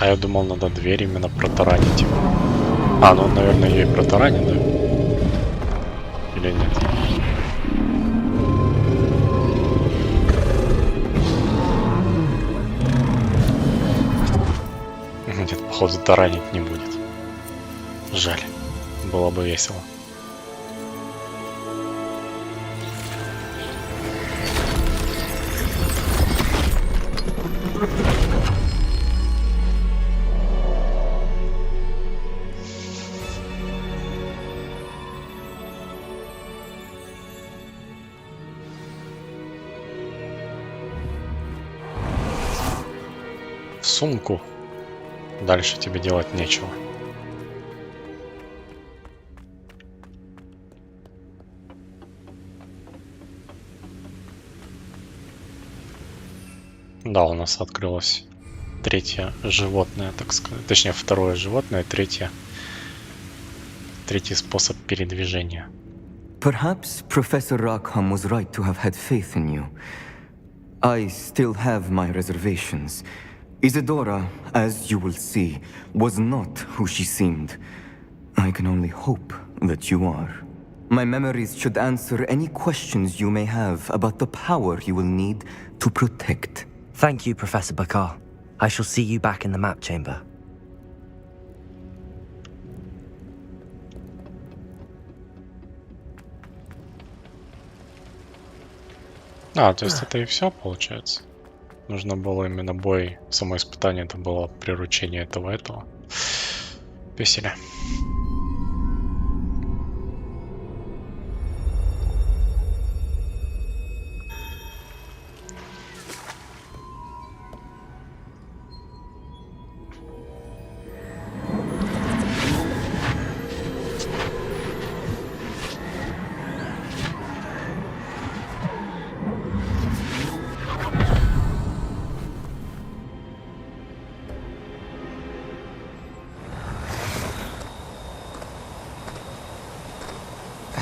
А я думал, надо дверь именно протаранить. А, ну, наверное, ее и протаранит, да? Или нет? Нет, походу, таранить не будет. Жаль. Было бы весело. Сумку. Дальше тебе делать нечего. Да, у нас открылось третье животное, так сказать. Точнее, второе животное, третий способ передвижения. Perhaps Professor Rackham was right to have had faith in you. I still have my reservations. Isadora, as you will see, was not who she seemed. I can only hope that you are. My memories should answer any questions you may have about the power you will need to protect. Thank you, Professor Bakar. I shall see you back in the map chamber. То есть это и все, получается. Нужно было именно бой, само испытание, это было приручение этого песеля.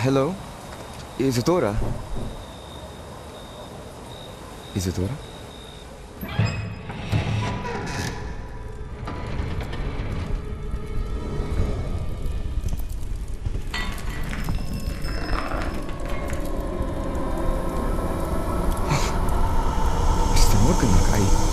Hello? Isadora? Isadora? Mr. Morgan, Mr. Morgan?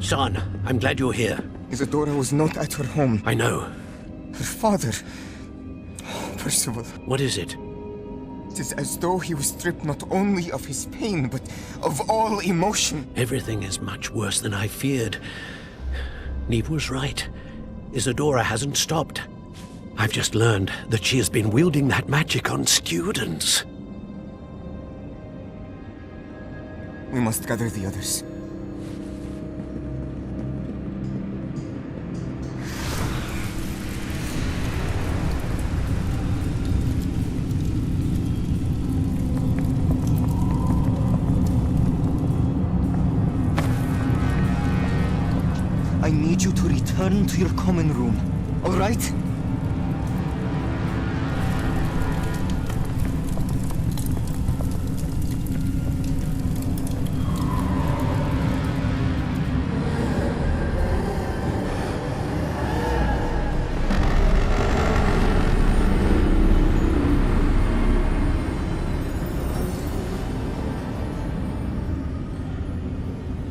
Son, I'm glad you're here. Isadora was not at her home. I know. Her father... Percival. What is it? It is as though he was stripped not only of his pain, but of all emotion. Everything is much worse than I feared. Neve was right. Isadora hasn't stopped. I've just learned that she has been wielding that magic on students. We must gather the others. I need you to return to your common room, all right?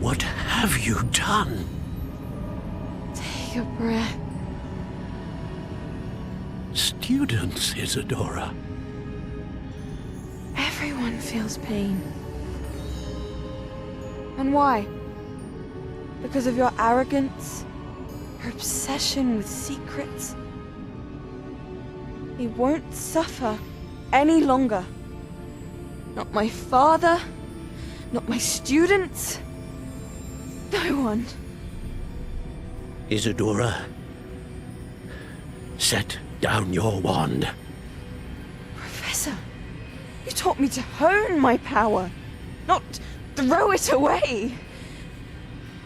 What have you done? Take a breath. Students, Isadora. Everyone feels pain. And why? Because of your arrogance? Your obsession with secrets? He won't suffer any longer. Not my father, not my students, no one. Isadora, set down your wand. Professor, you taught me to hone my power, not throw it away.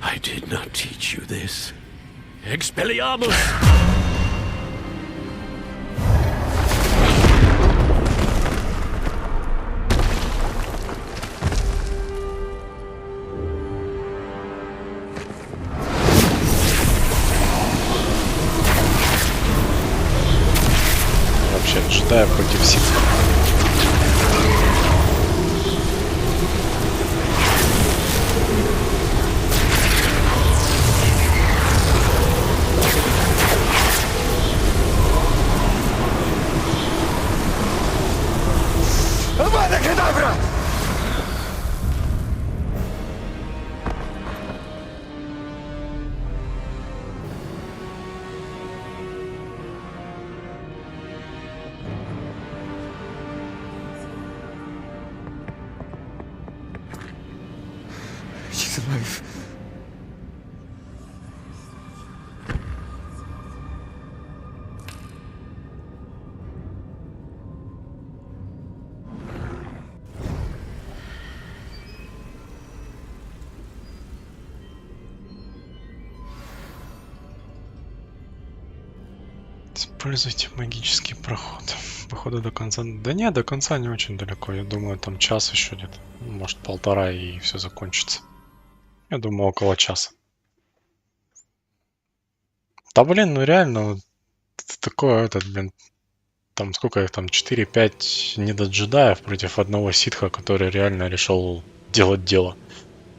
I did not teach you this. Expelliarmus! Вообще джедая против сил. He's alive. Используйте магический проход. Походу до конца... Да нет, до конца не очень далеко. Я думаю, там час еще где-то. Может, полтора, и все закончится. Я думаю, около часа. Да блин, ну реально, такое этот, блин, там сколько их там, 4-5 недоджедаев против одного ситха, который реально решил делать дело.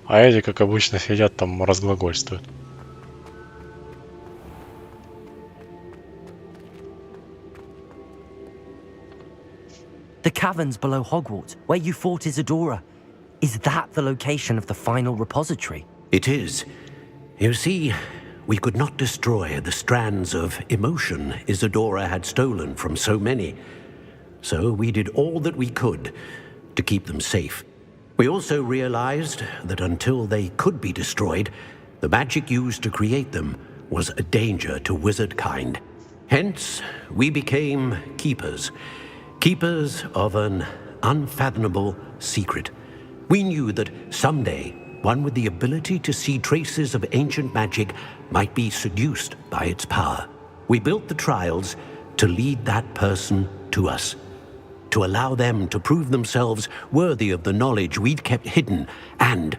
А эти, как обычно, сидят там разглагольствуют. The caverns below Hogwarts, where you fought Isadora. Is that the location of the final repository? It is. You see, we could not destroy the strands of emotion Isadora had stolen from so many. So we did all that we could to keep them safe. We also realized that until they could be destroyed, the magic used to create them was a danger to wizard kind. Hence, we became keepers. Keepers of an unfathomable secret. We knew that someday, one with the ability to see traces of ancient magic might be seduced by its power. We built the trials to lead that person to us, to allow them to prove themselves worthy of the knowledge we'd kept hidden and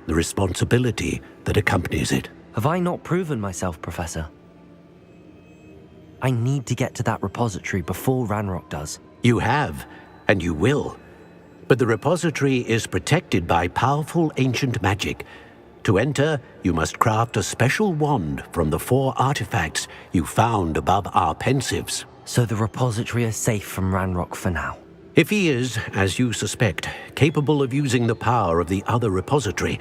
the responsibility that accompanies it. Have I not proven myself, Professor? I need to get to that repository before Ranrock does. You have, and you will. But the repository is protected by powerful ancient magic. To enter, you must craft a special wand from the 4 artifacts you found above our pensives. So the repository is safe from Ranrock for now? If he is, as you suspect, capable of using the power of the other repository,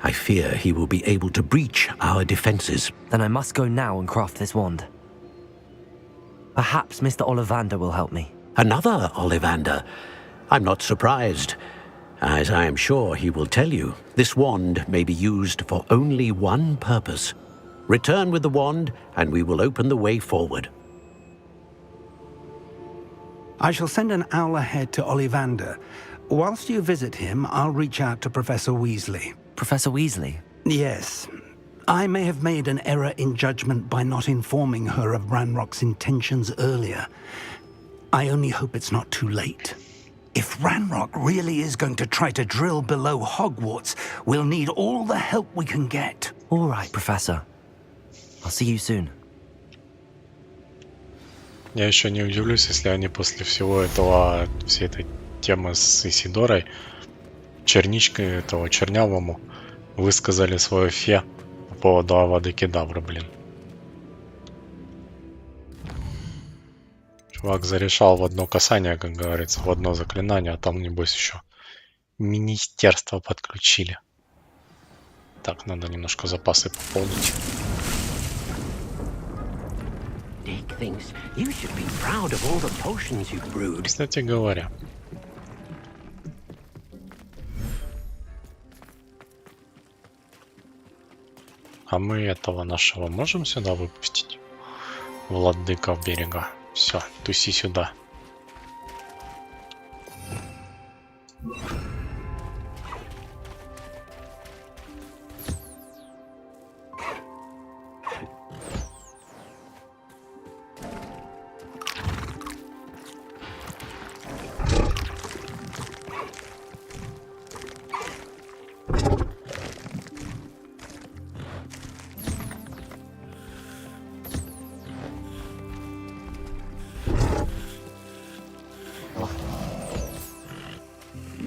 I fear he will be able to breach our defenses. Then I must go now and craft this wand. Perhaps Mr. Ollivander will help me. Another Ollivander? I'm not surprised. As I am sure he will tell you, this wand may be used for only one purpose. Return with the wand, and we will open the way forward. I shall send an owl ahead to Ollivander. Whilst you visit him, I'll reach out to Professor Weasley. Professor Weasley? Yes. I may have made an error in judgment by not informing her of Ranrock's intentions earlier. I only hope it's not too late. If Ranrock really is going to try to drill below Hogwarts, we'll need all the help we can get. All right, Professor. I'll see you soon. Я еще не удивлюсь, если они после всего этого, всей этой темы с Исидорой, черничкой этого чернявому, высказали свое фе по поводу Авады Кедавра, блин. Чувак зарешал в одно касание, как говорится, в одно заклинание, а там, небось, еще министерство подключили. Так, надо немножко запасы пополнить. Кстати говоря. А мы этого нашего можем сюда выпустить? Владыка берега. Все, туси сюда.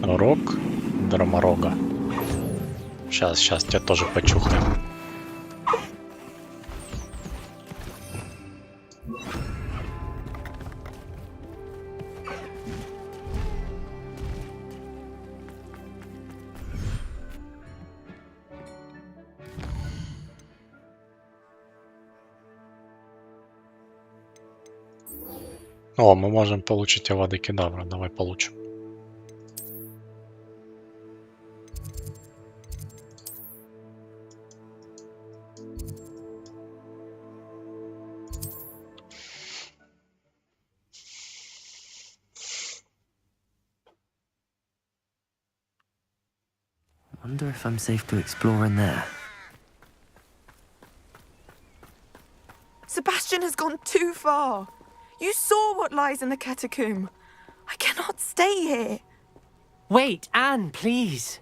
Рог Драморога. Сейчас тебя тоже почухаем. О, мы можем получить Авада Кедавра. Давай получим. Wonder if I'm safe to explore in there. Sebastian has gone too far. You saw what lies in the catacomb. I cannot stay here. Wait, Anne, please.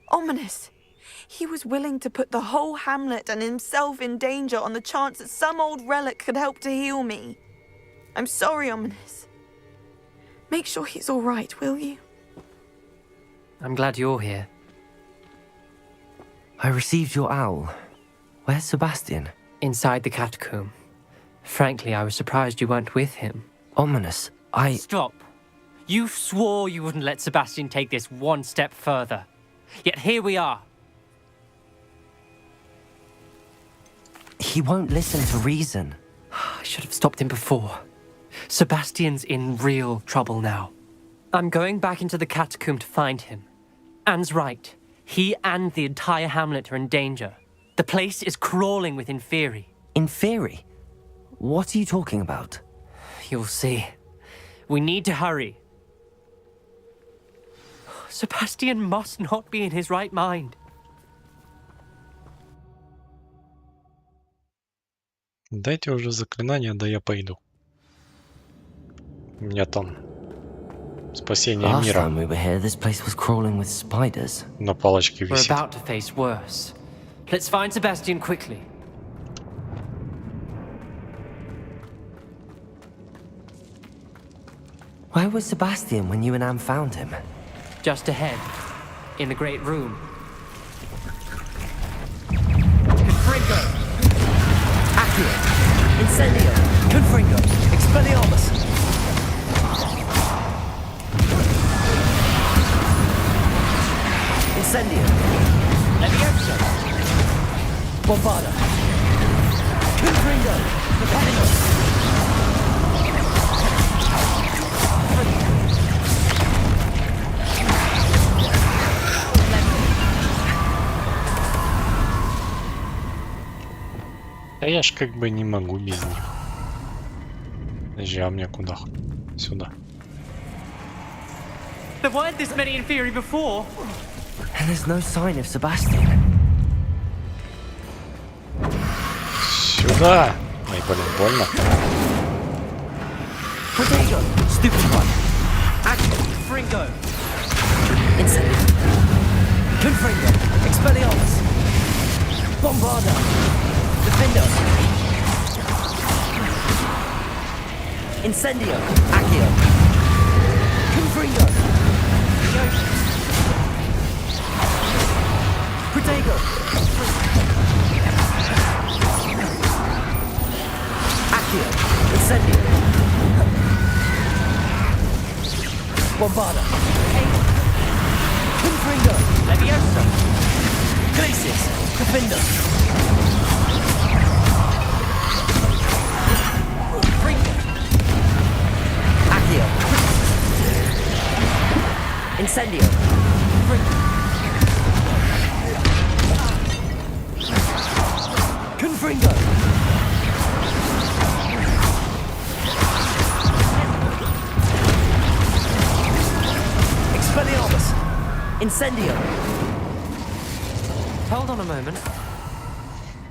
Ominous. He was willing to put the whole hamlet and himself in danger on the chance that some old relic could help to heal me. I'm sorry, Ominous. Make sure he's all right, will you? I'm glad you're here. I received your owl. Where's Sebastian? Inside the catacomb. Frankly, I was surprised you weren't with him. Ominous, Stop. You swore you wouldn't let Sebastian take this one step further. Yet here we are. He won't listen to reason. I should have stopped him before. Sebastian's in real trouble now. I'm going back into the catacomb to find him. Anne's right. He and the entire hamlet are in danger. The place is crawling with Inferi. Inferi? What are you talking about? You'll see. We need to hurry. Sebastian must not be in his right mind. Дайте уже заклинание, да я пойду. У меня там спасение Last мира time we were here, this place was crawling with spiders. на палочке We're висит. about to face worse. Let's find Sebastian quickly. Where was Sebastian when you and Anne found him? Just ahead, in the great room. Confringo! Accio! Incendio! Confringo! Expelliarmus! Incendio! Leviosa! Bombarda! Confringo! Mechanicus! А я ж как бы не могу без них. Подожди, а мне куда? Сюда. There weren't this many Inferi before. And there's no sign of Sebastian. Сюда! Ай, блин, больно. Protego! Stupid one! Action! Fringo! Incendio! Confringo! Expelliarmus! Bombarda! Defendo! Incendio! Accio! Confringo! Protego! Accio! Incendio! Bombarda! Confringo! Leviosa! Glacis! Defendo! Accio! Incendio! Confringo! Expelliarmus! Incendio! Hold on a moment.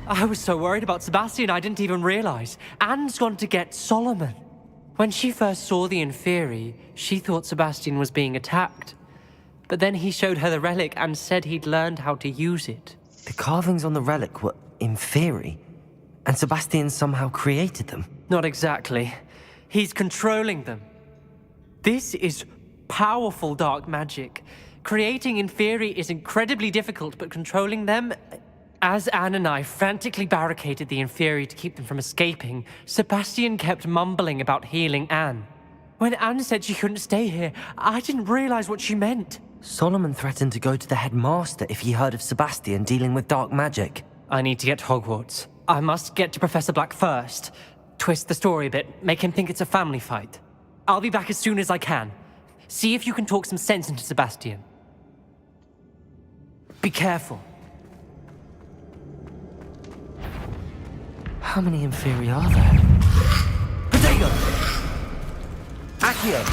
I was so worried about Sebastian I didn't even realize. Anne's gone to get Solomon. When she first saw the Inferi, she thought Sebastian was being attacked. But then he showed her the relic and said he'd learned how to use it. The carvings on the relic were Inferi, and Sebastian somehow created them. Not exactly. He's controlling them. This is powerful dark magic. Creating Inferi is incredibly difficult, but controlling them... As Anne and I frantically barricaded the Inferi to keep them from escaping, Sebastian kept mumbling about healing Anne. When Anne said she couldn't stay here, I didn't realize what she meant. Solomon threatened to go to the headmaster if he heard of Sebastian dealing with dark magic. I need to get to Hogwarts. I must get to Professor Black first. Twist the story a bit, make him think it's a family fight. I'll be back as soon as I can. See if you can talk some sense into Sebastian. Be careful. How many Inferi are there? Protego! Accio!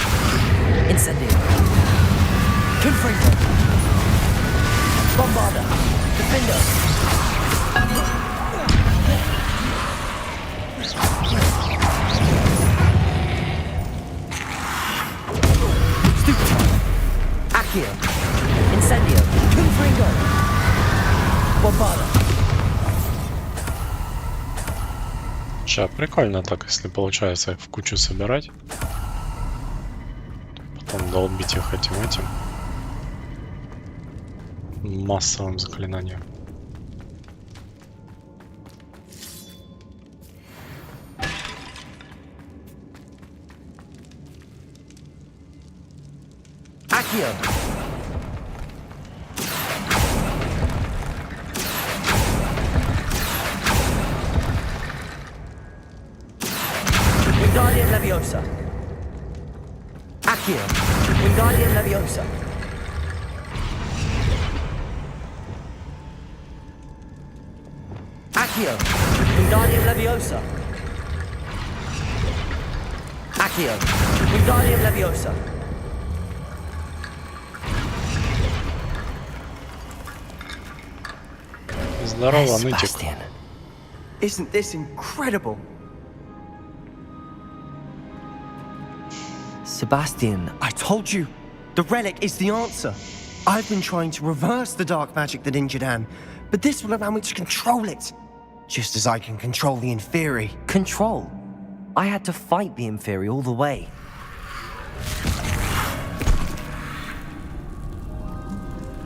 Incendio! Confringo! Bombarda. Defender. Stupefy. Accio. Incendio. Confringo. Bombarda. Сейчас прикольно так, если получается их в кучу собирать. Потом долбить их этим массовым заклинанием. Accio. Wingardium Leviosa. Accio. Wingardium Leviosa. Accio. Wingardium Leviosa. Accio. Wingardium Leviosa. Здорово, нытик. Sebastian. Isn't this incredible? Sebastian, I told you, the relic is the answer. I've been trying to reverse the dark magic that injured Anne, but this will allow me to control it. Just as I can control the Inferi. Control? I had to fight the Inferi all the way.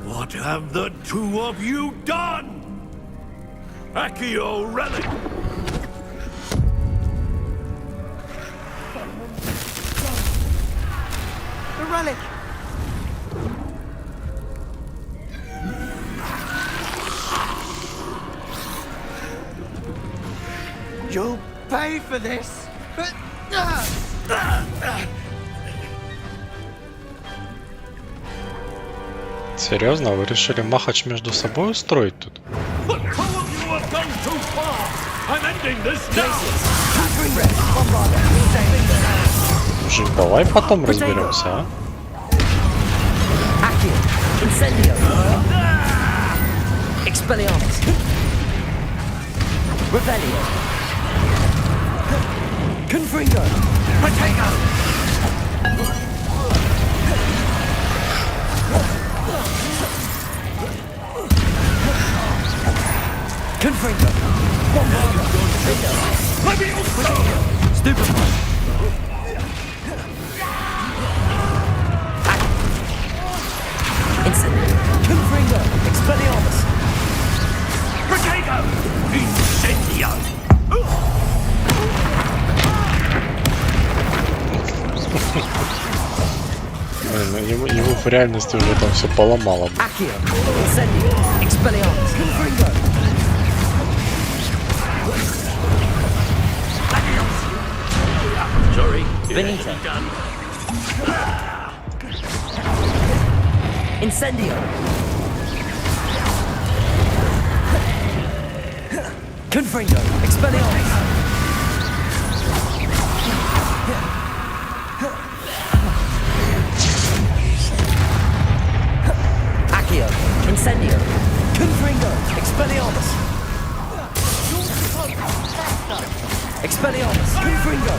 What have the two of you done? Accio relic! The relic! You'll pay for this! Серьезно, вы решили махач между собой устроить тут? Мужик, давай потом разберемся, а? Incendio. Expelliarmus. Revelio. Confringo. Protego. Confringo. Bombarda. Stupefy. Incendio. Confringo. Expelliarmus. Protego! Incendio! Его в реальности уже там все поломало. Accio. Incendio. Expelliarmus. Confringo. Sorry, Benito. Incendio. Confringo. Expelliarmus. Accio. Incendio. Confringo. Expelliarmus. Expelliarmus. Confringo.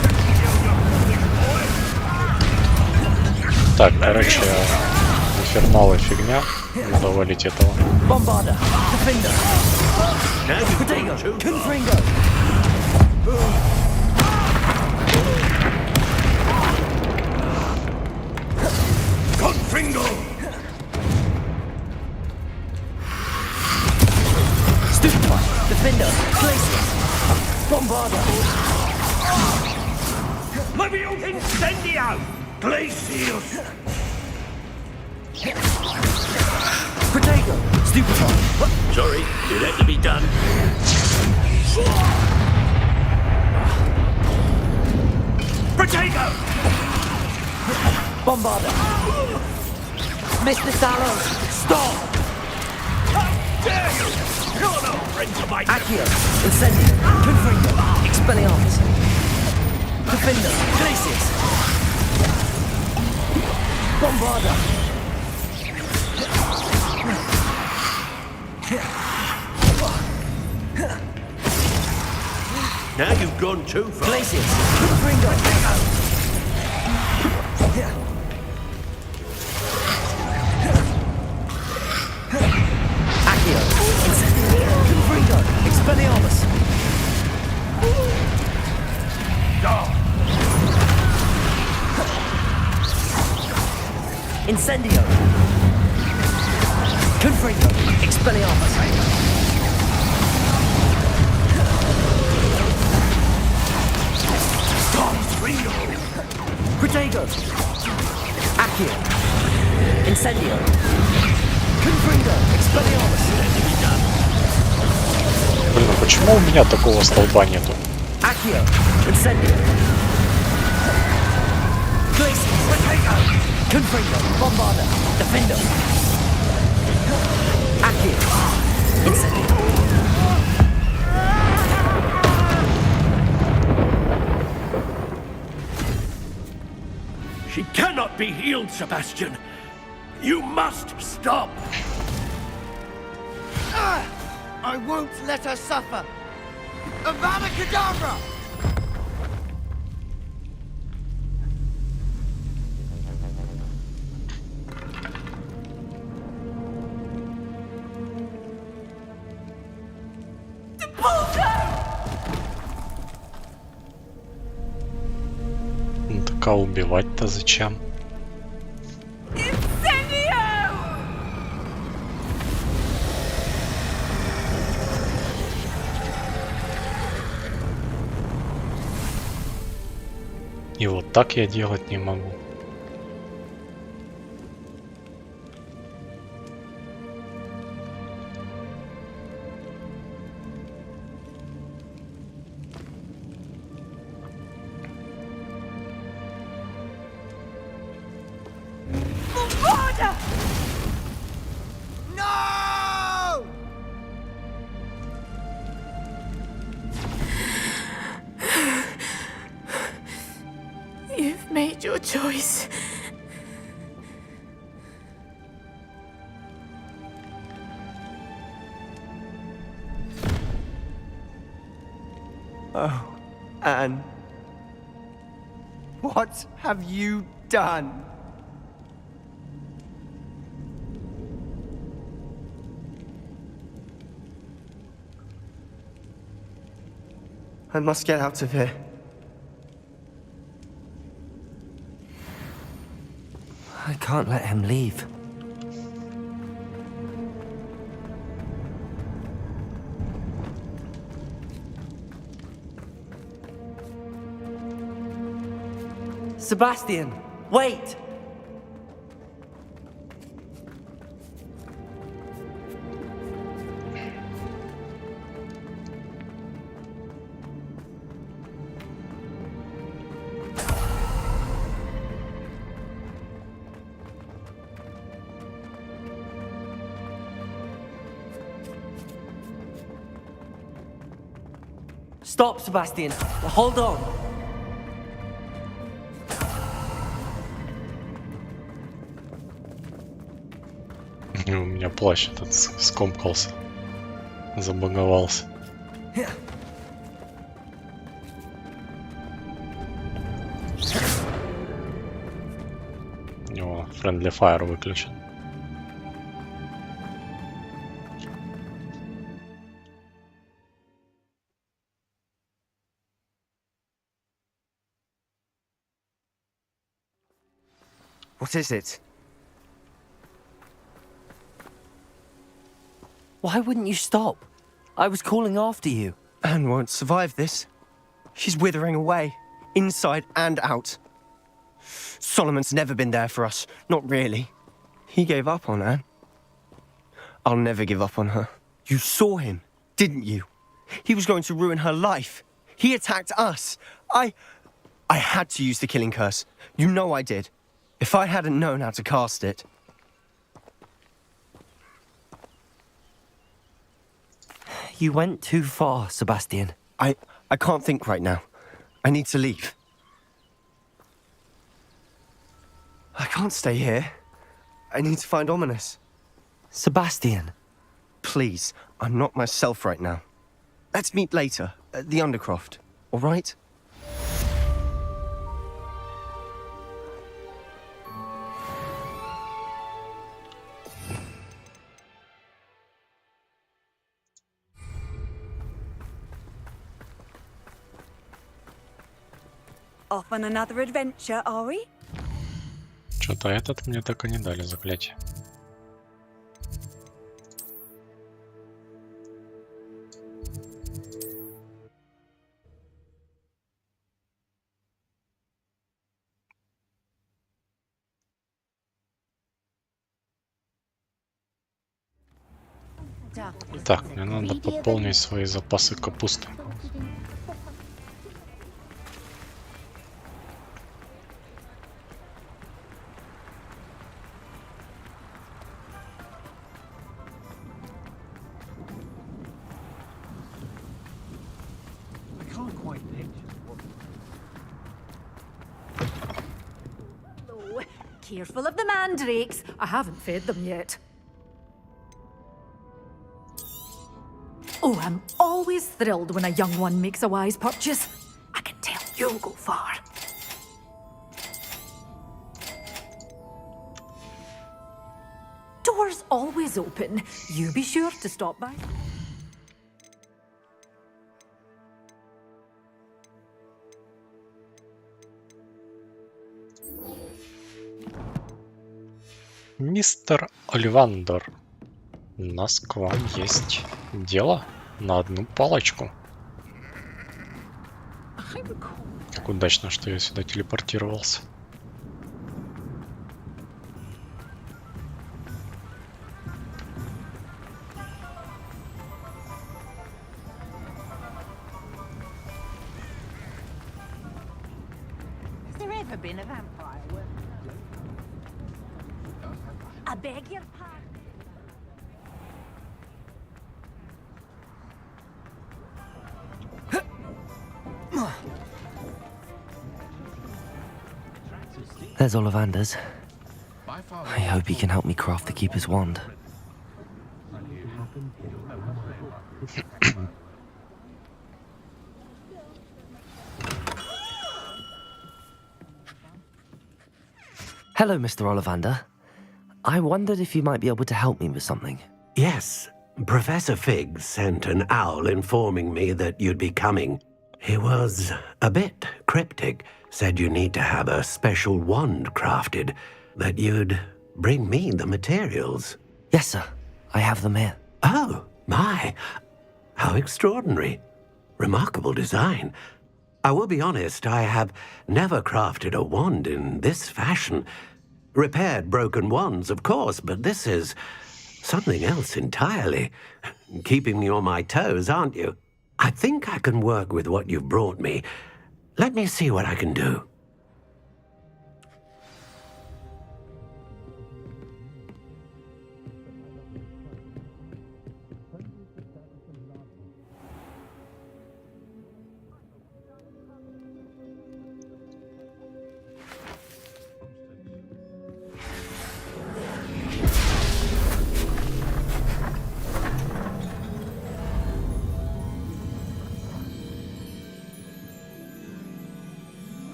Так, короче, инферналы фигня. Надо валить этого. Bombarda. Defender. Protego. Confringo. Confringo! Stupefy. Defender. Glacius. Bombarda. Leviosa Incendio! Glacius! Protego. Stupefy. Sorry, it had to be done. Protego! Bombarda. Mr. Sallow. Stop! How dare you! You're no friend to my... Accio. Incendio. Confringo. Expelliarmus. Defender. Glacius. Bombarda. Now you've gone too far. Glacius! Confringo! Accio! Confringo! Expelliarmus! Incendio! Confringo! Expelliarmus! Protego! Accio! Incendio! Confringo! Expelliarmus! Блин, а почему у меня такого столба нету? Accio! Incendio! Glacius! Protego! Confringo! Bombarda! Defendo! Accio! Incendio! She cannot be healed, Sebastian. You must stop. I won't let her suffer. Avada Kedavra! Ну так а убивать-то зачем? И вот так я делать не могу. You've made your choice. Oh, Anne. What have you done? I must get out of here. I can't let him leave. Sebastian, wait! Stop, Sebastian. Hold on. У меня плащ этот скомкался. Забаговался. У него Friendly Fire выключен. What is it? Why wouldn't you stop? I was calling after you. Anne won't survive this. She's withering away, inside and out. Solomon's never been there for us, not really. He gave up on Anne. I'll never give up on her. You saw him, didn't you? He was going to ruin her life. He attacked us. I had to use the killing curse. You know I did. If I hadn't known how to cast it... You went too far, Sebastian. I can't think right now. I need to leave. I can't stay here. I need to find Ominous. Sebastian. please. I'm not myself right now. Let's meet later at the Undercroft, all right? Off on another adventure, are we? Что-то этот мне так и не дали заклятие. Так, мне надо пополнить свои запасы капусты. Oh, careful of the mandrakes. I haven't fed them yet. Oh, I'm always thrilled when a young one makes a wise purchase. I can tell you'll go far. Doors always open. You be sure to stop by. Мистер Оливандер, у нас к вам есть дело на одну палочку. Как удачно, что я сюда телепортировался. Has there ever been a vampire? I beg your pardon. There's Ollivander's. I hope he can help me craft the Keeper's wand. Hello, Mr. Ollivander. I wondered if you might be able to help me with something. Yes, Professor Fig sent an owl informing me that you'd be coming. He was a bit cryptic, said you need to have a special wand crafted, that you'd bring me the materials. Yes, sir. I have them here. Oh, my. How extraordinary. Remarkable design. I will be honest, I have never crafted a wand in this fashion. Repaired broken wands, of course, but this is something else entirely. Keeping me on my toes, aren't you? I think I can work with what you've brought me. Let me see what I can do.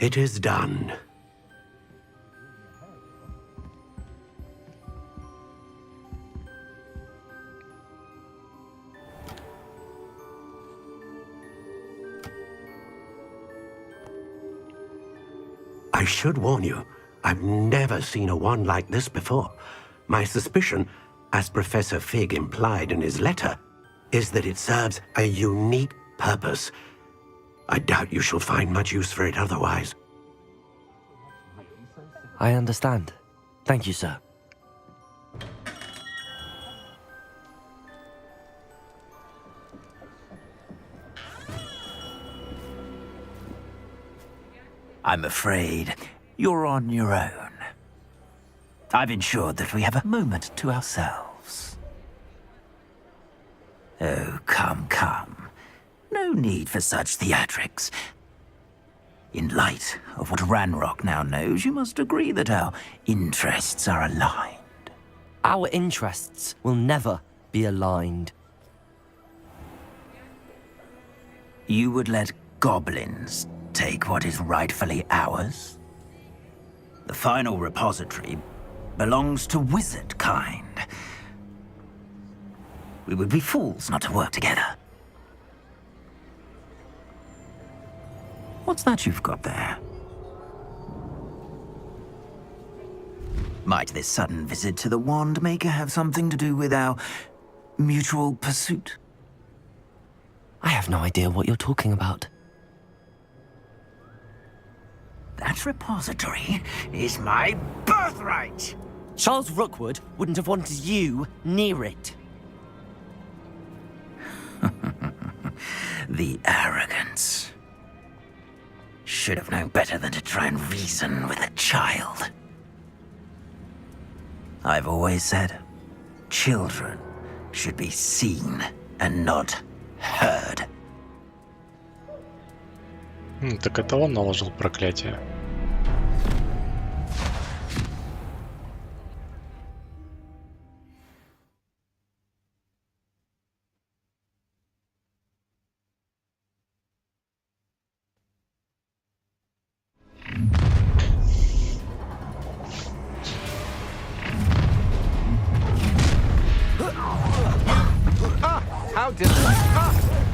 It is done. I should warn you, I've never seen a wand like this before. My suspicion, as Professor Fig implied in his letter, is that it serves a unique purpose. I doubt you shall find much use for it otherwise. I understand. Thank you, sir. I'm afraid you're on your own. I've ensured that we have a moment to ourselves. Oh, come, come. No need for such theatrics. In light of what Ranrock now knows, you must agree that our interests are aligned. Our interests will never be aligned. You would let goblins take what is rightfully ours? The final repository belongs to wizard kind. We would be fools not to work together. What's that you've got there? Might this sudden visit to the Wand Maker have something to do with our mutual pursuit? I have no idea what you're talking about. That repository is my birthright! Charles Rookwood wouldn't have wanted you near it. The arrogance. Should have known better than to try and reason with a child. I've always said, children should be seen and not heard. Так это он наложил проклятие. How did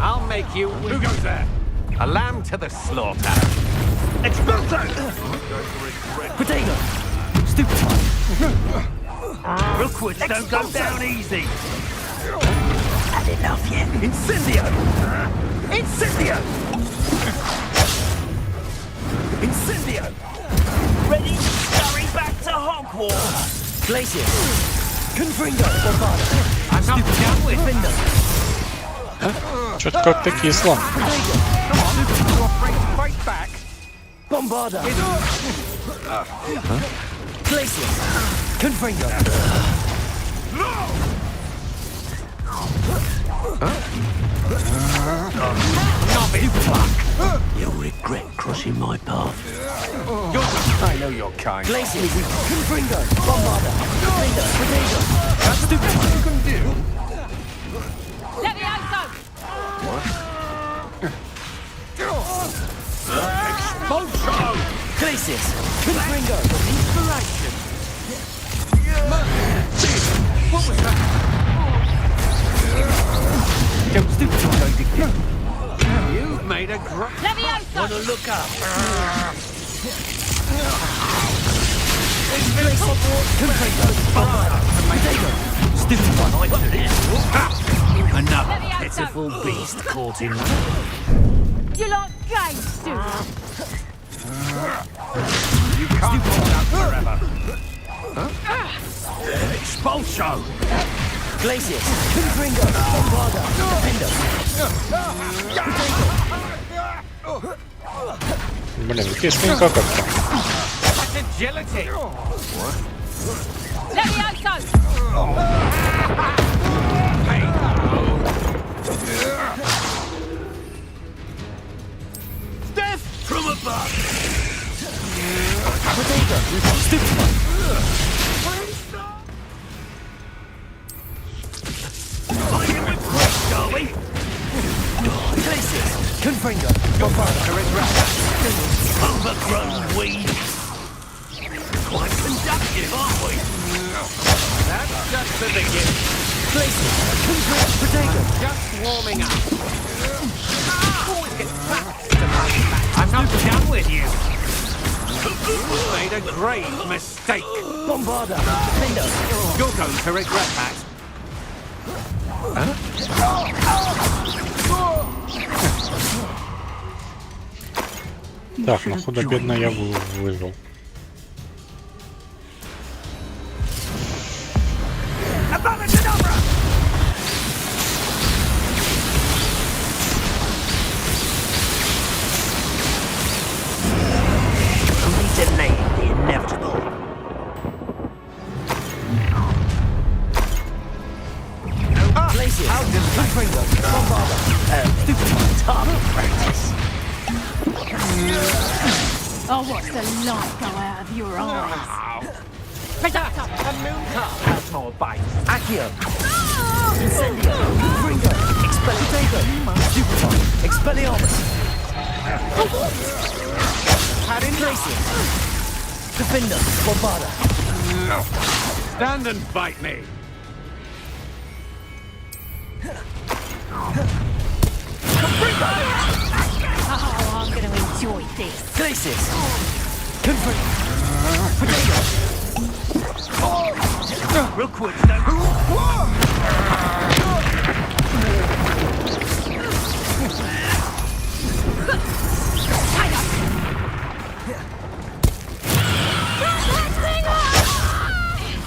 I'll make you. Who goes there? A lamb to the slaughter. Explosion! Potato! Stupid one! Rookwoods don't go down easy. Had enough yet? Incendio! Incendio! Incendio! Ready? Scurry back to Hogwarts! Glacier! Confringo! Bombardment! I'm not done with Defender! Что-то как-то кисло. Bombarda! Glacier! Confringo! You'll regret crossing my path. I know your kind. Glacier! Confringo! Bombarda! Defender! Potato! That's stupid. What you can do? Levioso! Expulsion! Glacius! Confringo! Inspiration! What was that? Don't stupid you're going to get. You've made a great... Levioso! Wanna look up? Confringo! Bombarda! Potato! Stupid one, I do this. Another pitiful beast caught in... You lot game, Stu! You can't hold out forever. Expulsion! Glacius! Confringo! Bombarda! Defender! Блин, кисленько как-то. That's agility! Levioso! Death from above! Potato! Stupid one! Glacius! Confringo! Bombarda! Overgrown weed! Quite conductive, aren't we? That's just the beginning. Glacius! Confringo! Potato! Just warming up. Always get facts to fight back. I'm not done with you. You made a grave mistake. Bombarda! Defender! You're going to regret that. Так, ну худо-бедно я выжил. Delay the inevitable. Glacius! Confringo! Bombarda! Stupid one! Target practice! Oh, what's the light go out of your eyes? Reductor! A moon car has more bite. Accio! Incendio! Ringo! Expelliarmus! Stupefy! Expelliarmus! Padding Glacius! Defender! Bombarda! Stand and fight me. Oh, I'm going to enjoy this. Glacius! Confront! Potato! Rookwood,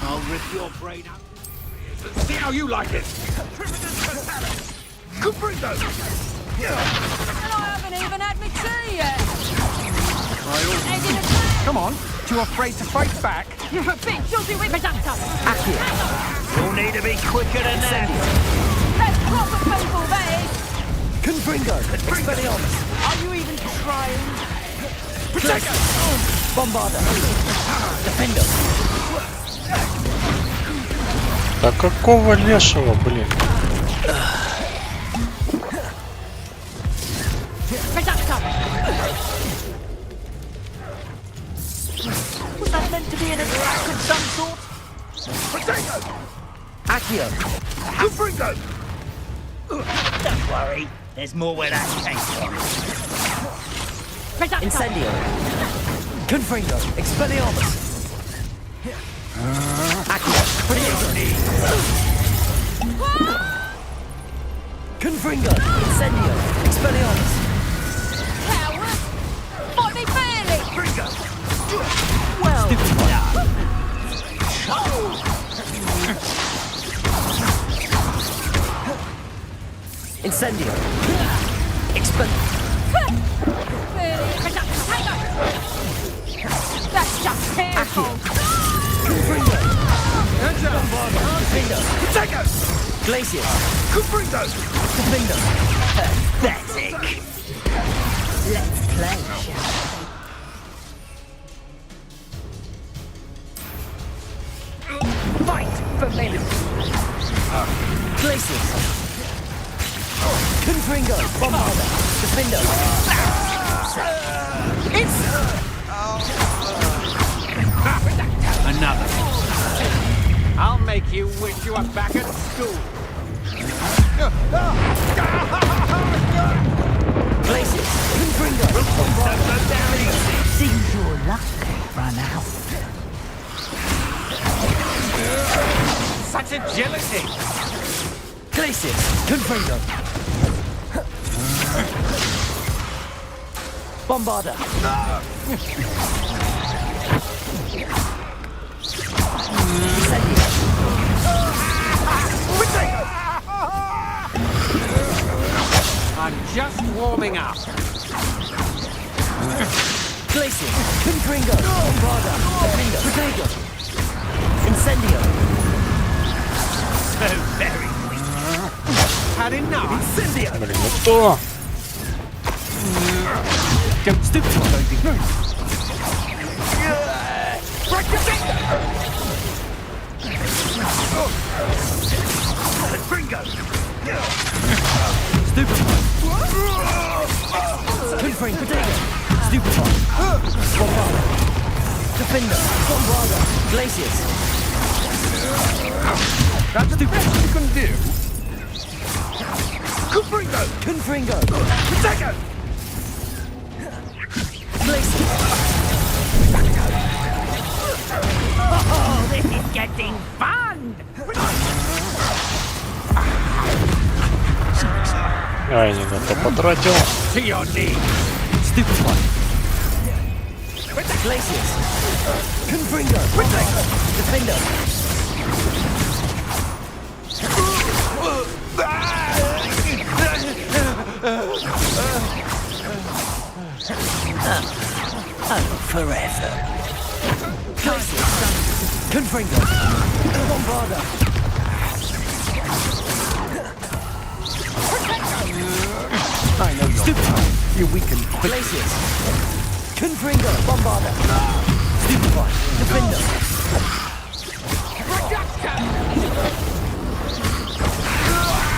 I'll rip your brain out. See how you like it. Cubrindo! And I haven't even had my tea yet. Come on, too afraid to fight back? You're a bit jolty with Reductor. you'll need to be quicker than that. That's proper people, that is. Confringo! Expelliarmus! Are you even trying? Protector! Bombarda! Defender! Да какого лешего, блин? Reductor. Was that meant to be an attack of some sort? Potato! Accio! Cubrindo! Don't worry, there's more where that came from. Reductor. Incendio! Confringo! Expelliarmus! Accio! Confringo! Incendio! Expelliarmus! Coward. Fight me fairly. Well done! Incendio! Expel... Fairly. Reductor. Take off. That's just careful. Confringo! Bombarda! Defender! Potato! Glacius! Cubrindo! Defender! Pathetic. Let's play, shall we? Fight for me. Glacius! Confringo! Bombarda! Defender! It's... Another. I'll make you wish you were back at school. Glacius! Confringo! Seems your luck ran out. Such agility. Glacius! Confringo! Bombarda! I'm just warming up. Glacius! Confringo! Bombarda! Defender! Potato! Incendio! So very weak. Had enough. Incendio! Блин, ну кто? Don't stupid one, baby! Break your finger! Confringo! Stupefy! Confring! Potato! Stupefy! Bombarda! Defender! Bombarda! Glacius! That's the best you can do. Confringo! Confringo! Potato! Glacius! Oh, this is getting fun. Ай, не на то потратил. To your knees. Stupefy! Glacius! Confringo! Defender! Forever. Glacius! Confringo! Bombarda! I know you're Stupefy! You weaken Glacius. Confringo, Bombarder. Stupefy, Defender.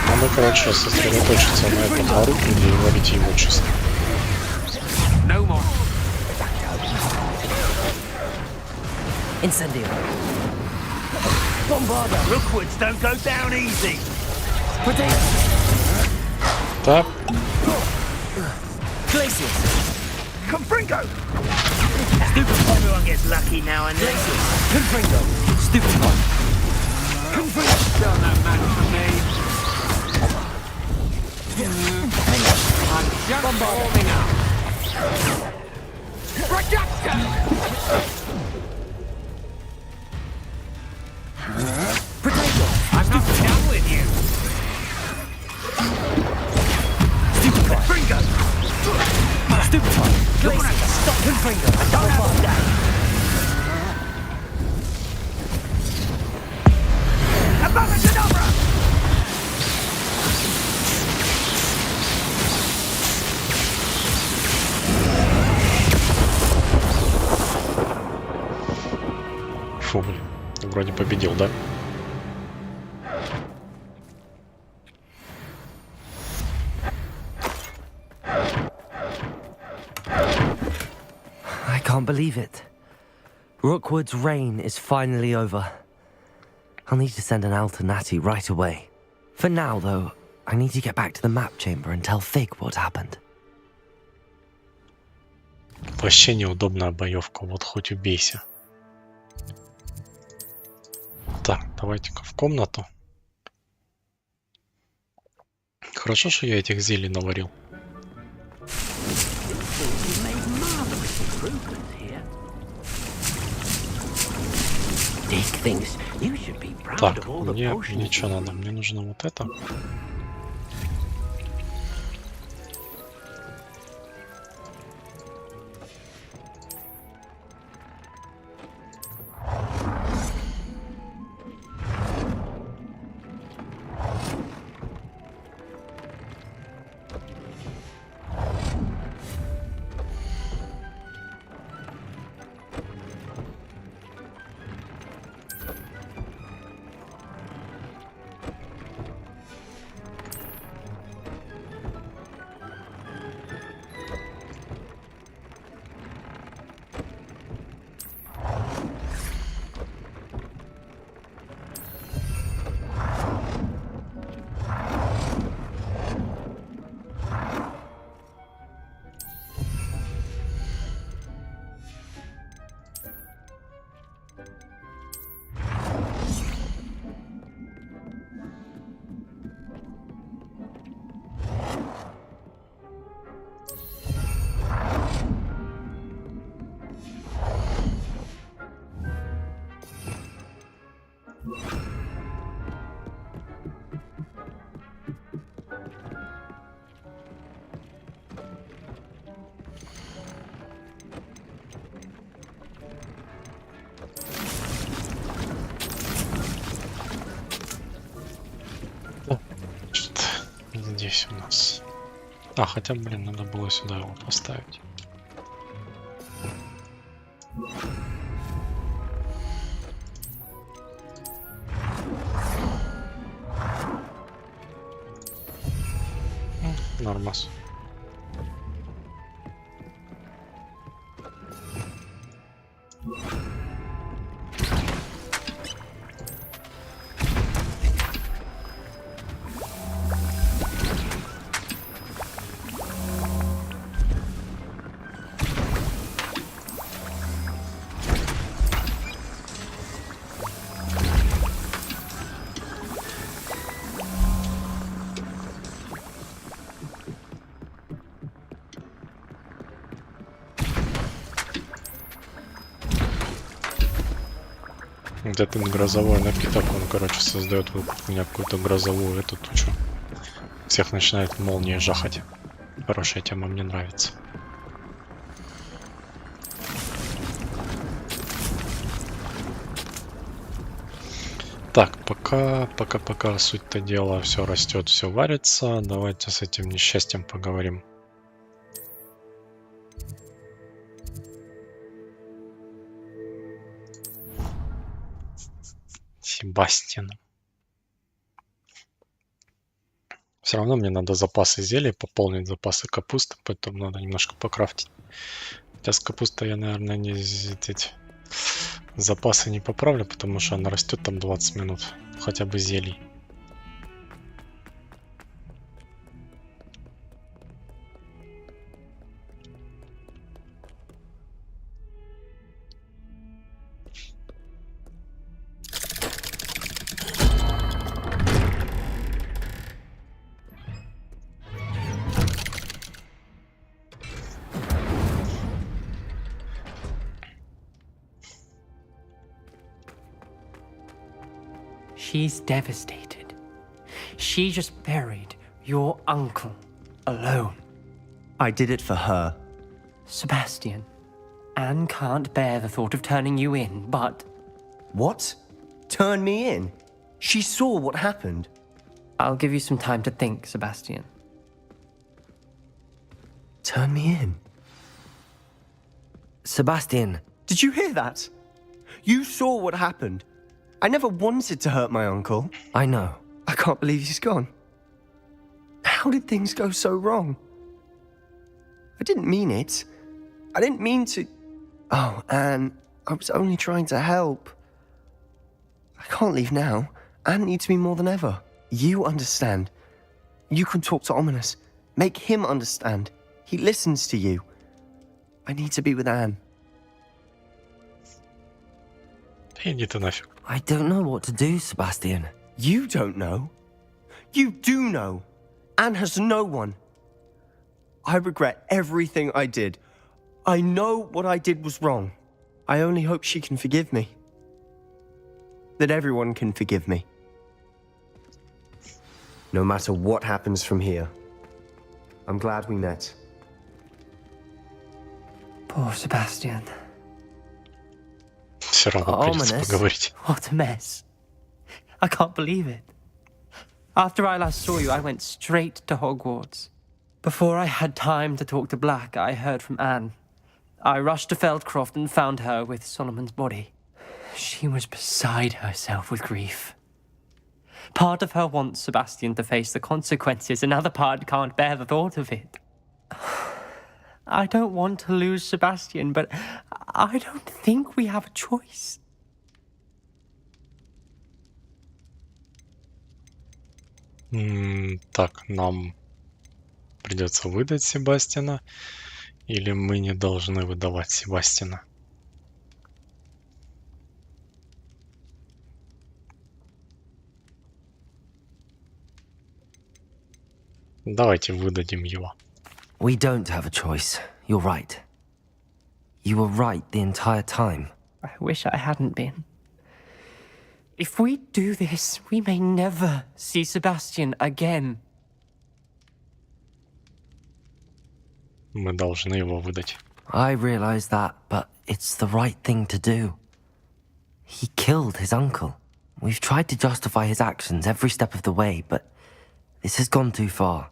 Надо, короче, сосредоточиться на этом оружии и ловить его чисто. No more. Incendio. Bombarder. Rookwoods don't go down easy. Potato. Так. Glacius. Confringo. Stupefy. Everyone gets lucky now and then. Glacius. Confringo. Stupefy. Confringo. Done that match for me. I'm just warming up. Projector! Potato. I'm not done with you. Stupefy. Confringo. Stupefy. Glacius. Stop Confringo. Don't have all day. Above and Cadabra. Фу, блин. Вроде победил, да? I can't believe it. Rookwood's reign is finally over. I'll need to send an Alternati right away. For now, though, I need to get back to the map chamber and tell Fig what happened. Вообще неудобная боевка, вот хоть убейся. Так, давайте-ка в комнату. Хорошо, что я этих зелий наварил. Так, мне что надо? Мне нужно вот это. Здесь у нас. А, хотя, блин, надо было сюда его поставить. Нормас. Вот этот грозовой напиток, он, короче, создает вокруг меня какую-то грозовую эту тучу. Всех начинает молнией жахать. Хорошая тема, мне нравится. Так, пока суть-то дела, все растет, все варится. Давайте с этим несчастьем поговорим. Себастьян. Все равно мне надо запасы зелий пополнить, запасы капусты, поэтому надо немножко покрафтить. Хотя с капустой я, наверное, эти запасы не поправлю, потому что она растет там 20 минут. Хотя бы зелий. She's devastated. She just buried your uncle alone. I did it for her. Sebastian, Anne can't bear the thought of turning you in, but... What? Turn me in? She saw what happened. I'll give you some time to think, Sebastian. Turn me in? Sebastian. Did you hear that? You saw what happened. I never wanted to hurt my uncle. I know. I can't believe he's gone. How did things go so wrong? I didn't mean it. I didn't mean to... Oh, Anne, I was only trying to help. I can't leave now. Anne needs me more than ever. You understand. You can talk to Ominous. Make him understand. He listens to you. I need to be with Anne. Иди ты нафиг. I don't know what to do, Sebastian. You don't know. You do know. Anne has no one. I regret everything I did. I know what I did was wrong. I only hope she can forgive me. That everyone can forgive me. No matter what happens from here, I'm glad we met. Poor Sebastian. Все равно придется поговорить. What a mess. I can't believe it. After I last saw you, I went straight to Hogwarts. Before I had time to talk to Black, I heard from Anne. I rushed to Feldcroft and found her with Solomon's body. She was beside herself with grief. Part of her wants Sebastian to face the consequences, another part can't bear the thought of it. I don't want to lose Sebastian, but I don't think we have a choice. Так, нам придется выдать Себастьяна, или мы не должны выдавать Себастьяна? Давайте выдадим его. We don't have a choice. You're right. You were right the entire time. I wish I hadn't been. If we do this, we may never see Sebastian again. Мы должны его выдать. I realize that, but it's the right thing to do. He killed his uncle. We've tried to justify his actions every step of the way, but this has gone too far.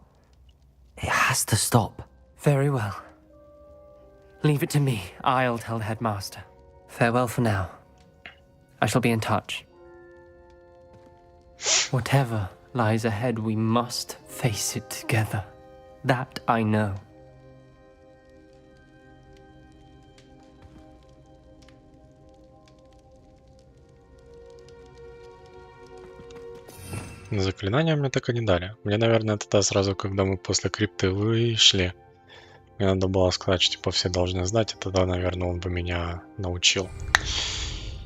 It has to stop. Very well. Leave it to me. I'll tell the headmaster. Farewell for now. I shall be in touch. Whatever lies ahead, we must face it together. That I know. Заклинания мне так и не дали. Мне, наверное, тогда сразу, когда мы после крипты вышли, мне надо было сказать, что типа все должны знать, и тогда, наверное, он бы меня научил.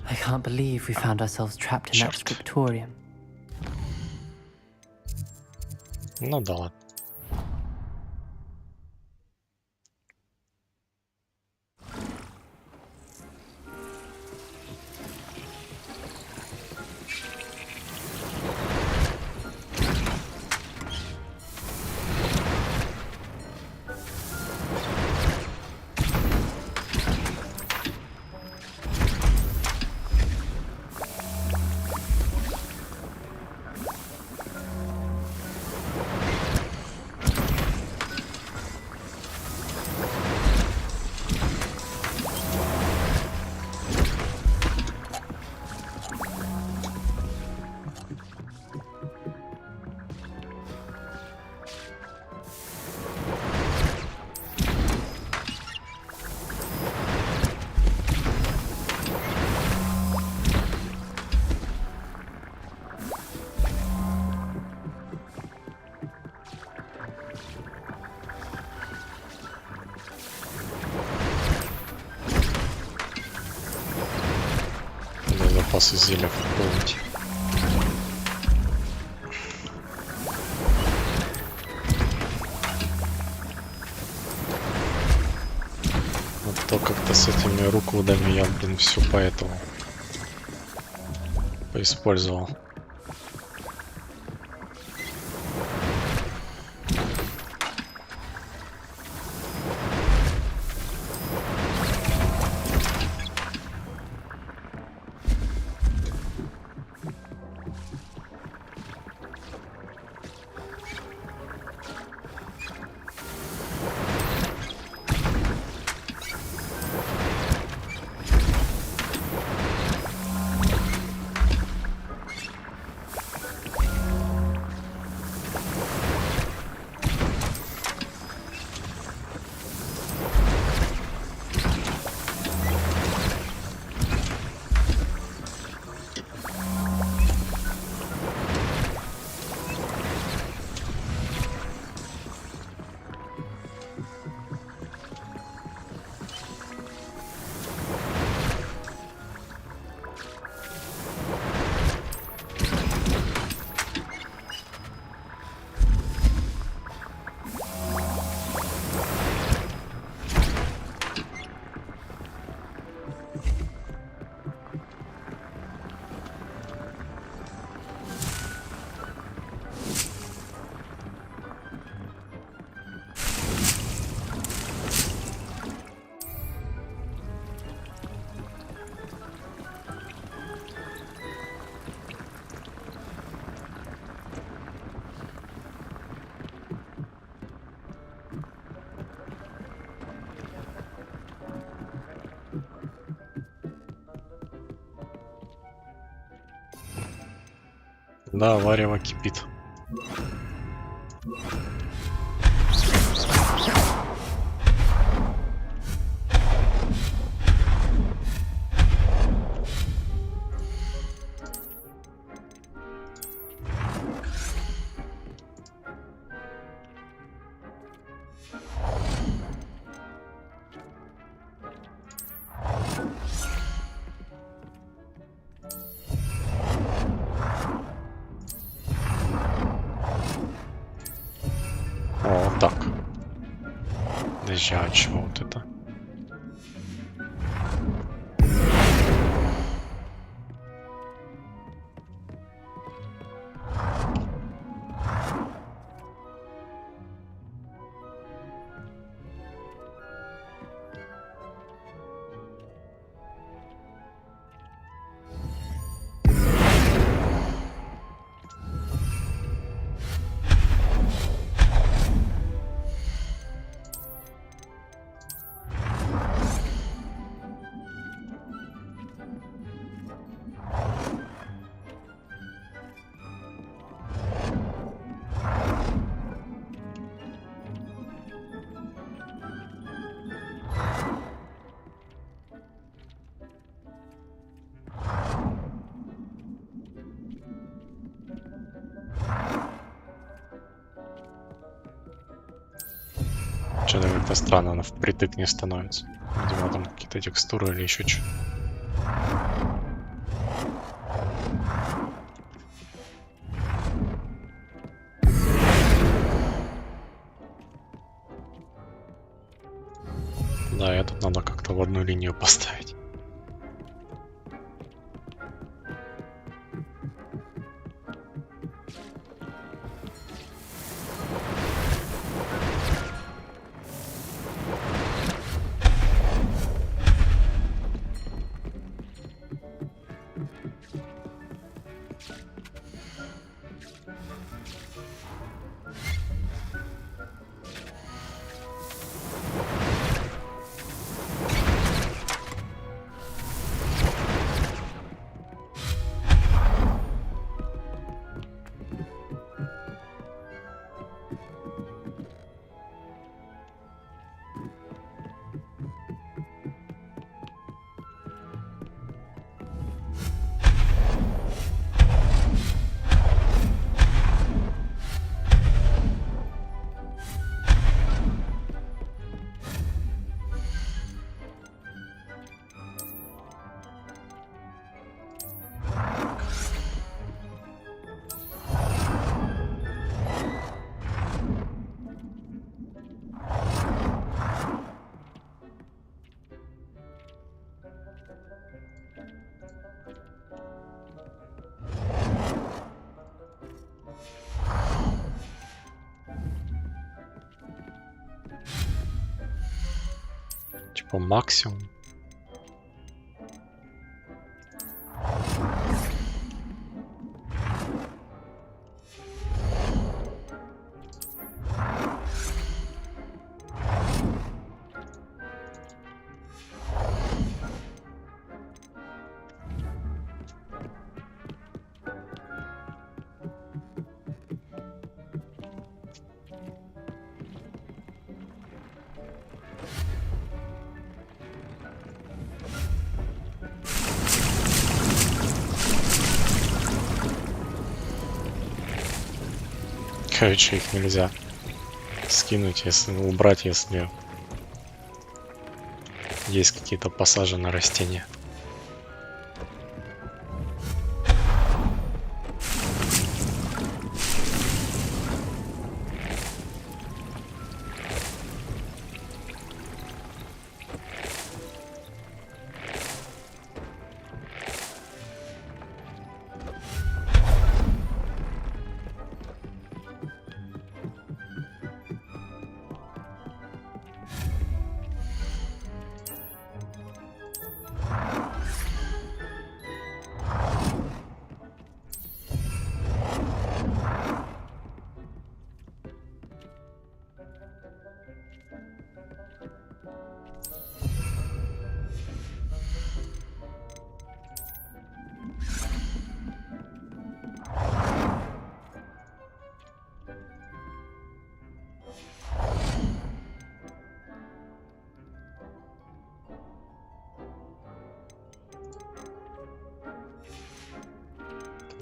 I can't believe we found ourselves trapped in that scriptorium. Ну да ладно. запасы зелья пополнить. Вот то как-то с этими рукудами я, блин, все поэтому поиспользовал. Да, варево кипит. О, так. Подожди, а чего вот это? Что-то как-то странно, она впритык не становится. Видимо, там какие-то текстуры или еще что. Да, этот надо как-то в одну линию поставить. типа максимум. Короче, их нельзя скинуть, если убрать, если есть какие-то посаженные растения.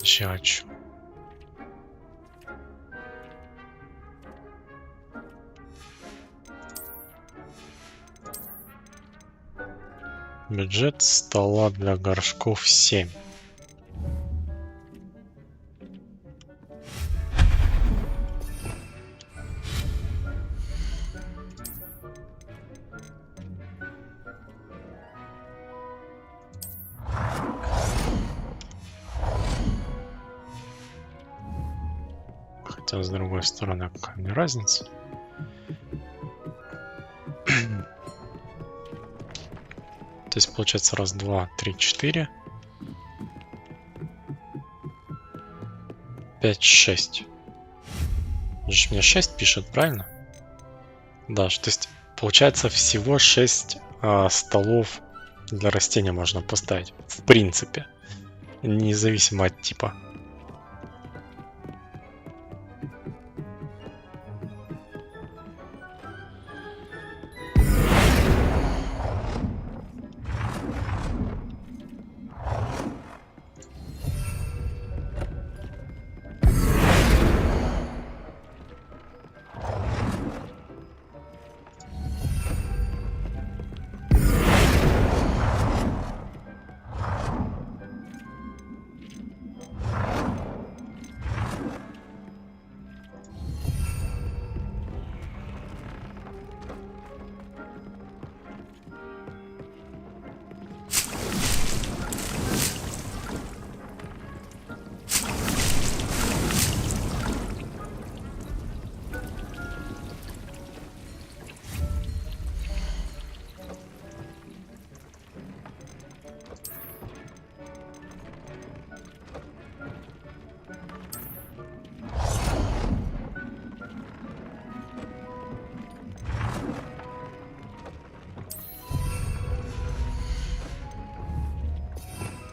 Чачу. Бюджет стола для горшков 7. Хотя, с другой стороны, какая мне разница? То есть получается раз, два, три, 4, 5, 6. Мне 6 пишет, правильно? Да, то есть получается всего 6 столов для растения можно поставить. В принципе. Независимо от типа.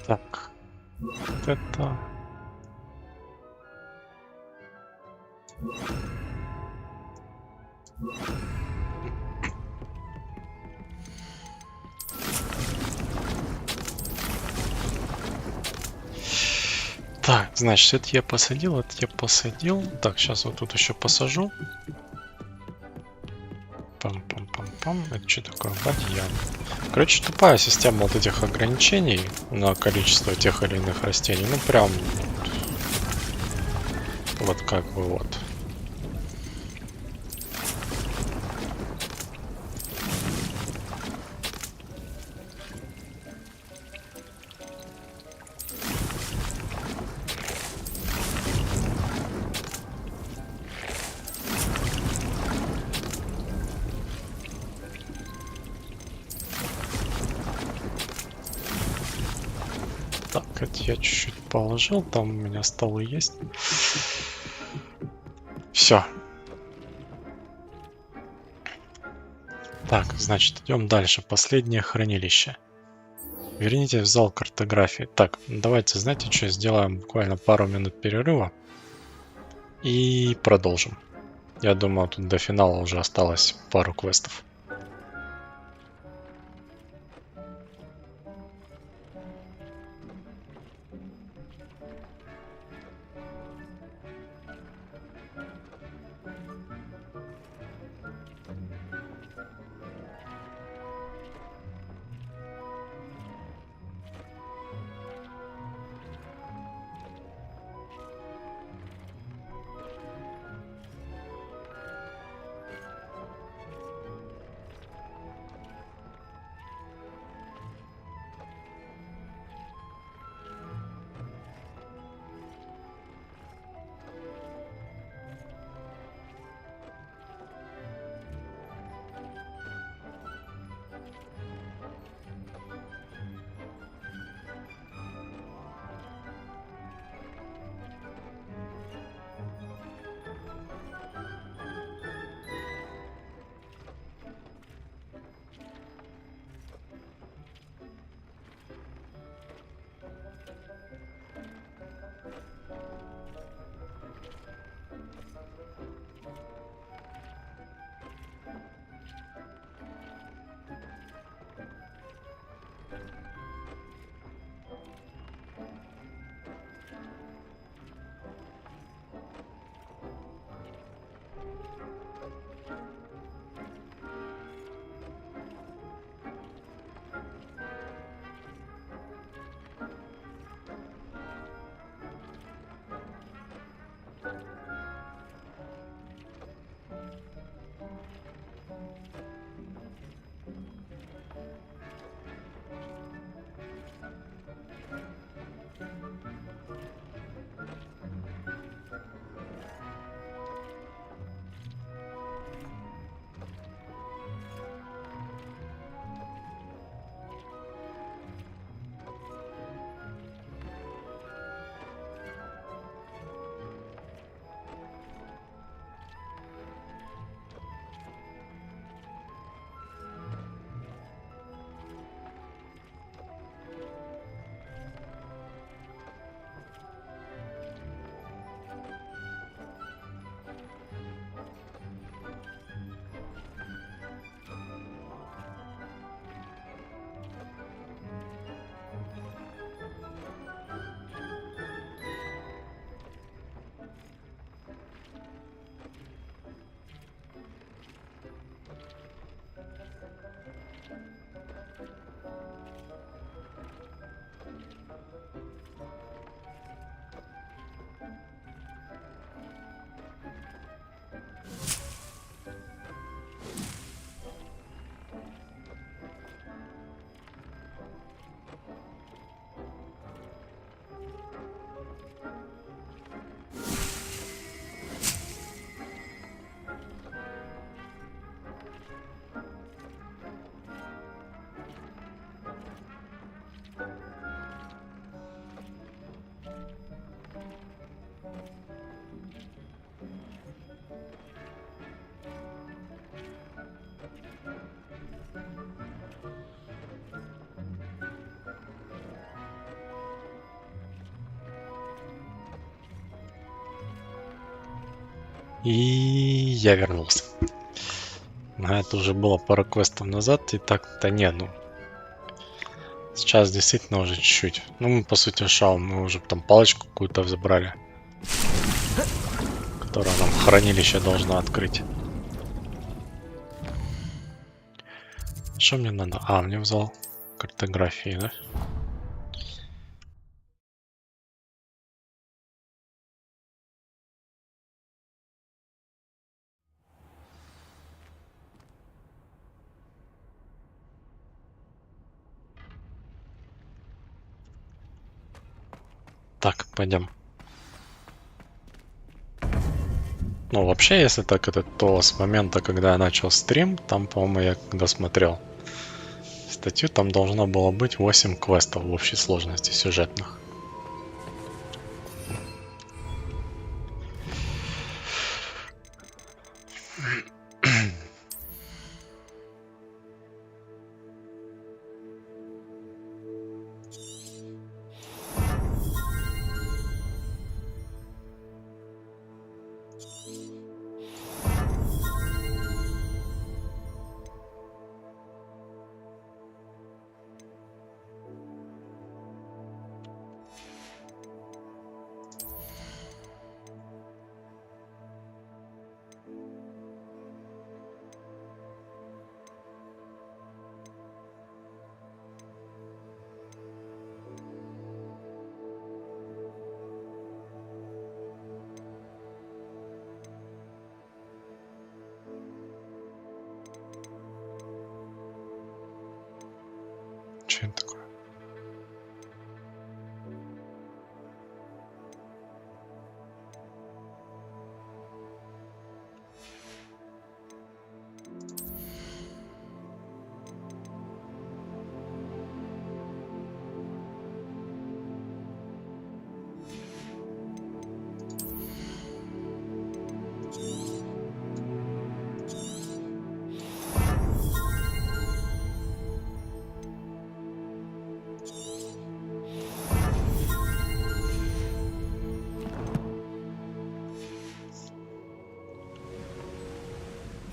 Так, вот это. Так, значит, это я посадил, это я посадил. Так, сейчас вот тут еще посажу. Пам-пам-пам-пам. Это что такое? Бадьян. Короче, тупая система вот этих ограничений на количество тех или иных растений. Ну, прям... Вот как бы вот. хоть я чуть-чуть положил, там у меня столы есть. Все. Так, значит, идем дальше. Последнее хранилище. Верните в зал картографии. Так, давайте, знаете что, сделаем буквально пару минут перерыва. И продолжим. Я думаю, тут до финала уже осталось пару квестов. И я вернулся. Но это уже было пару квестов назад, и так-то не, ну. Сейчас действительно уже чуть-чуть. Ну, мы по сути шау, мы уже там палочку какую-то забрали, которая нам хранилище должна открыть. Что мне надо? А, мне в зал картографии, да? Так, пойдем. Ну, вообще, если так, это то с момента, когда я начал стрим, там, по-моему, я когда смотрел статью, там должно было быть 8 квестов в общей сложности сюжетных. Что это такое?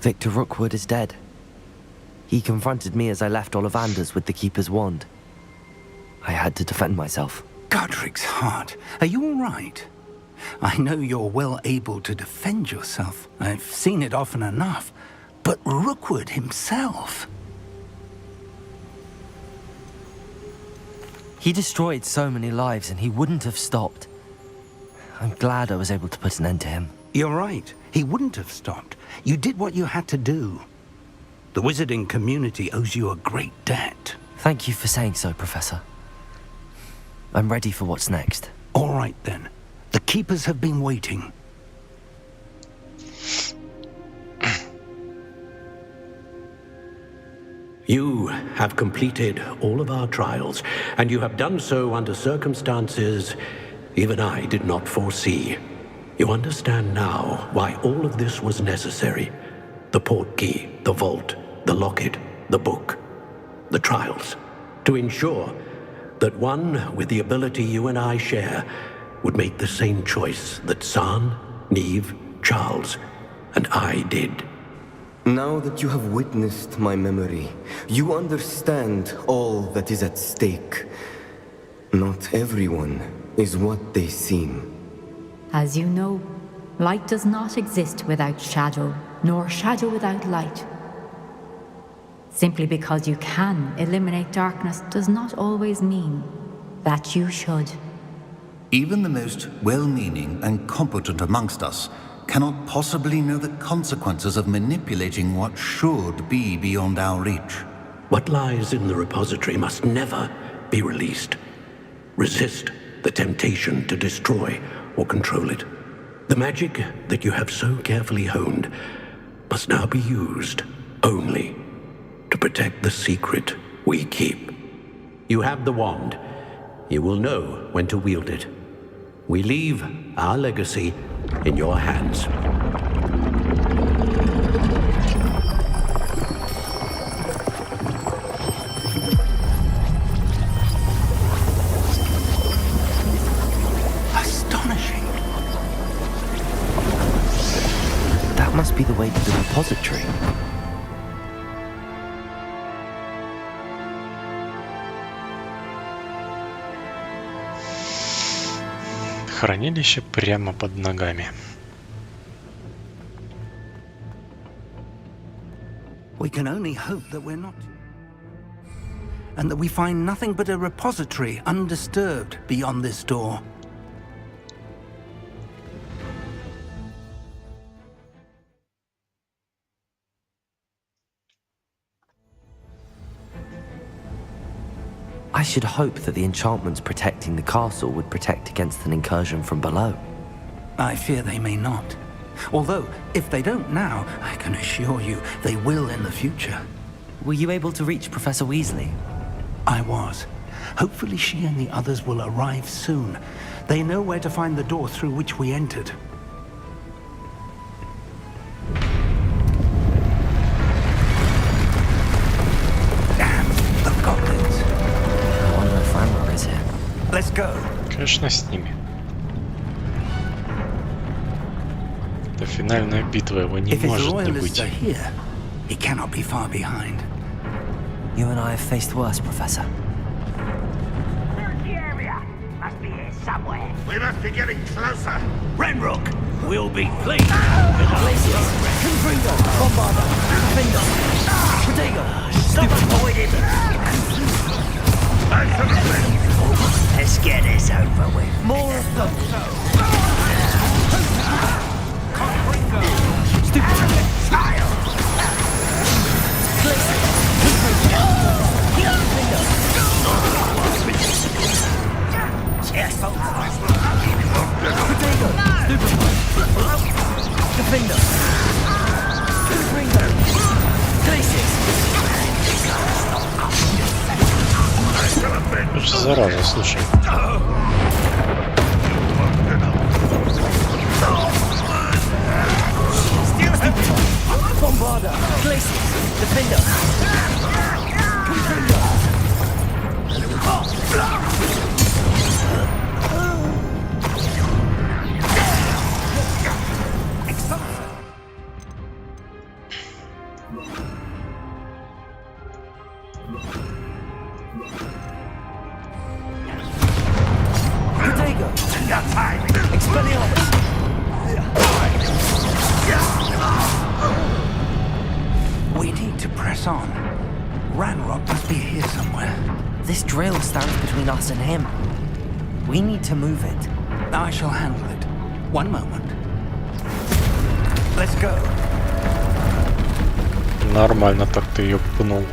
Victor Rookwood is dead. He confronted me as I left Ollivander's with the Keeper's wand. I had to defend myself. Godric's heart, are you all right? I know you're well able to defend yourself. I've seen it often enough. But Rookwood himself... He destroyed so many lives and he wouldn't have stopped. I'm glad I was able to put an end to him. You're right. He wouldn't have stopped. You did what you had to do. The wizarding community owes you a great debt. Thank you for saying so, Professor. I'm ready for what's next. All right, then. The Keepers have been waiting. You have completed all of our trials, and you have done so under circumstances even I did not foresee. You understand now why all of this was necessary. The portkey, the vault, the locket, the book, the trials. To ensure that one with the ability you and I share would make the same choice that San, Neve, Charles, and I did. Now that you have witnessed my memory, you understand all that is at stake. Not everyone is what they seem. As you know, light does not exist without shadow, nor shadow without light. Simply because you can eliminate darkness does not always mean that you should. Even the most well-meaning and competent amongst us cannot possibly know the consequences of manipulating what should be beyond our reach. What lies in the repository must never be released. Resist the temptation to destroy or control it. The magic that you have so carefully honed must now be used only to protect the secret we keep. You have the wand. You will know when to wield it. We leave our legacy in your hands. That must be the way to the repository. Хранилище прямо под ногами. We can only hope that we're not... and that we find nothing but a repository undisturbed beyond this door. I should hope that the enchantments protecting the castle would protect against an incursion from below. I fear they may not. Although, if they don't now, I can assure you they will in the future. Were you able to reach Professor Weasley? I was. Hopefully she and the others will arrive soon. They know where to find the door through which we entered. точно с ними? Это финальная битва, его не может не быть. He cannot be far behind. You and I have faced worse, Professor. Search the area. Must be here somewhere. We must be getting closer. Renrook, we'll be pleased. Glacius, Confringo, Bombarder, Defender, Protego, Stop avoiding him. Let's get this over with. More of them. Child. Defender. Confringo. Glacius. Это же зараза, слушай. Bombarder. Glacius. Defender. Confringo. Protego. Expelliarmus. We need to press on. Ranrock must be here somewhere. This drill stands between us and him. We need to move it. I shall handle it. One moment. Let's go. Нормально так ты ее пнул.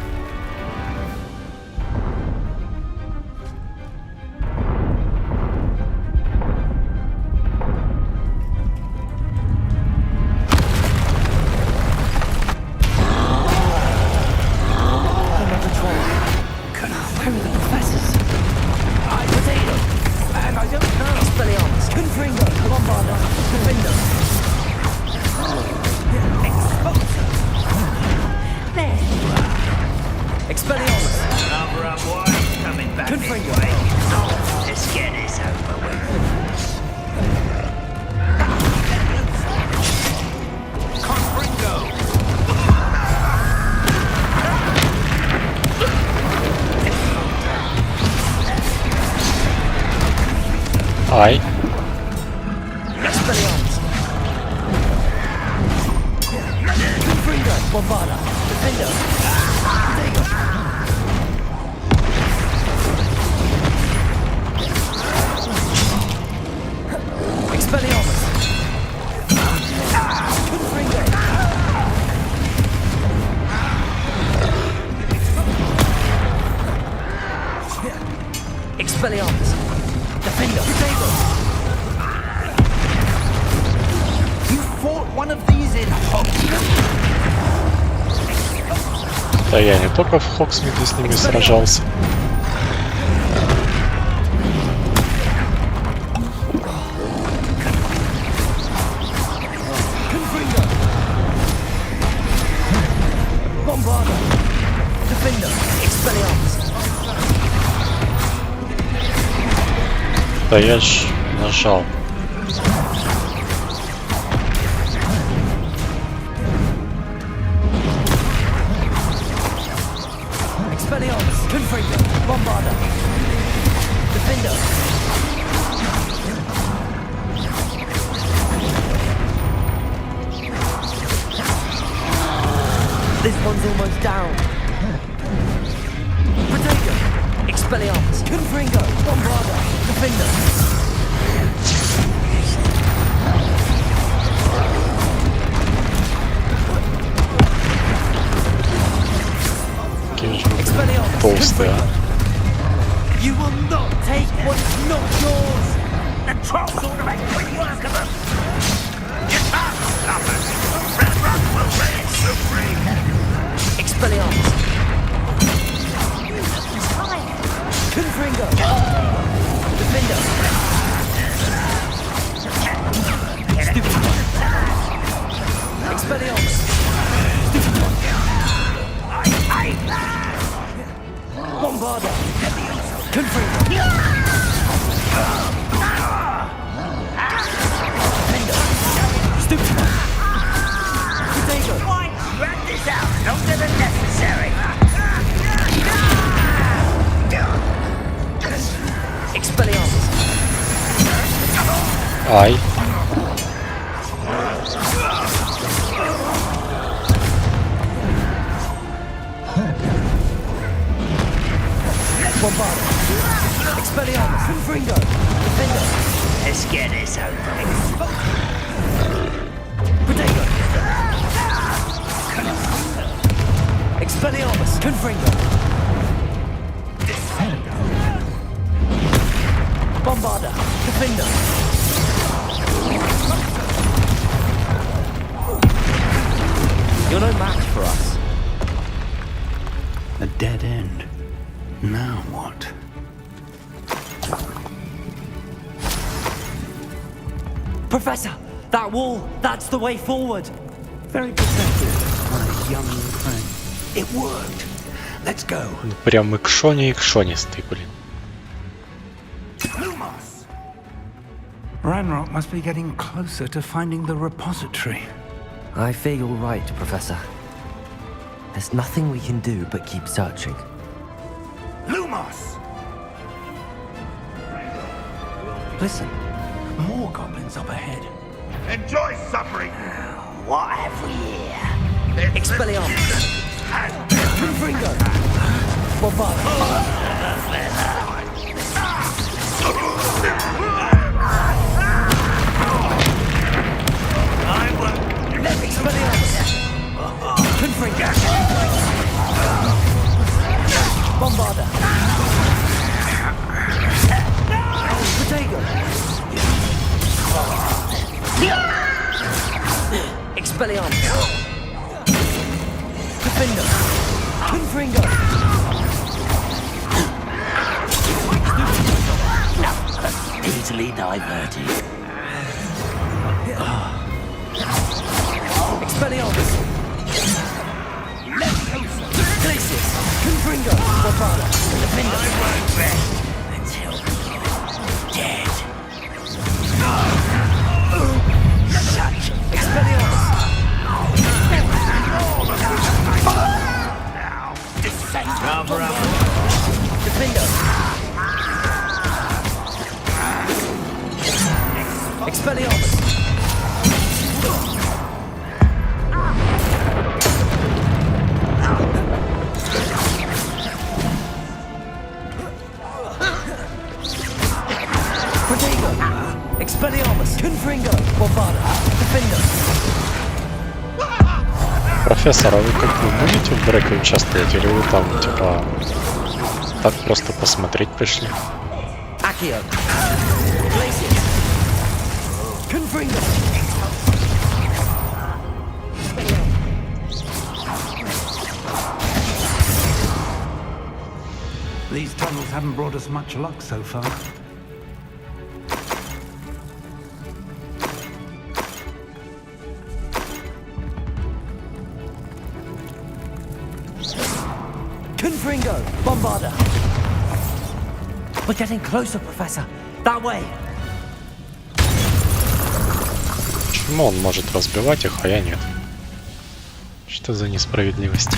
Ай. Expelliarmus. Defender. You fought one of these in Hogwarts? Да я не только в Хоксмите с ними сражался. Bombarder. Defender. Expelliarmus. Да я ж нажал. Expelliarmus. Confringo. Bombarder. Defender. This one's almost down. Protego. Expelliarmus. Confringo. Bombarder. Defender. Толстая. You will not take what is not yours. The trolls ought to make quick work of them. You can't stop us. Red Rock will reign supreme. Expelliarmus. Confringo. Defender. Stupid one. Expelliarmus. Stupid one. Bombarder. Confringo. Ай. Let's get this over. Expelliarmus, Confringo. Bombarda, Defender. You're no match for us. A dead end. Now what? Professor, that wall, that's the way forward. Very perceptive, my young friend. It worked. Let's go. Прям икшонистый, блин. Ranrock must be getting closer to finding the repository. I fear you're right, Professor. There's nothing we can do but keep searching. Lumos! Listen, more goblins up ahead. Enjoy suffering! What have we here? Expelliarmus. Confringo. Bombarda. Potato. Expelliarmus. Defender. Confringo. Easily diverted. Expelliarmus. Glacius. Confringo. Bombarda. Defender. I won't rest until you're dead. Such Expelliarmus. Cover up. Defender. Expelliarmus. Protego. Expelliarmus. Confringo. Bombarda. Defender. Профессор, а вы как бы будете в бреке участвовать, или вы там, типа, так просто посмотреть пришли? Accio. Glacius. Confringo. These tunnels haven't brought us much luck so far. Confringo. Bombarda. We're getting closer, Professor. That way. Почему он может разбивать их, а я нет? Что за несправедливость?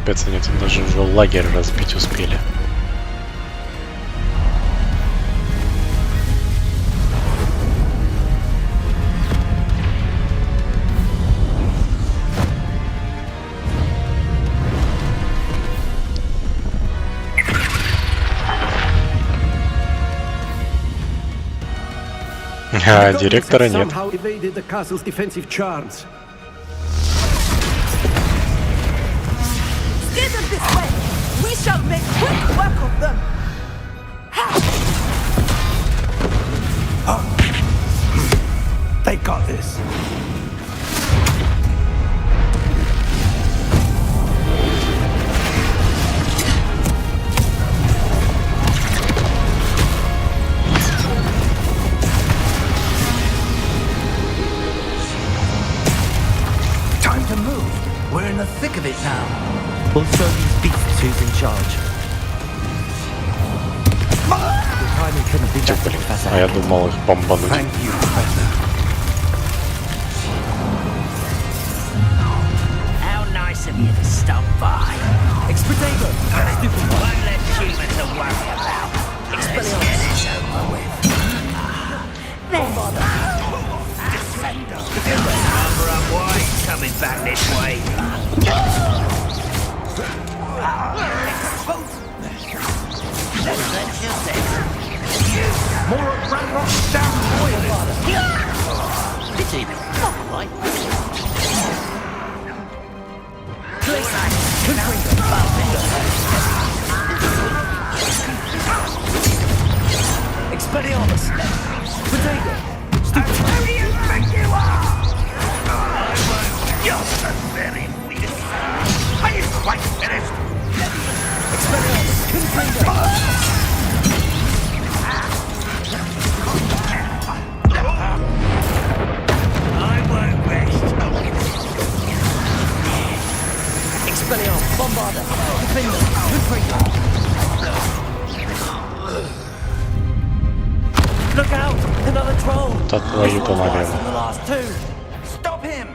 Капец, они тут даже уже лагерь разбить успели. А директора нет. Evaded the castle's defensive charms. Steer them this way. We shall make quick work of them. They got this. Time to move. We're in the thick of it now. We'll show these beasts who's in charge. Your timing couldn't be better, Professor. А я думал их бомбануть. Thank you, Professor. of you to stop by. Ex-Potato! Stupid one. One less human to worry about. Let's get this over with. Defender. Cover up wide, coming back this way. More of Ranrock's down boiling. It's even right. Expelliarmus! Potato! Stupid! Who do you think you are? You're so very weak. Are you quite finished? Expelliarmus! Confringo! I won't rest. Expelliarmus! Bombarder! Defender! Confringo! Look out! Another troll! Да твою-то налево. The last two! Stop him!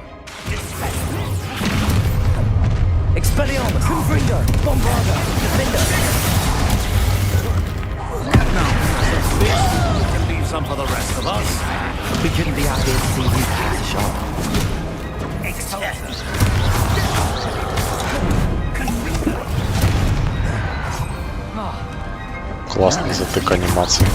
Expelliarmus! Confringo! Bombarder! Defender! We can leave some for the rest of us. We couldn't be happier to see you pass a shot. Классный затык анимации.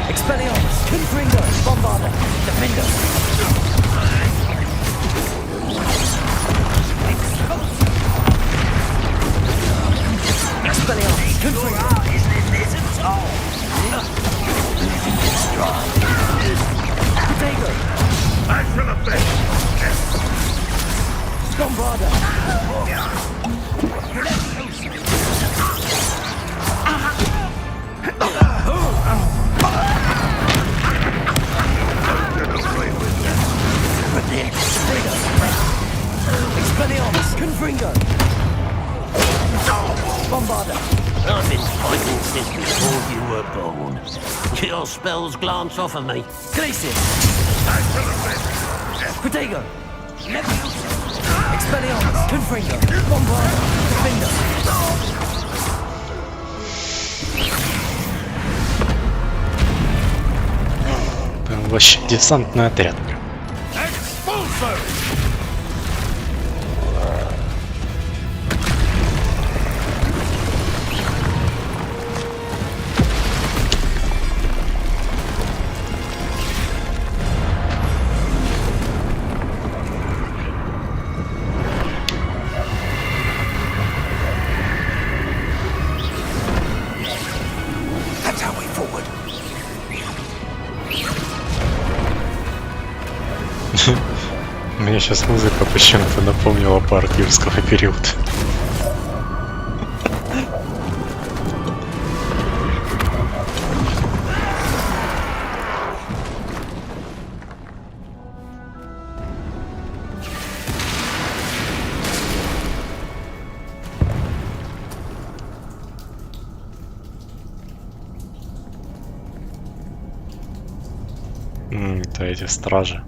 Expelliarmus! Confringo! Bombarder! Defender! Expelliarmus! Confringo! Potato! Bombarder! Expelliarmus! Confringo! Bombarder! I've been fighting since before you were born. Your spells glance off of me. Glacius! Potato! Expelliarmus! Confringo! Bombarder! Defender! Прям вообще десантный отряд. Мне сейчас музыка почему-то напомнила парк юрского периода. Это эти стражи.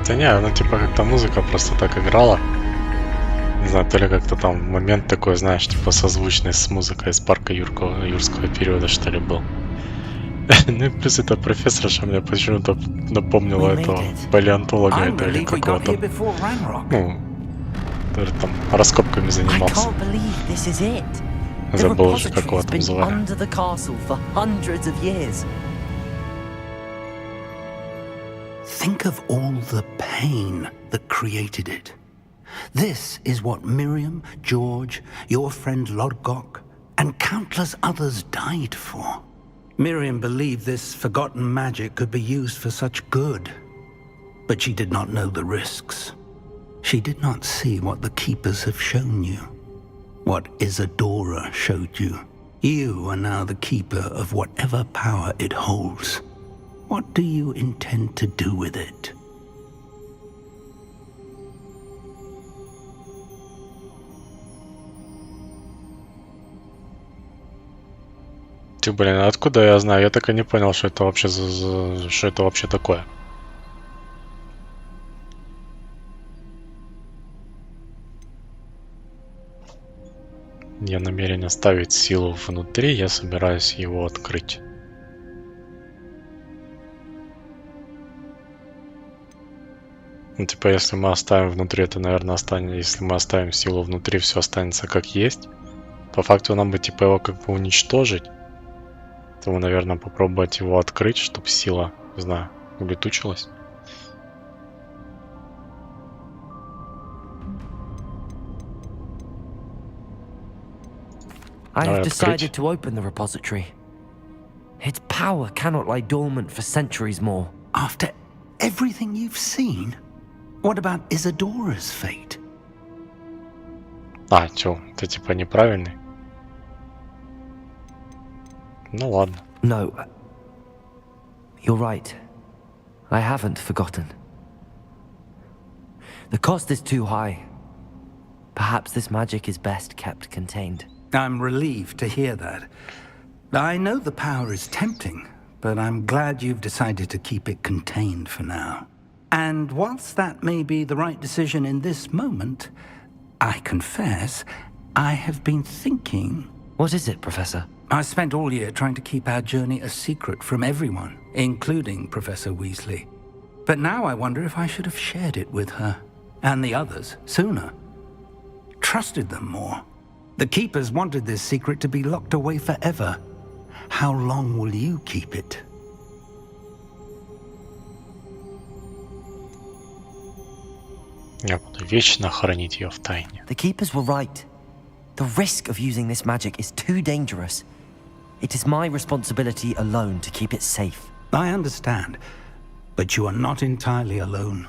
Да не, ну типа как-то музыка просто так играла. Не знаю, то ли как-то там момент такой, знаешь, типа созвучный с музыкой из парка юрского периода, что ли, был. Ну и плюс это профессорша мне почему-то напомнила этого палеонтолога это или какого-то. Ну, который там раскопками занимался. Забыл уже, как его там звали. Think of all the pain that created it. This is what Miriam, George, your friend Lodgok, and countless others died for. Miriam believed this forgotten magic could be used for such good, but she did not know the risks. She did not see what the Keepers have shown you, what Isadora showed you. You are now the Keeper of whatever power it holds. What do you intend to do with it? Ты, блин, откуда я знаю? Я так и не понял, что это вообще что это вообще такое. Я намерен оставить силу внутри, я собираюсь его открыть. Ну, типа, если мы оставим внутри, это, наверное, останется... Если мы оставим силу внутри, все останется как есть. По факту нам бы, типа, его как бы уничтожить. То, наверное, попробовать его открыть, чтобы сила, не знаю, улетучилась. I have decided to open the repository. Its power cannot lie dormant for centuries more. After everything you've seen? What about Isadora's fate? А, чё, ты типа неправильный? Ну ладно. No. You're right. I haven't forgotten. The cost is too high. Perhaps this magic is best kept contained. I'm relieved to hear that. I know the power is tempting, but I'm glad you've decided to keep it contained for now. And whilst that may be the right decision in this moment, I confess, I have been thinking... What is it, Professor? I spent all year trying to keep our journey a secret from everyone, including Professor Weasley. But now I wonder if I should have shared it with her, and the others, sooner. Trusted them more. The Keepers wanted this secret to be locked away forever. How long will you keep it? Я буду вечно хранить ее в тайне. The Keepers were right. The risk of using this magic is too dangerous. It is my responsibility alone to keep it safe. I understand, but you are not entirely alone.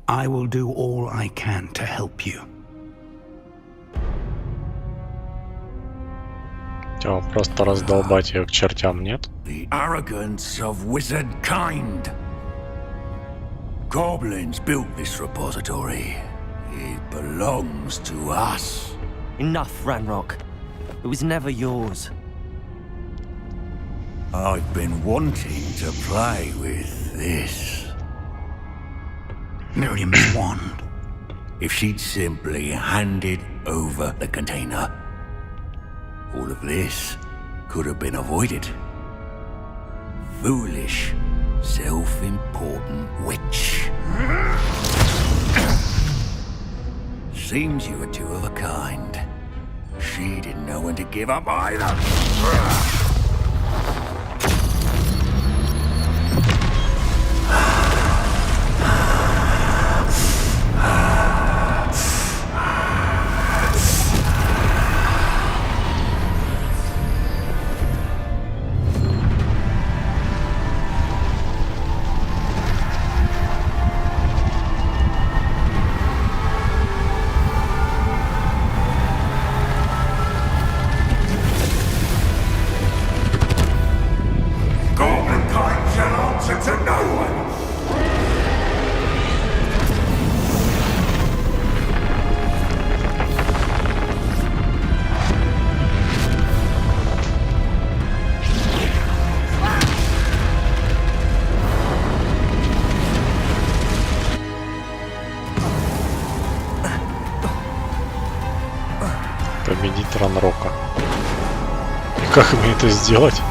I will do all I can to help you. Просто раздолбать ее к чертям, нет? The arrogance of wizard kind. Goblins built this repository. It belongs to us. Enough, Ranrock. It was never yours. I've been wanting to play with this. Miriam's wand. If she'd simply handed over the container, all of this could have been avoided. Foolish, self-important witch. Seems you were two of a kind. She didn't know when to give up either. Победить Ранрока. И как мне это сделать?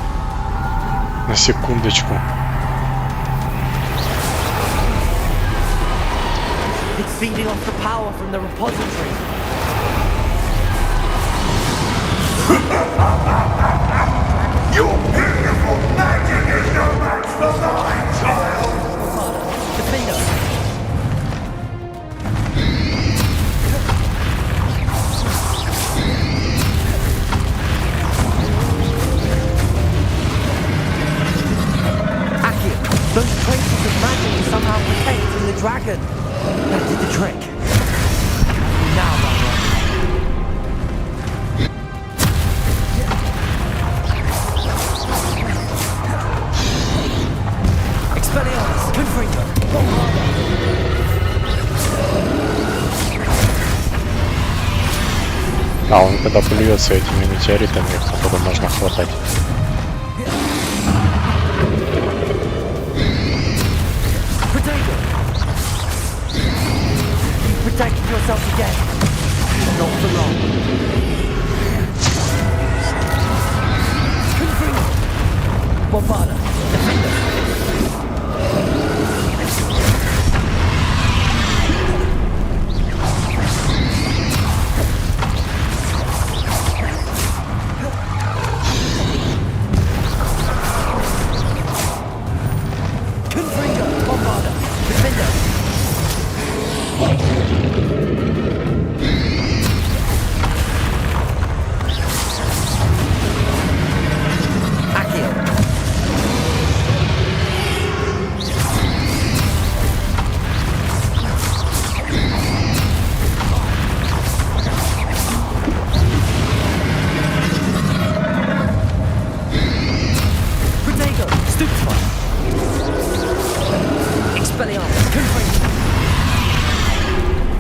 На секундочку. It's feeding off the power from the repository. Your beautiful magic is no match for mine, child! Defender! Akio, those traces of magic are somehow protecting the dragon. That did the trick. Now, Rara. Expelliarmus, Confringo, Bombarda. А он когда плюется этими метеоритами, их походу можно хватать. Protected yourself again. Not for long. Confringo, Bombarda, Defender.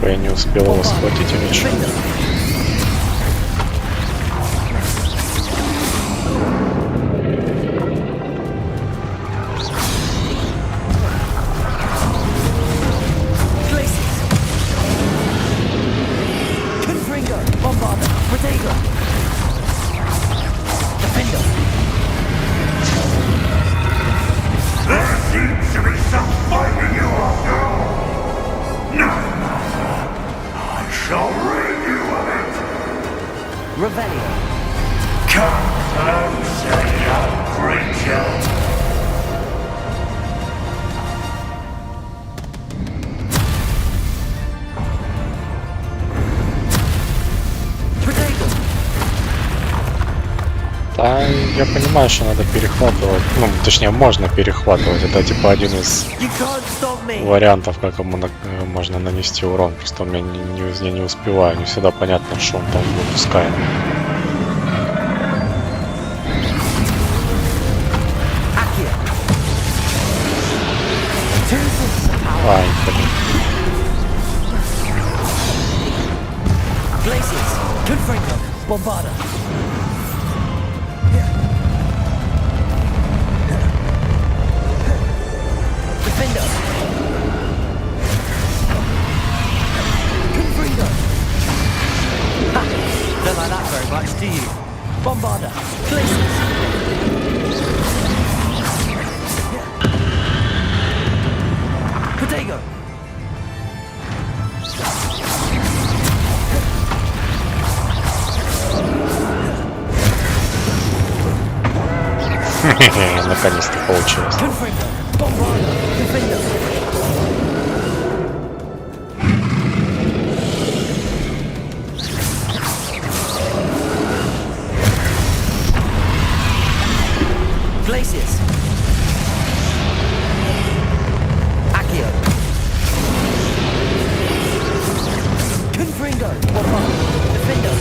Я не успел его схватить или что? There seems to be some fight in you after all. No matter. I shall rid you of it. Revelio. Come closer, young creature. Да, я понимаю, что надо перехватывать. Ну, точнее, можно перехватывать. Это типа один из вариантов, как ему можно нанести урон. Просто я не успеваю. Не всегда понятно, что он там выпускает. Ай, блин. Don't like that very much, do you? Bombarda, Glaciers. Protego. Наконец-то получилось. Bombarda, Defender. Glaciers. Accio. Confringo. Bombarda. Defender.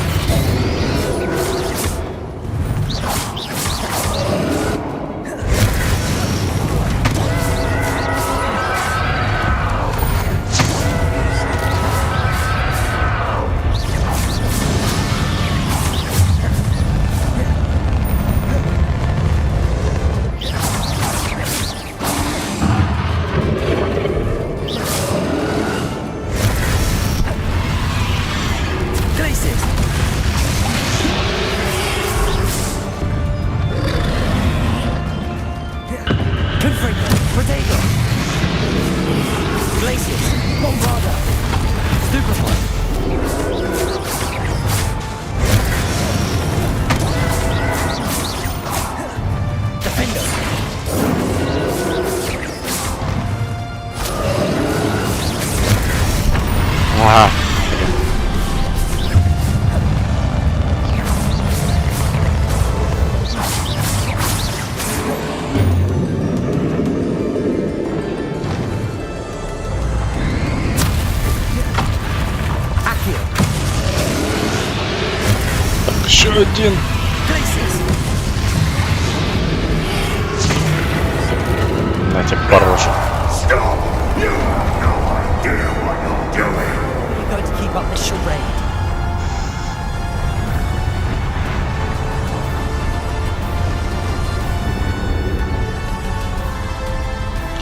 Bombarder. Stupefy. Defender. Ага. Так, еще один. На тебе по роже.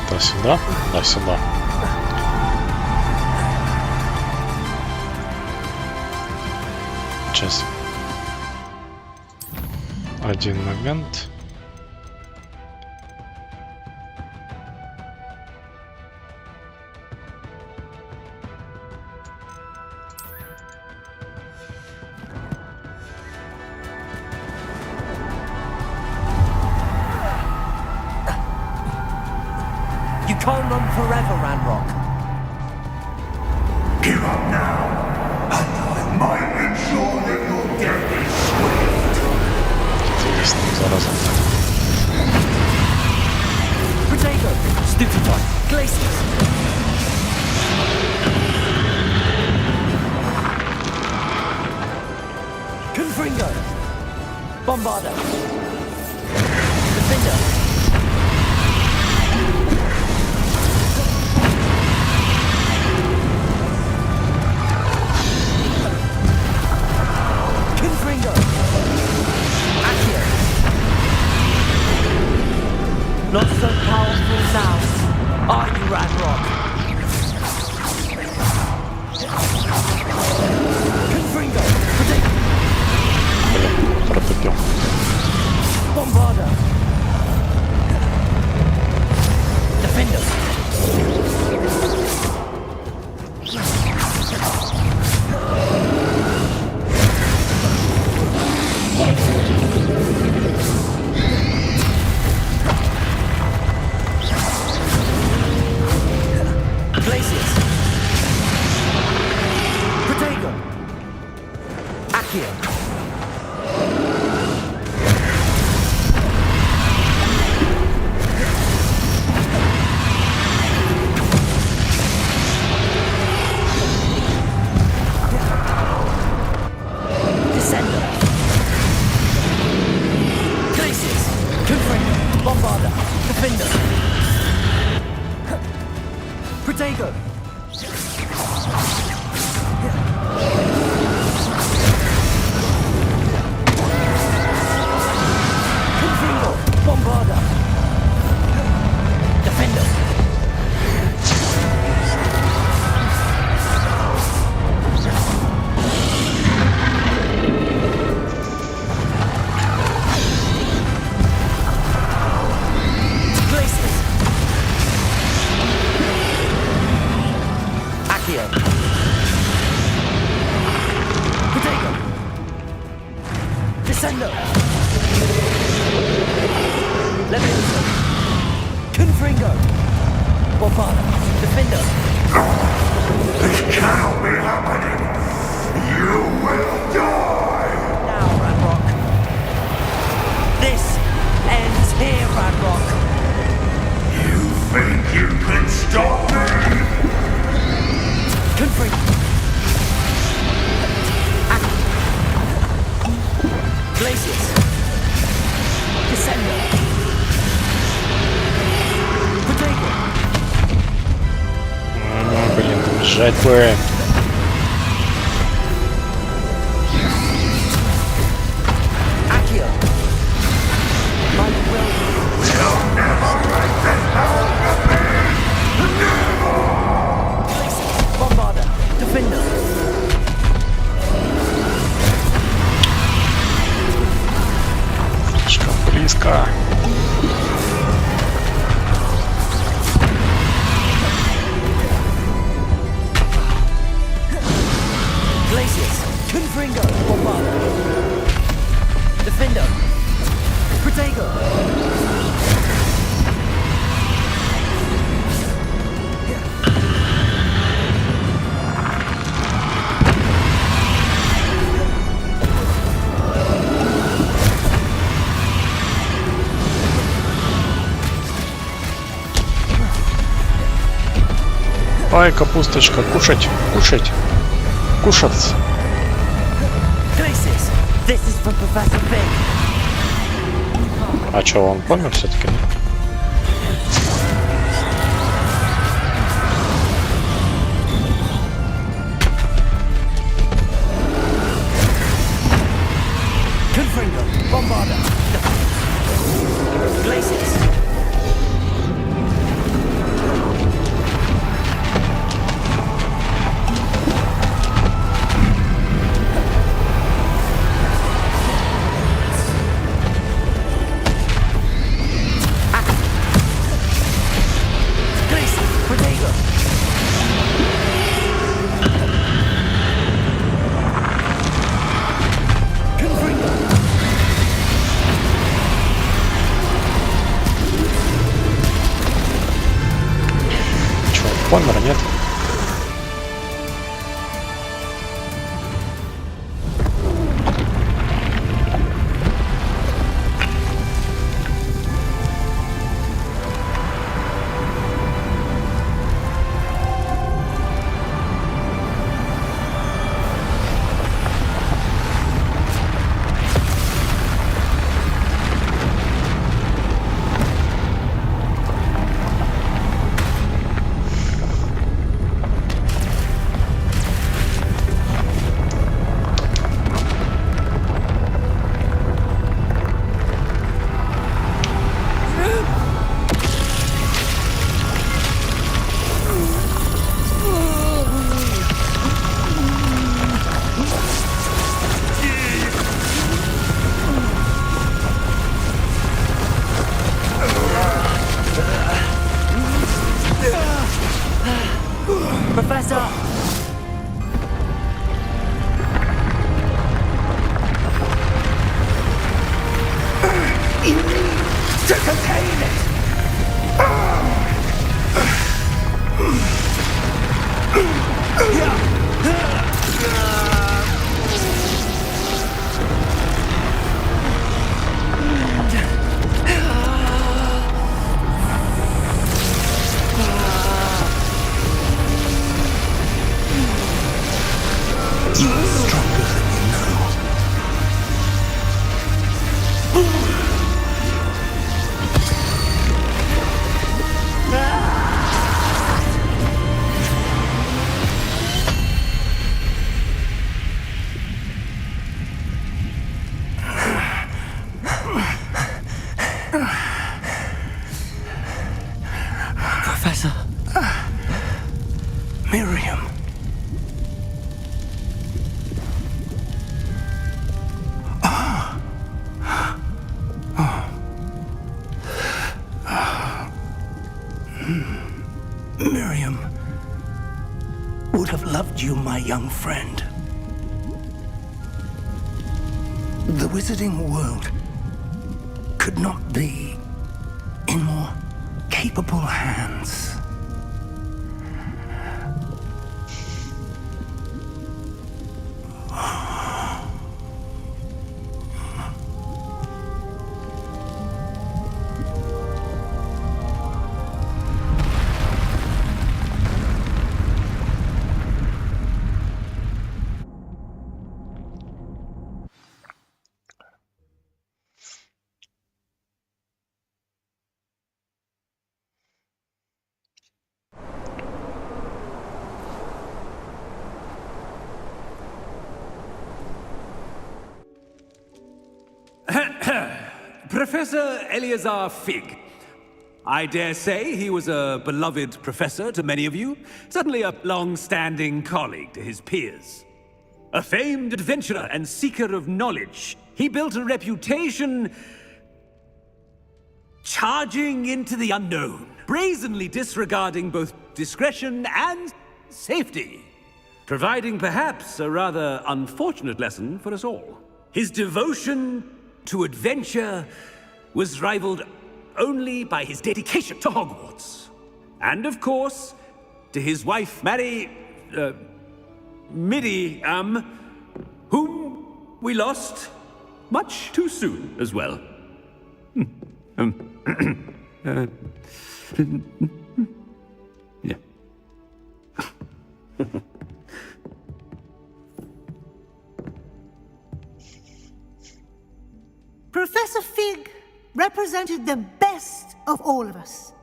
Да, сюда? Да, сюда. Сейчас. Один момент. You can't run forever, Ranrock. Give up now, and I might ensure that your death is swift. Интересно, зараза. Potato. Stupefy. Glacius. Confringo. Bombarder. Defender. Confringo. Accio. Not so powerful now, are you, Ranrock? Confringo. Protect. Протупил. Bombarder. Defender. Glacius. Protego. Accio. Descender. Glacius. Confringo. Bombarder. Defender. Protego. Confringo. Bombarder. Defender. Glacius. Accio. Potato. Descendo. Leviosa. Confringo. Bombarder. Defender. This cannot be happening. You will die. Now, Ranrock. This ends here, Ranrock. You think you can stop me? Confringo. Glacius. Descender. Potato. Блин, бежать бы. Accio. My will. You'll never break this hold of me. Glacius. Bombarder. Defender. Слишком близко. Ой, капусточка, кушать, кушать, кушать. А чё, он помер все-таки? Помер, нет? Professor. Miriam. Miriam would have loved you, my young friend. The wizarding world could not be in more capable hands. Professor Eleazar Fig. I dare say he was a beloved professor to many of you, certainly a long-standing colleague to his peers. A famed adventurer and seeker of knowledge, he built a reputation charging into the unknown, brazenly disregarding both discretion and safety, providing perhaps a rather unfortunate lesson for us all. His devotion to adventure was rivaled only by his dedication to Hogwarts. And of course, to his wife, Miriam, whom we lost much too soon as well. Yeah. represented the best of all of us.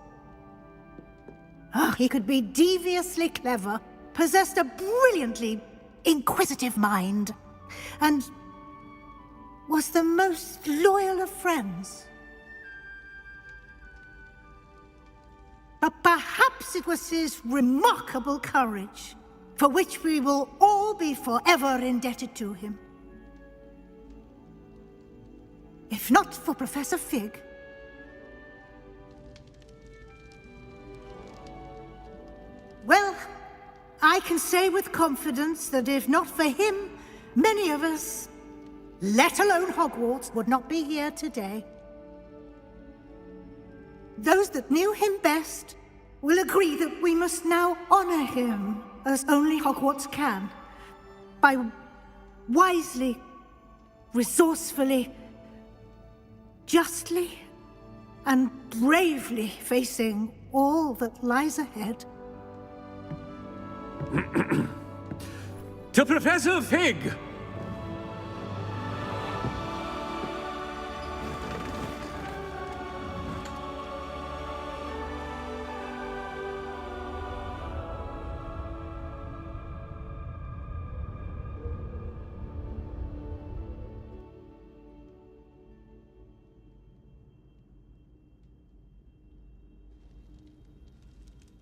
He could be deviously clever, possessed a brilliantly inquisitive mind, and was the most loyal of friends. But perhaps it was his remarkable courage, for which we will all be forever indebted to him. If not for Professor Fig, well, I can say with confidence that if not for him, many of us, let alone Hogwarts, would not be here today. Those that knew him best will agree that we must now honor him as only Hogwarts can, by wisely, resourcefully, justly, and bravely facing all that lies ahead. To Professor Fig!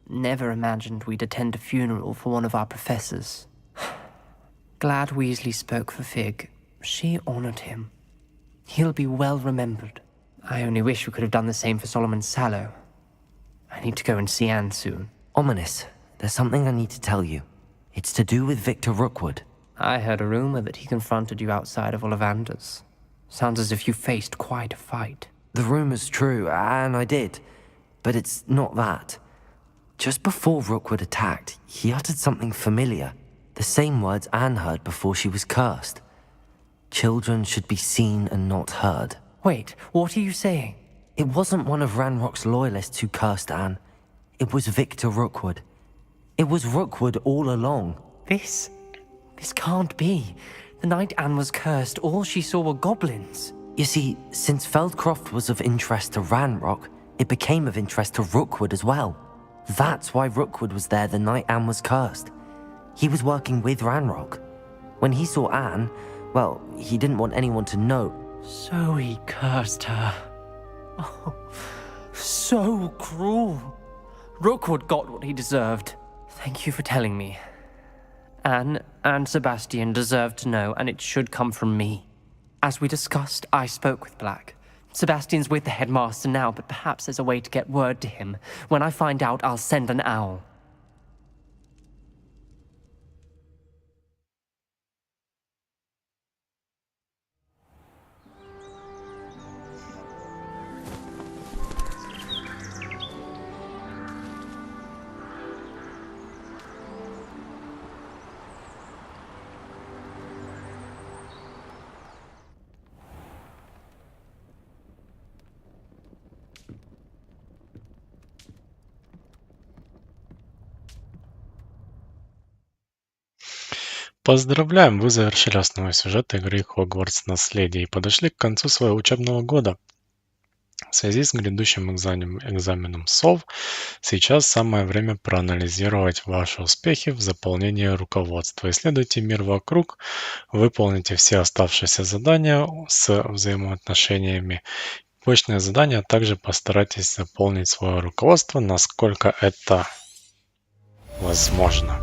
Never imagined we'd attend a funeral for one of our professors. Glad Weasley spoke for Fig. She honored him. He'll be well remembered. I only wish we could have done the same for Solomon Sallow. I need to go and see Anne soon. Ominous, there's something I need to tell you. It's to do with Victor Rookwood. I heard a rumor that he confronted you outside of Ollivander's. Sounds as if you faced quite a fight. The rumor's true, and I did. But it's not that. Just before Rookwood attacked, he uttered something familiar. The same words Anne heard before she was cursed. Children should be seen and not heard. Wait, what are you saying? It wasn't one of Ranrock's loyalists who cursed Anne. It was Victor Rookwood. It was Rookwood all along. This can't be. The night Anne was cursed, all she saw were goblins. You see, since Feldcroft was of interest to Ranrock, it became of interest to Rookwood as well. That's why Rookwood was there the night Anne was cursed. He was working with Ranrock. When he saw Anne, well, he didn't want anyone to know. So he cursed her. Oh, so cruel. Rookwood got what he deserved. Thank you for telling me. Anne and Sebastian deserve to know, and it should come from me. As we discussed, I spoke with Black. Sebastian's with the headmaster now, but perhaps there's a way to get word to him. When I find out, I'll send an owl. Поздравляем! Вы завершили основной сюжет игры Hogwarts Наследие и подошли к концу своего учебного года. В связи с грядущим экзаменом СОВ, сейчас самое время проанализировать ваши успехи в заполнении руководства. Исследуйте мир вокруг, выполните все оставшиеся задания с взаимоотношениями. Почные задания, а также постарайтесь заполнить свое руководство, насколько это возможно.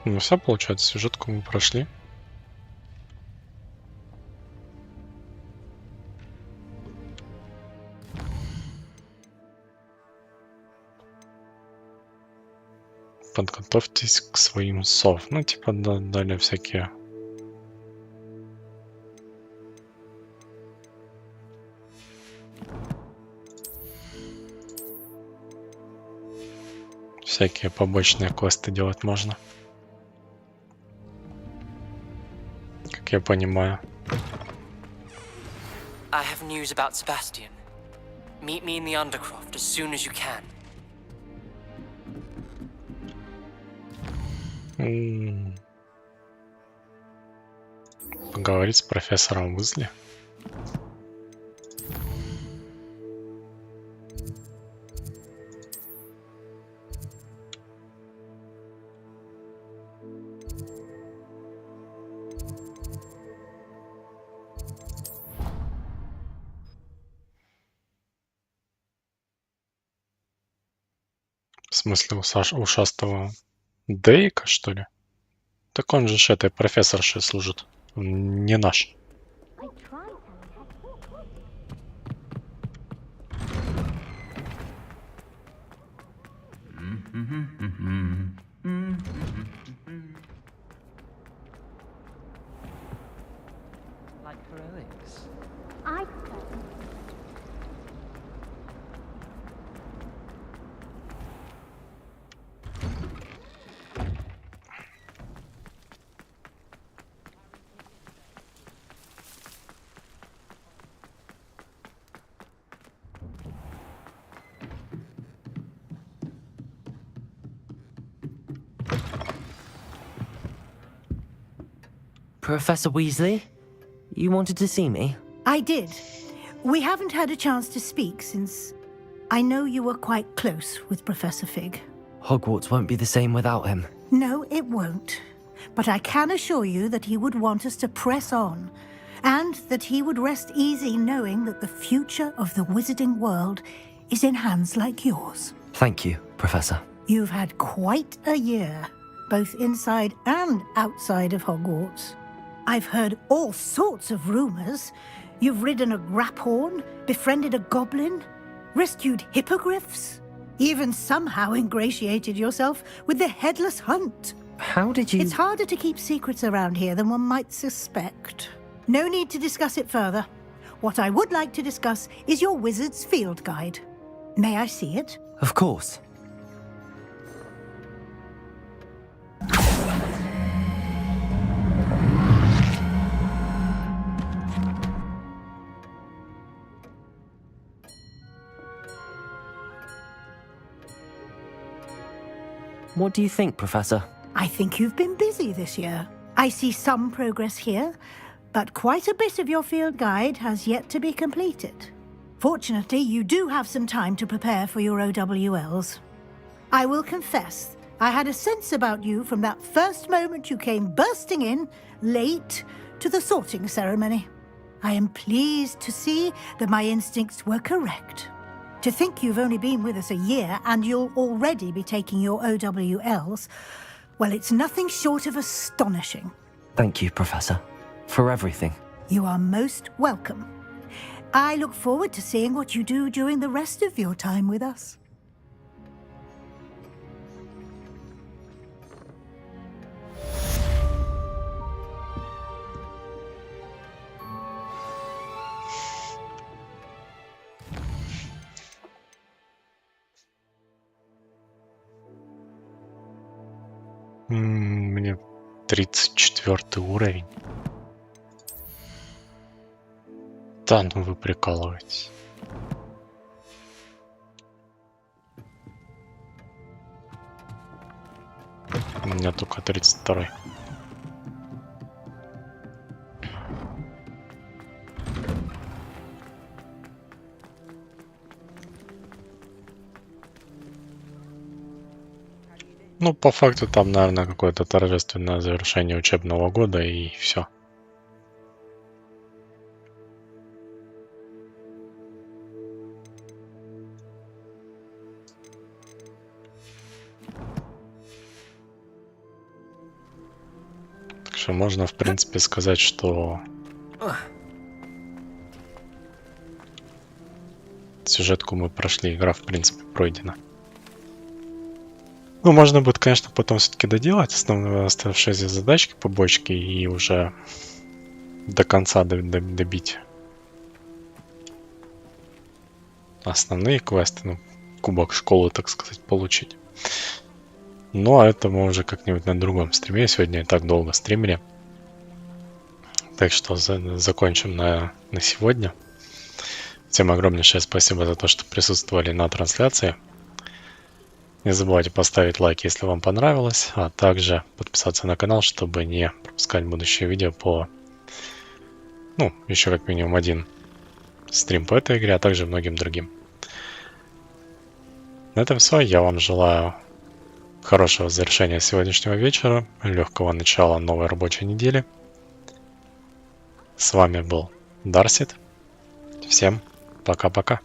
Ну все, получается, сюжетку мы прошли. Подготовьтесь к своим сов. Ну, типа, дали всякие... Всякие побочные квесты делать можно. Как я понимаю. I have news about Sebastian. Meet me in the Undercroft as soon as you can. поговорить с профессором Уизли. В смысле ушастого Дейка, что ли? Так он же этой профессоршей служит. Он не наш. Professor Weasley, you wanted to see me? I did. We haven't had a chance to speak since I know you were quite close with Professor Fig. Hogwarts won't be the same without him. No, it won't. But I can assure you that he would want us to press on, and that he would rest easy knowing that the future of the wizarding world is in hands like yours. Thank you, Professor. You've had quite a year, both inside and outside of Hogwarts. I've heard all sorts of rumors. You've ridden a graphorn, befriended a goblin, rescued hippogriffs, even somehow ingratiated yourself with the Headless Hunt. How did you... It's harder to keep secrets around here than one might suspect. No need to discuss it further. What I would like to discuss is your wizard's field guide. May I see it? Of course. What do you think, Professor? I think you've been busy this year. I see some progress here, but quite a bit of your field guide has yet to be completed. Fortunately, you do have some time to prepare for your OWLs. I will confess, I had a sense about you from that first moment you came bursting in, late, to the sorting ceremony. I am pleased to see that my instincts were correct. To think you've only been with us a year and you'll already be taking your OWLs, well, it's nothing short of astonishing. Thank you, Professor, for everything. You are most welcome. I look forward to seeing what you do during the rest of your time with us. Мне 34 уровень. Да, ну вы прикалываетесь. У меня только 32. Ну, по факту там, наверное, какое-то торжественное завершение учебного года и все. Так что можно, в принципе, сказать, что сюжетку мы прошли, игра, в принципе, пройдена. Ну, можно будет, конечно, потом все-таки доделать основные оставшиеся задачки, побочки и уже до конца добить основные квесты, ну, кубок школы, так сказать, получить. Ну, а это мы уже как-нибудь на другом стриме. Сегодня и так долго стримили. Так что закончим на сегодня. Всем огромнейшее спасибо за то, что присутствовали на трансляции. Не забывайте поставить лайк, если вам понравилось, а также подписаться на канал, чтобы не пропускать будущие видео по Ну, еще как минимум один стрим по этой игре, а также многим другим. На этом все. Я вам желаю хорошего завершения сегодняшнего вечера, легкого начала новой рабочей недели. С вами был Darseed. Всем пока-пока.